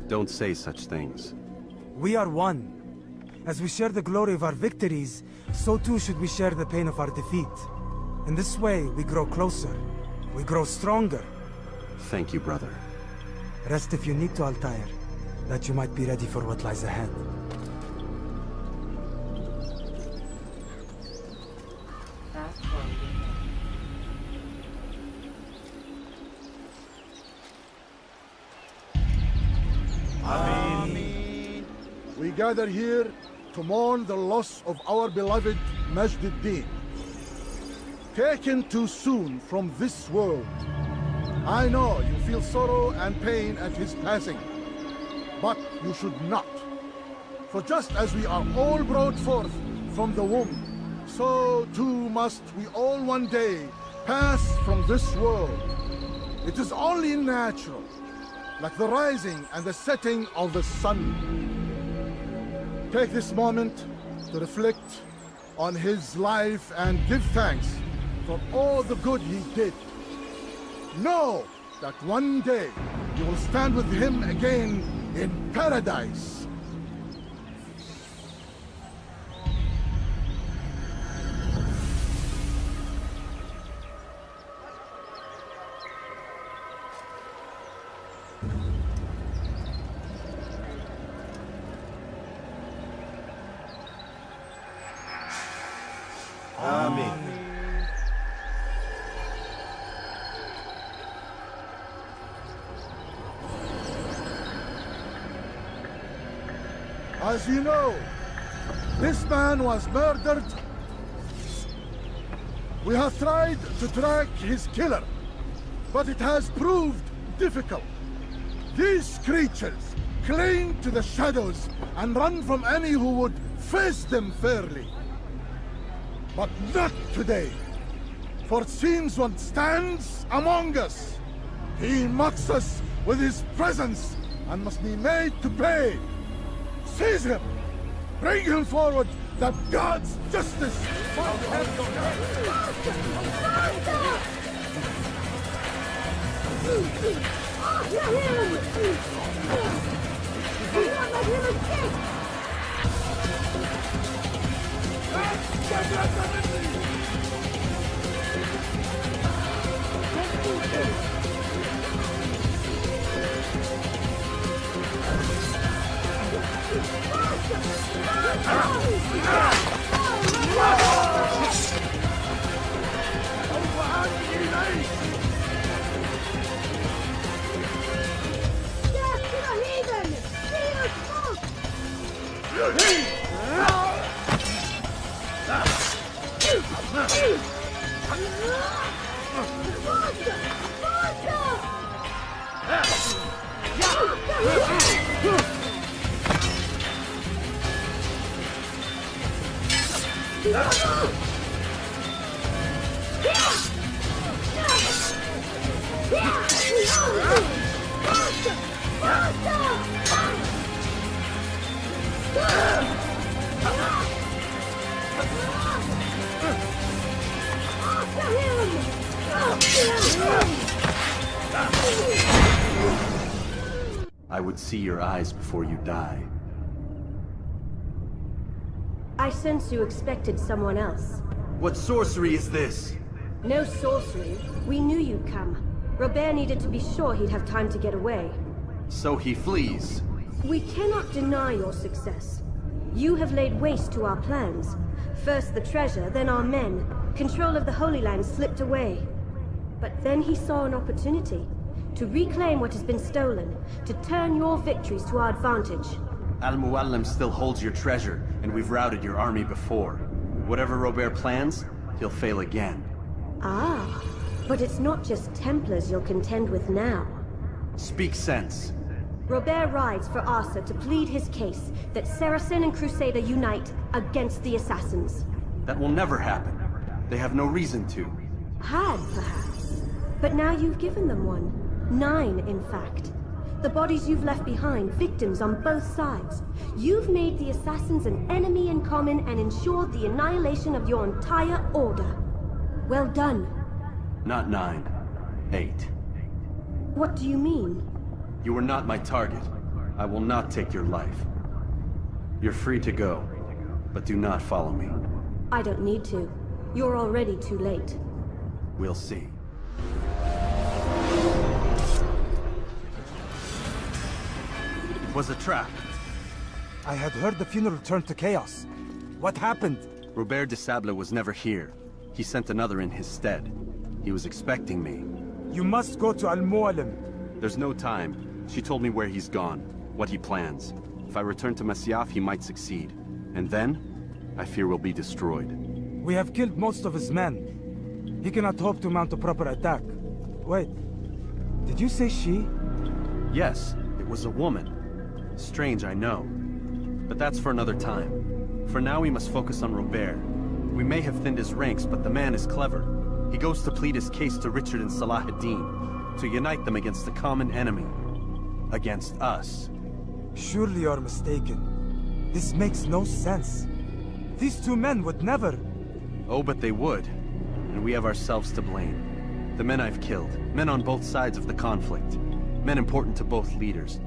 Don't say such things. We are one. As we share the glory of our victories, so too should we share the pain of our defeat. In this way, we grow closer. We grow stronger. Thank you, brother. Rest if you need to, Altair, that you might be ready for what lies ahead. We gather here to mourn the loss of our beloved Majd ad-Din. Taken too soon from this world. I know you feel sorrow and pain at his passing, but you should not. For just as we are all brought forth from the womb, so too must we all one day pass from this world. It is only natural, like the rising and the setting of the sun. Take this moment to reflect on his life and give thanks for all the good he did. Know that one day you will stand with him again in paradise. Amen. As you know, This man was murdered. We have tried to track his killer, but it has proved difficult. These creatures cling to the shadows and run from any who would face them fairly. But not today. For since one stands among us, he mocks us with his presence and must be made to pay. Seize him! Bring him forward that God's justice might I would see your eyes before you die. I sense you expected someone else. What sorcery is this? No sorcery. We knew you'd come. Robert needed to be sure he'd have time to get away. So he flees. We cannot deny your success. You have laid waste to our plans. First the treasure, then our men. Control of the Holy Land slipped away. But then he saw an opportunity. To reclaim what has been stolen. To turn your victories to our advantage. Al-Mualim still holds your treasure, and we've routed your army before. Whatever Robert plans, he'll fail again. Ah, but it's not just Templars you'll contend with now. Speak sense. Robert rides for Arsa to plead his case that Saracen and Crusader unite against the Assassins. That will never happen. They have no reason to. Had, perhaps. But now you've given them one. 9, in fact. The bodies you've left behind, victims on both sides. You've made the Assassins an enemy in common and ensured the annihilation of your entire order. Well done. Not 9. 8. What do you mean? You are not my target. I will not take your life. You're free to go, but do not follow me. I don't need to. You're already too late. We'll see. It was a trap. I had heard the funeral turned to chaos. What happened? Robert de Sable was never here. He sent another in his stead. He was expecting me. You must go to Al-Mualim. There's no time. She told me where he's gone, what he plans. If I return to Masyaf, he might succeed. And then, I fear we'll be destroyed. We have killed most of his men. He cannot hope to mount a proper attack. Wait, did you say she? Yes, it was a woman. Strange, I know. But that's for another time. For now, we must focus on Robert. We may have thinned his ranks, but the man is clever. He goes to plead his case to Richard and Salah ad-Din, to unite them against the common enemy. Against us. Surely you're mistaken. This makes no sense. These two men would never... Oh, but they would. And we have ourselves to blame. The men I've killed, men on both sides of the conflict. Men important to both leaders.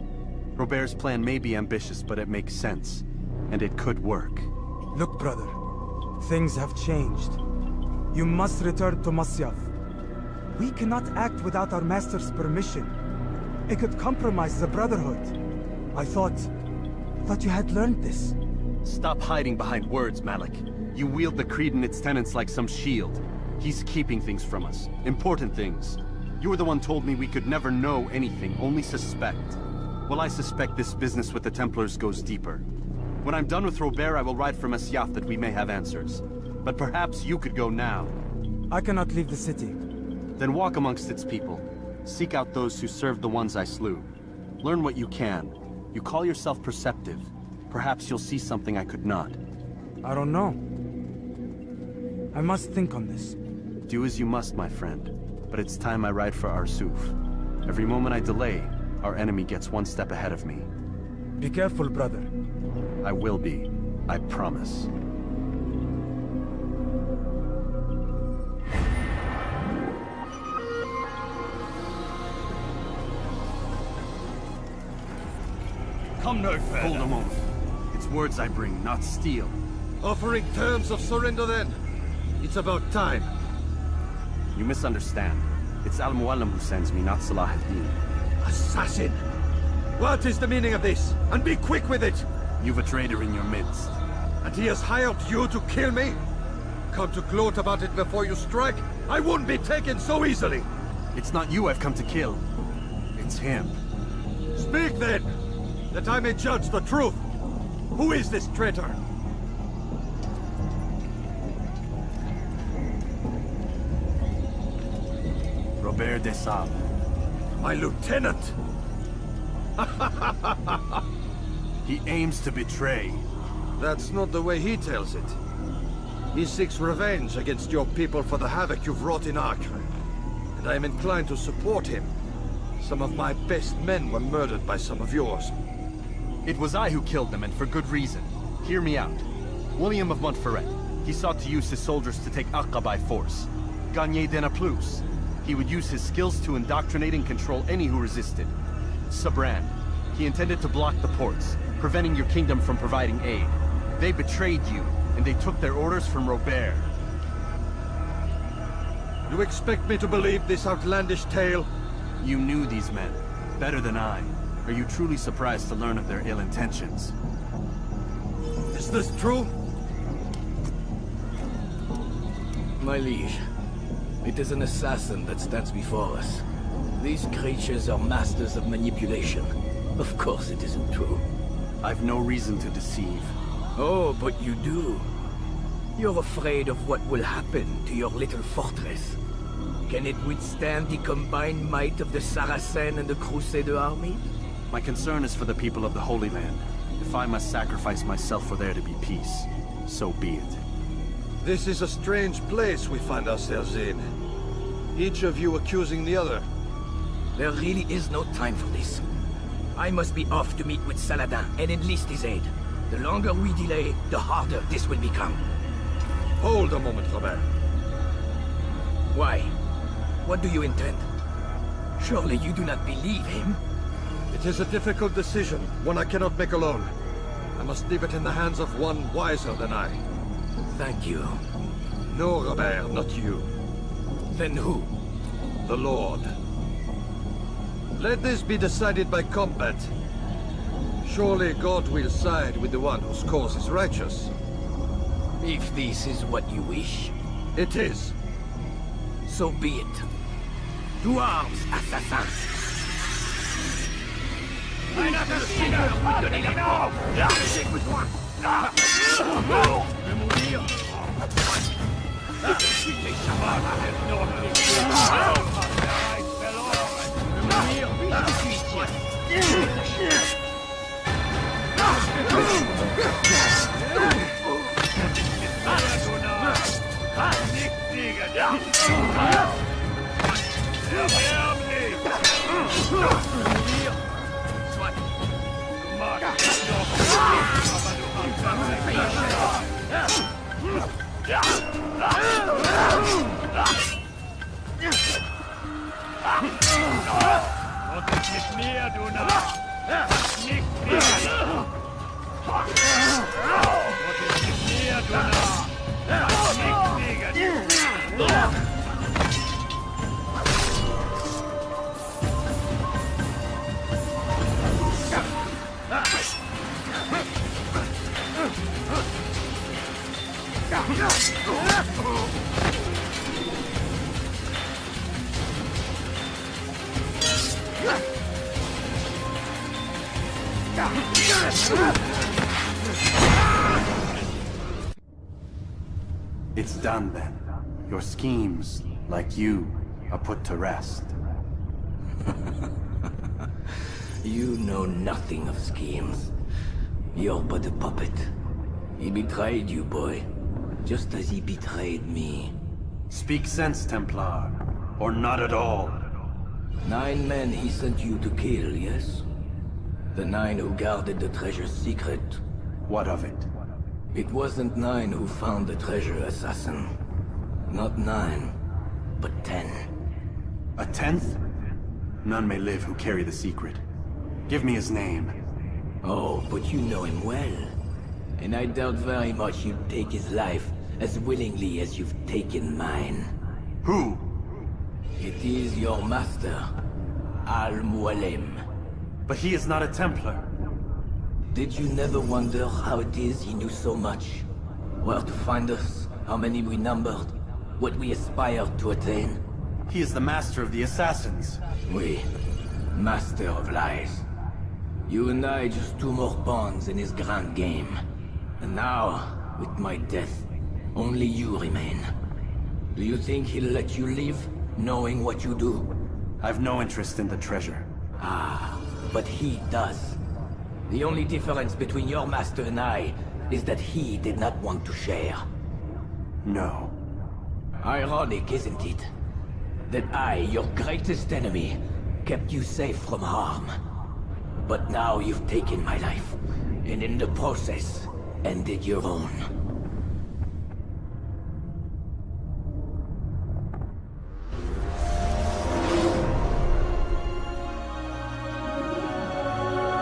Robert's plan may be ambitious, but it makes sense. And it could work. Look, brother. Things have changed. You must return to Masyaf. We cannot act without our master's permission. It could compromise the Brotherhood. I thought you had learned this. Stop hiding behind words, Malik. You wield the creed and its tenets like some shield. He's keeping things from us. Important things. You were the one told me we could never know anything, only suspect. Well, I suspect this business with the Templars goes deeper. When I'm done with Robert, I will ride for Masyaf that we may have answers. But perhaps you could go now. I cannot leave the city. Then walk amongst its people. Seek out those who served the ones I slew. Learn what you can. You call yourself perceptive. Perhaps you'll see something I could not. I don't know. I must think on this. Do as you must, my friend. But it's time I ride for Arsuf. Every moment I delay, our enemy gets one step ahead of me. Be careful, brother. I will be. I promise. Come no further. Hold a moment. It's words I bring, not steel. Offering terms of surrender then. It's about time. You misunderstand. It's Al-Mualim who sends me, not Salah ad-Din. Assassin! What is the meaning of this? And be quick with it! You've a traitor in your midst. And he has hired you to kill me? Come to gloat about it before you strike? I won't be taken so easily! It's not you I've come to kill. It's him. Speak then! That I may judge the truth! Who is this traitor? Robert de Sable. My lieutenant! He aims to betray. That's not the way he tells it. He seeks revenge against your people for the havoc you've wrought in Acre. And I am inclined to support him. Some of my best men were murdered by some of yours. It was I who killed them, and for good reason. Hear me out. William of Montferrat. He sought to use his soldiers to take Acre by force. Gagné de Naplouse. He would use his skills to indoctrinate and control any who resisted. Sabran. He intended to block the ports, preventing your kingdom from providing aid. They betrayed you, and they took their orders from Robert. You expect me to believe this outlandish tale? You knew these men, better than I. Are you truly surprised to learn of their ill intentions? Is this true? My liege, it is an assassin that stands before us. These creatures are masters of manipulation. Of course it isn't true. I've no reason to deceive. Oh, but you do. You're afraid of what will happen to your little fortress. Can it withstand the combined might of the Saracen and the Crusader army? My concern is for the people of the Holy Land. If I must sacrifice myself for there to be peace, so be it. This is a strange place we find ourselves in. Each of you accusing the other. There really is no time for this. I must be off to meet with Saladin and enlist his aid. The longer we delay, the harder this will become. Hold a moment, Robert. Why? What do you intend? Surely you do not believe him? It is a difficult decision, one I cannot make alone. I must leave it in the hands of one wiser than I. Thank you. No, Robert, not you. Then who? The Lord. Let this be decided by combat. Surely God will side with the one whose cause is righteous. If this is what you wish. It is. So be it. To arms, assassins! It's done then. Your schemes, like you, are put to rest. You know nothing of schemes. You're but a puppet. He betrayed you, boy. Just as he betrayed me. Speak sense, Templar. Or not at all. 9 men he sent you to kill, yes? The 9 who guarded the treasure's secret. What of it? It wasn't 9 who found the treasure, assassin. Not 9, but 10. A 10th? None may live who carry the secret. Give me his name. Oh, but you know him well. And I doubt very much you'd take his life as willingly as you've taken mine. Who? It is your master, Al-Mualim. But he is not a Templar. Did you never wonder how it is he knew so much? Where to find us, how many we numbered, what we aspired to attain? He is the master of the assassins. Oui, master of lies. You and I just 2 more pawns in his grand game. And now, with my death, only you remain. Do you think he'll let you live, knowing what you do? I've no interest in the treasure. Ah, but he does. The only difference between your master and I is that he did not want to share. No. Ironic, isn't it? That I, your greatest enemy, kept you safe from harm. But now you've taken my life, and in the process, ended your own.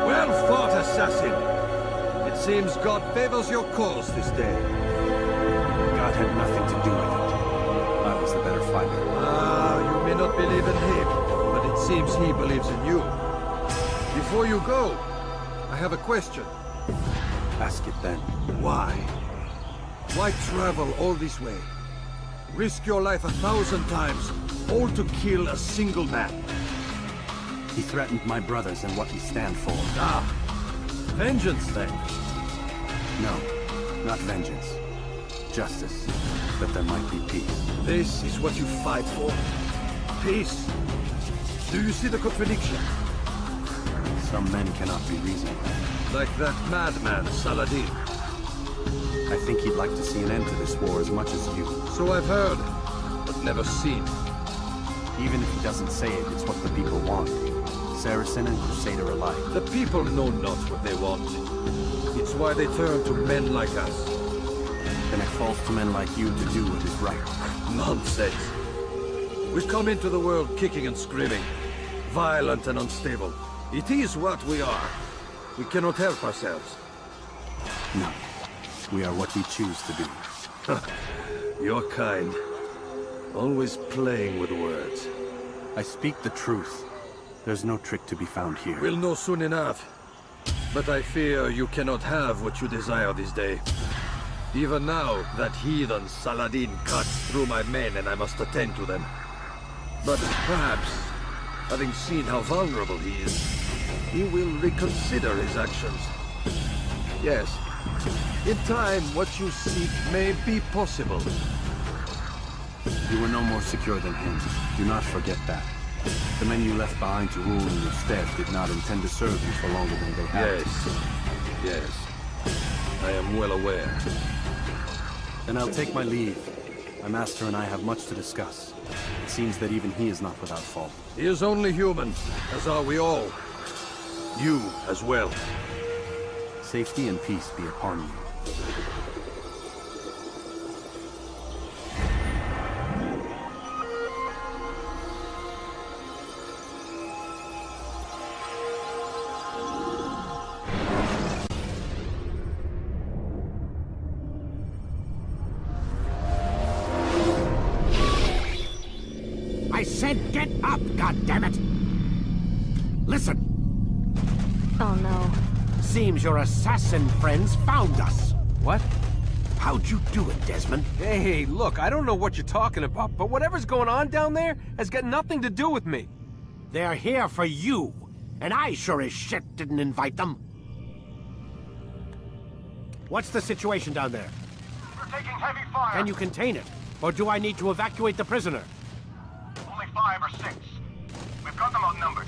Well fought, assassin! It seems God favors your cause this day. God had nothing to do with it. I was the better fighter. Ah, you may not believe in him, but it seems he believes in you. Before you go, I have a question. Ask it then. Why? Why travel all this way? Risk your life 1,000 times, all to kill a single man. He threatened my brothers and what we stand for. Ah, vengeance then? No, not vengeance. Justice, that there might be peace. This is what you fight for? Peace? Do you see the contradiction? Some men cannot be reasoned. Like that madman, Saladin. I think he'd like to see an end to this war as much as you. So I've heard, but never seen. Even if he doesn't say it, it's what the people want. Saracen and Crusader alike. The people know not what they want. It's why they turn to men like us. Then it falls to men like you to do what is right. Nonsense. We come into the world kicking and screaming, violent and unstable. It is what we are. We cannot help ourselves. No. We are what we choose to be. You're kind. Always playing with words. I speak the truth. There's no trick to be found here. We'll know soon enough. But I fear you cannot have what you desire this day. Even now, that heathen Saladin cuts through my men and I must attend to them. But perhaps, having seen how vulnerable he is, he will reconsider his actions. Yes, in time, what you seek may be possible. You were no more secure than him. Do not forget that. The men you left behind to rule in your stead did not intend to serve you for longer than they had. Yes. I am well aware. Then I'll take my leave. My master and I have much to discuss. It seems that even he is not without fault. He is only human, as are we all. You as well. Safety and peace be upon you. I said get up, goddammit! Listen! Oh no. Seems your assassin friends found us. What? How'd you do it, Desmond? Hey, look, I don't know what you're talking about, but whatever's going on down there has got nothing to do with me. They're here for you, and I sure as shit didn't invite them. What's the situation down there? We're taking heavy fire. Can you contain it? Or do I need to evacuate the prisoner? Only 5 or 6. We've got them outnumbered.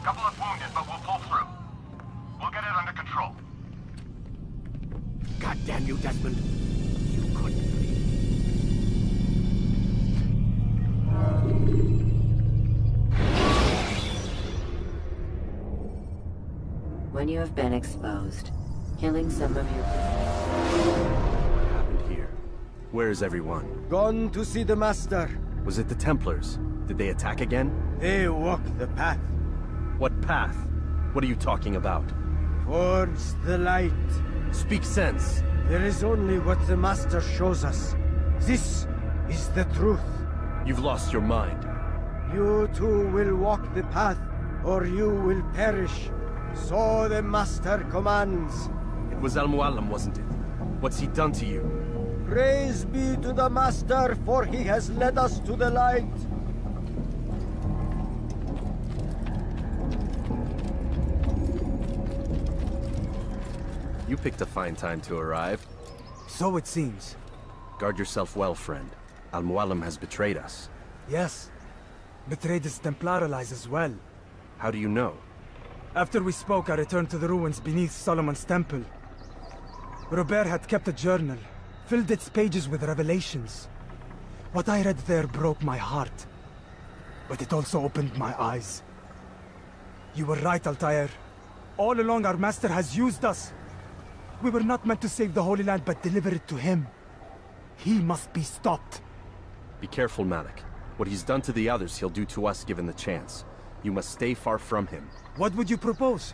Couple of wounded, but we'll pull through. We'll get it under control. God damn you, Desmond. You couldn't When you have been exposed, killing some of your... What happened here? Where is everyone? Gone to see the Master. Was it the Templars? Did they attack again? They walk the path. What path? What are you talking about? Towards the light. Speak sense. There is only what the Master shows us. This is the truth. You've lost your mind. You too will walk the path, or you will perish. So the Master commands. It was Al-Mualim, wasn't it? What's he done to you? Praise be to the Master, for he has led us to the light. You picked a fine time to arrive. So it seems. Guard yourself well, friend. Al-Mualim has betrayed us. Yes. Betrayed his Templar allies as well. How do you know? After we spoke, I returned to the ruins beneath Solomon's temple. Robert had kept a journal, filled its pages with revelations. What I read there broke my heart. But it also opened my eyes. You were right, Altair. All along our master has used us. We were not meant to save the Holy Land, but deliver it to him. He must be stopped. Be careful, Malik. What he's done to the others, he'll do to us given the chance. You must stay far from him. What would you propose?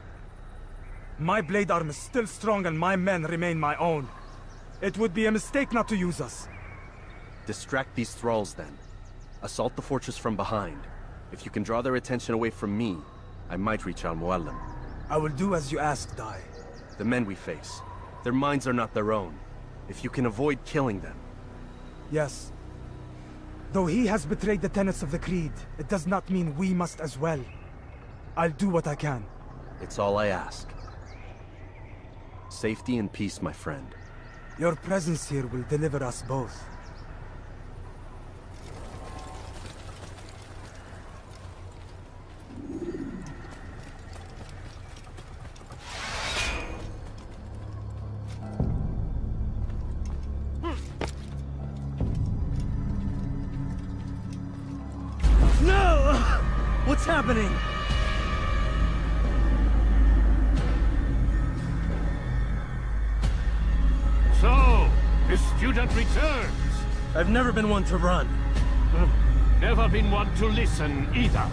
My blade arm is still strong and my men remain my own. It would be a mistake not to use us. Distract these thralls, then. Assault the fortress from behind. If you can draw their attention away from me, I might reach Al-Mualim. I will do as you ask, Dai. The men we face, their minds are not their own. If you can avoid killing them. Yes. Though he has betrayed the tenets of the Creed, it does not mean we must as well. I'll do what I can. It's all I ask. Safety and peace, my friend. Your presence here will deliver us both. No! What's happening? So, the student returns. I've never been one to run. Never been one to listen either.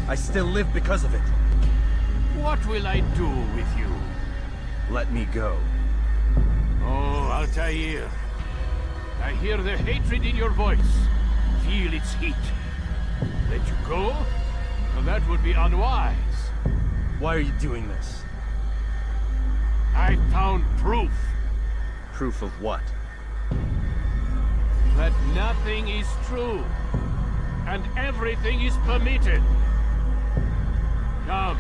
I still live because of it. What will I do with you? Let me go. Oh, Altair. I hear the hatred in your voice. Feel its heat. Let you go? Well, that would be unwise. Why are you doing this? I found proof. Proof of what? That nothing is true. And everything is permitted. Come.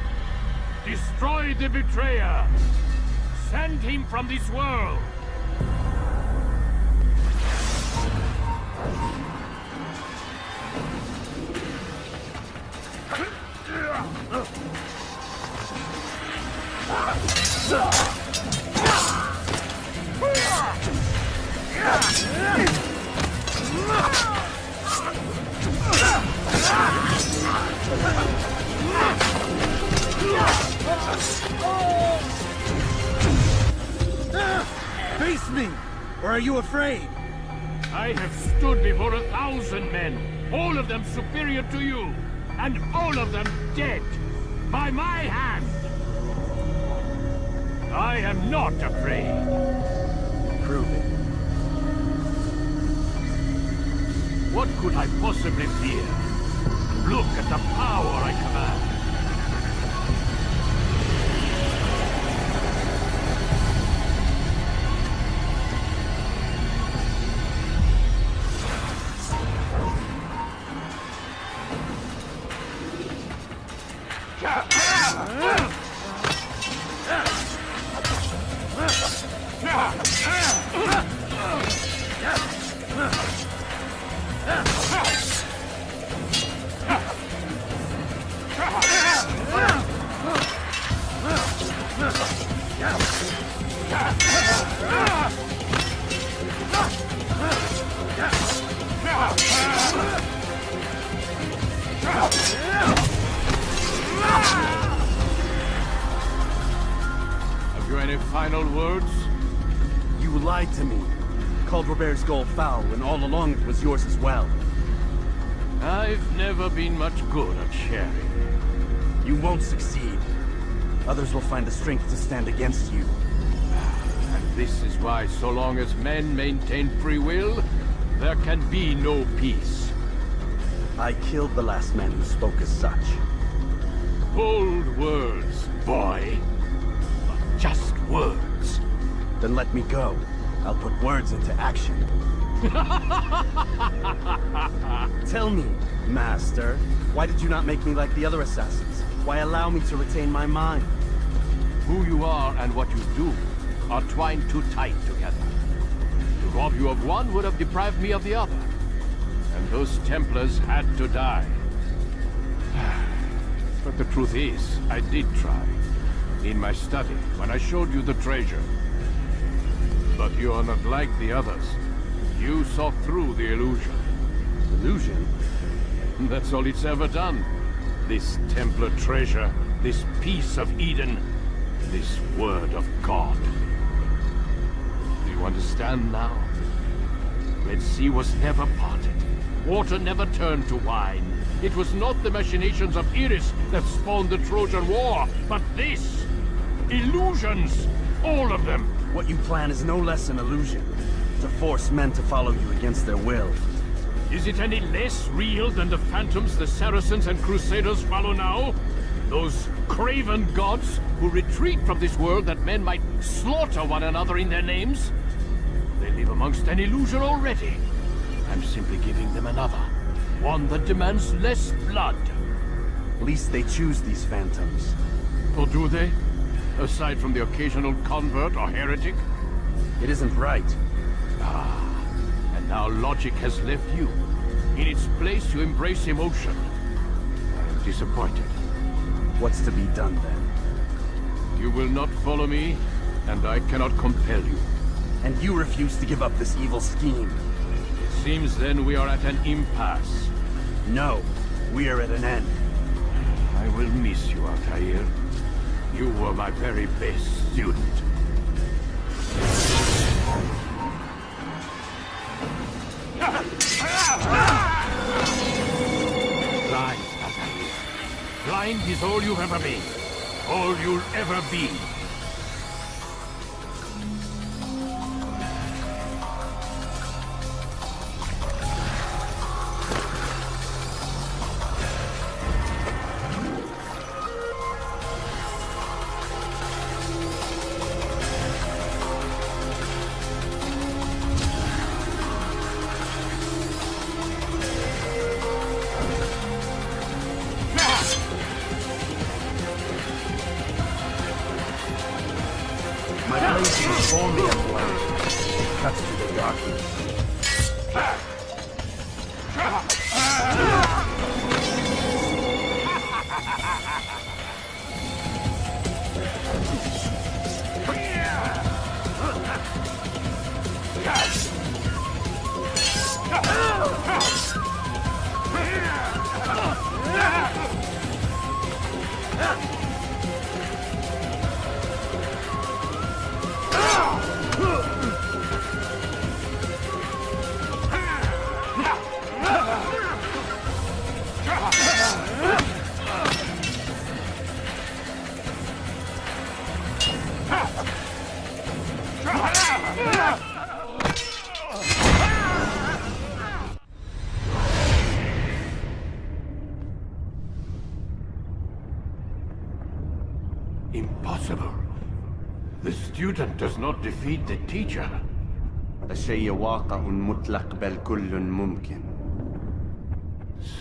Destroy the betrayer. Send him from this world. Face me! Or are you afraid? I have stood before 1,000 men, all of them superior to you, and all of them dead, by my hand. I am not afraid. Prove it. What could I possibly fear? Look at the power I command. lied to me. Called Robert's goal foul, when all along it was yours as well. I've never been much good at sharing. You won't succeed. Others will find the strength to stand against you. And this is why, so long as men maintain free will, there can be no peace. I killed the last man who spoke as such. Bold words, boy. But just words. Then let me go. I'll put words into action. Tell me, Master, why did you not make me like the other assassins? Why allow me to retain my mind? Who you are and what you do are twined too tight together. To rob you of one would have deprived me of the other. And those Templars had to die. But the truth is, I did try. In my study, when I showed you the treasure. But you are not like the others. You saw through the illusion. Illusion? That's all it's ever done. This Templar treasure, this piece of Eden, this word of God. Do you understand now? Red Sea was never parted. Water never turned to wine. It was not the machinations of Iris that spawned the Trojan War, but this! Illusions! All of them! What you plan is no less an illusion. To force men to follow you against their will. Is it any less real than the phantoms the Saracens and Crusaders follow now? Those craven gods who retreat from this world that men might slaughter one another in their names? They live amongst an illusion already. I'm simply giving them another. One that demands less blood. At least they choose these phantoms. Or do they? Aside from the occasional convert or heretic? It isn't right. Ah, and now logic has left you. In its place, you embrace emotion. I'm disappointed. What's to be done then? You will not follow me, and I cannot compel you. And you refuse to give up this evil scheme. It seems then we are at an impasse. No, we are at an end. I will miss you, Altair. You were my very best student. Blind, Altair. Blind is all you've ever been. All you'll ever be. My blade is only a blade. It cuts through the darkness. Impossible. The student does not defeat the teacher. الشيء واقع مطلق بل كل ممكن.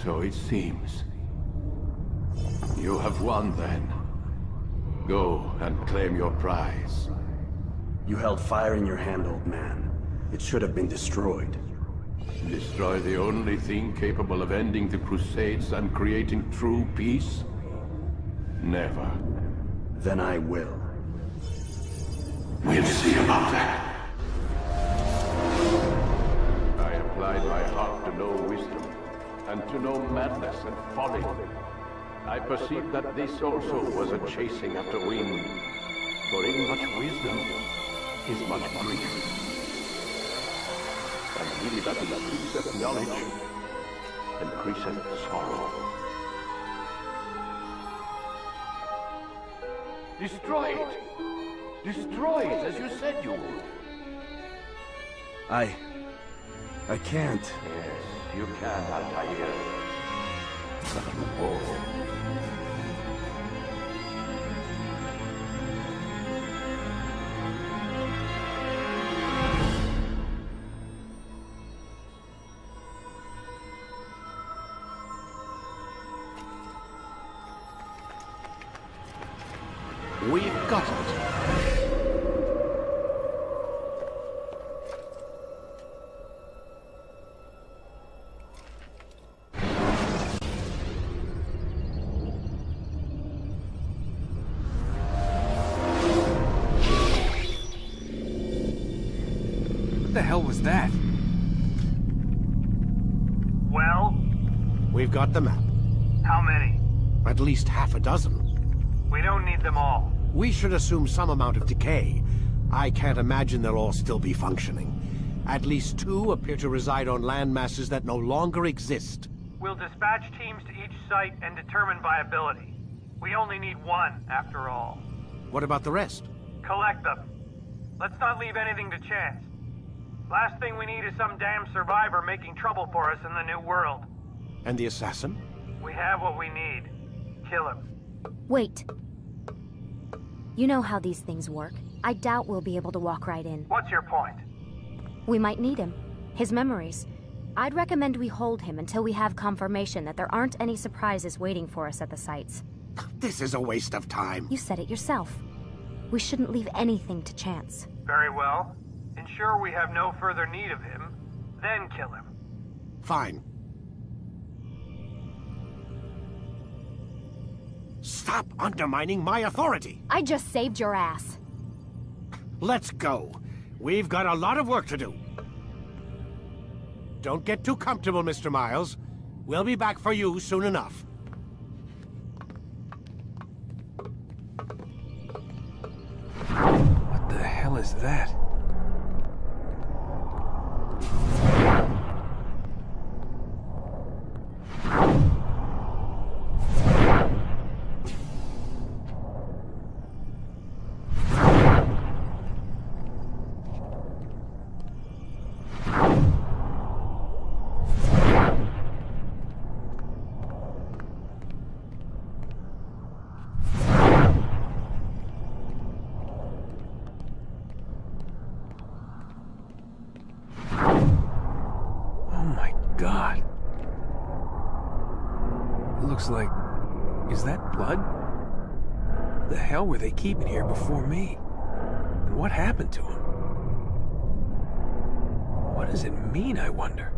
So it seems. You have won then. Go and claim your prize. You held fire in your hand, old man. It should have been destroyed. Destroy the only thing capable of ending the Crusades and creating true peace? Never. Then I will. We'll see about that. I applied my heart to know wisdom, and to know madness and folly. I perceived that this also was a chasing after wind. For in much wisdom is much grief. and he that increaseth knowledge increaseth sorrow. Destroy it! Destroy it, as you said you would. I can't. Yes, you can, Altair. But you won't. We've got it. What the hell was that? Well? We've got the map. How many? At least half a dozen. We don't need them all. We should assume some amount of decay. I can't imagine they'll all still be functioning. At least 2 appear to reside on land masses that no longer exist. We'll dispatch teams to each site and determine viability. We only need 1, after all. What about the rest? Collect them. Let's not leave anything to chance. Last thing we need is some damn survivor making trouble for us in the new world. And the assassin? We have what we need. Kill him. Wait. You know how these things work. I doubt we'll be able to walk right in. What's your point? We might need him. His memories. I'd recommend we hold him until we have confirmation that there aren't any surprises waiting for us at the sites. This is a waste of time. You said it yourself. We shouldn't leave anything to chance. Very well. Ensure we have no further need of him, then kill him. Fine. Stop undermining my authority! I just saved your ass. Let's go. We've got a lot of work to do. Don't get too comfortable, Mr. Miles. We'll be back for you soon enough. What the hell is that? God. It looks like... Is that blood? The hell were they keeping here before me? And what happened to him? What does it mean, I wonder?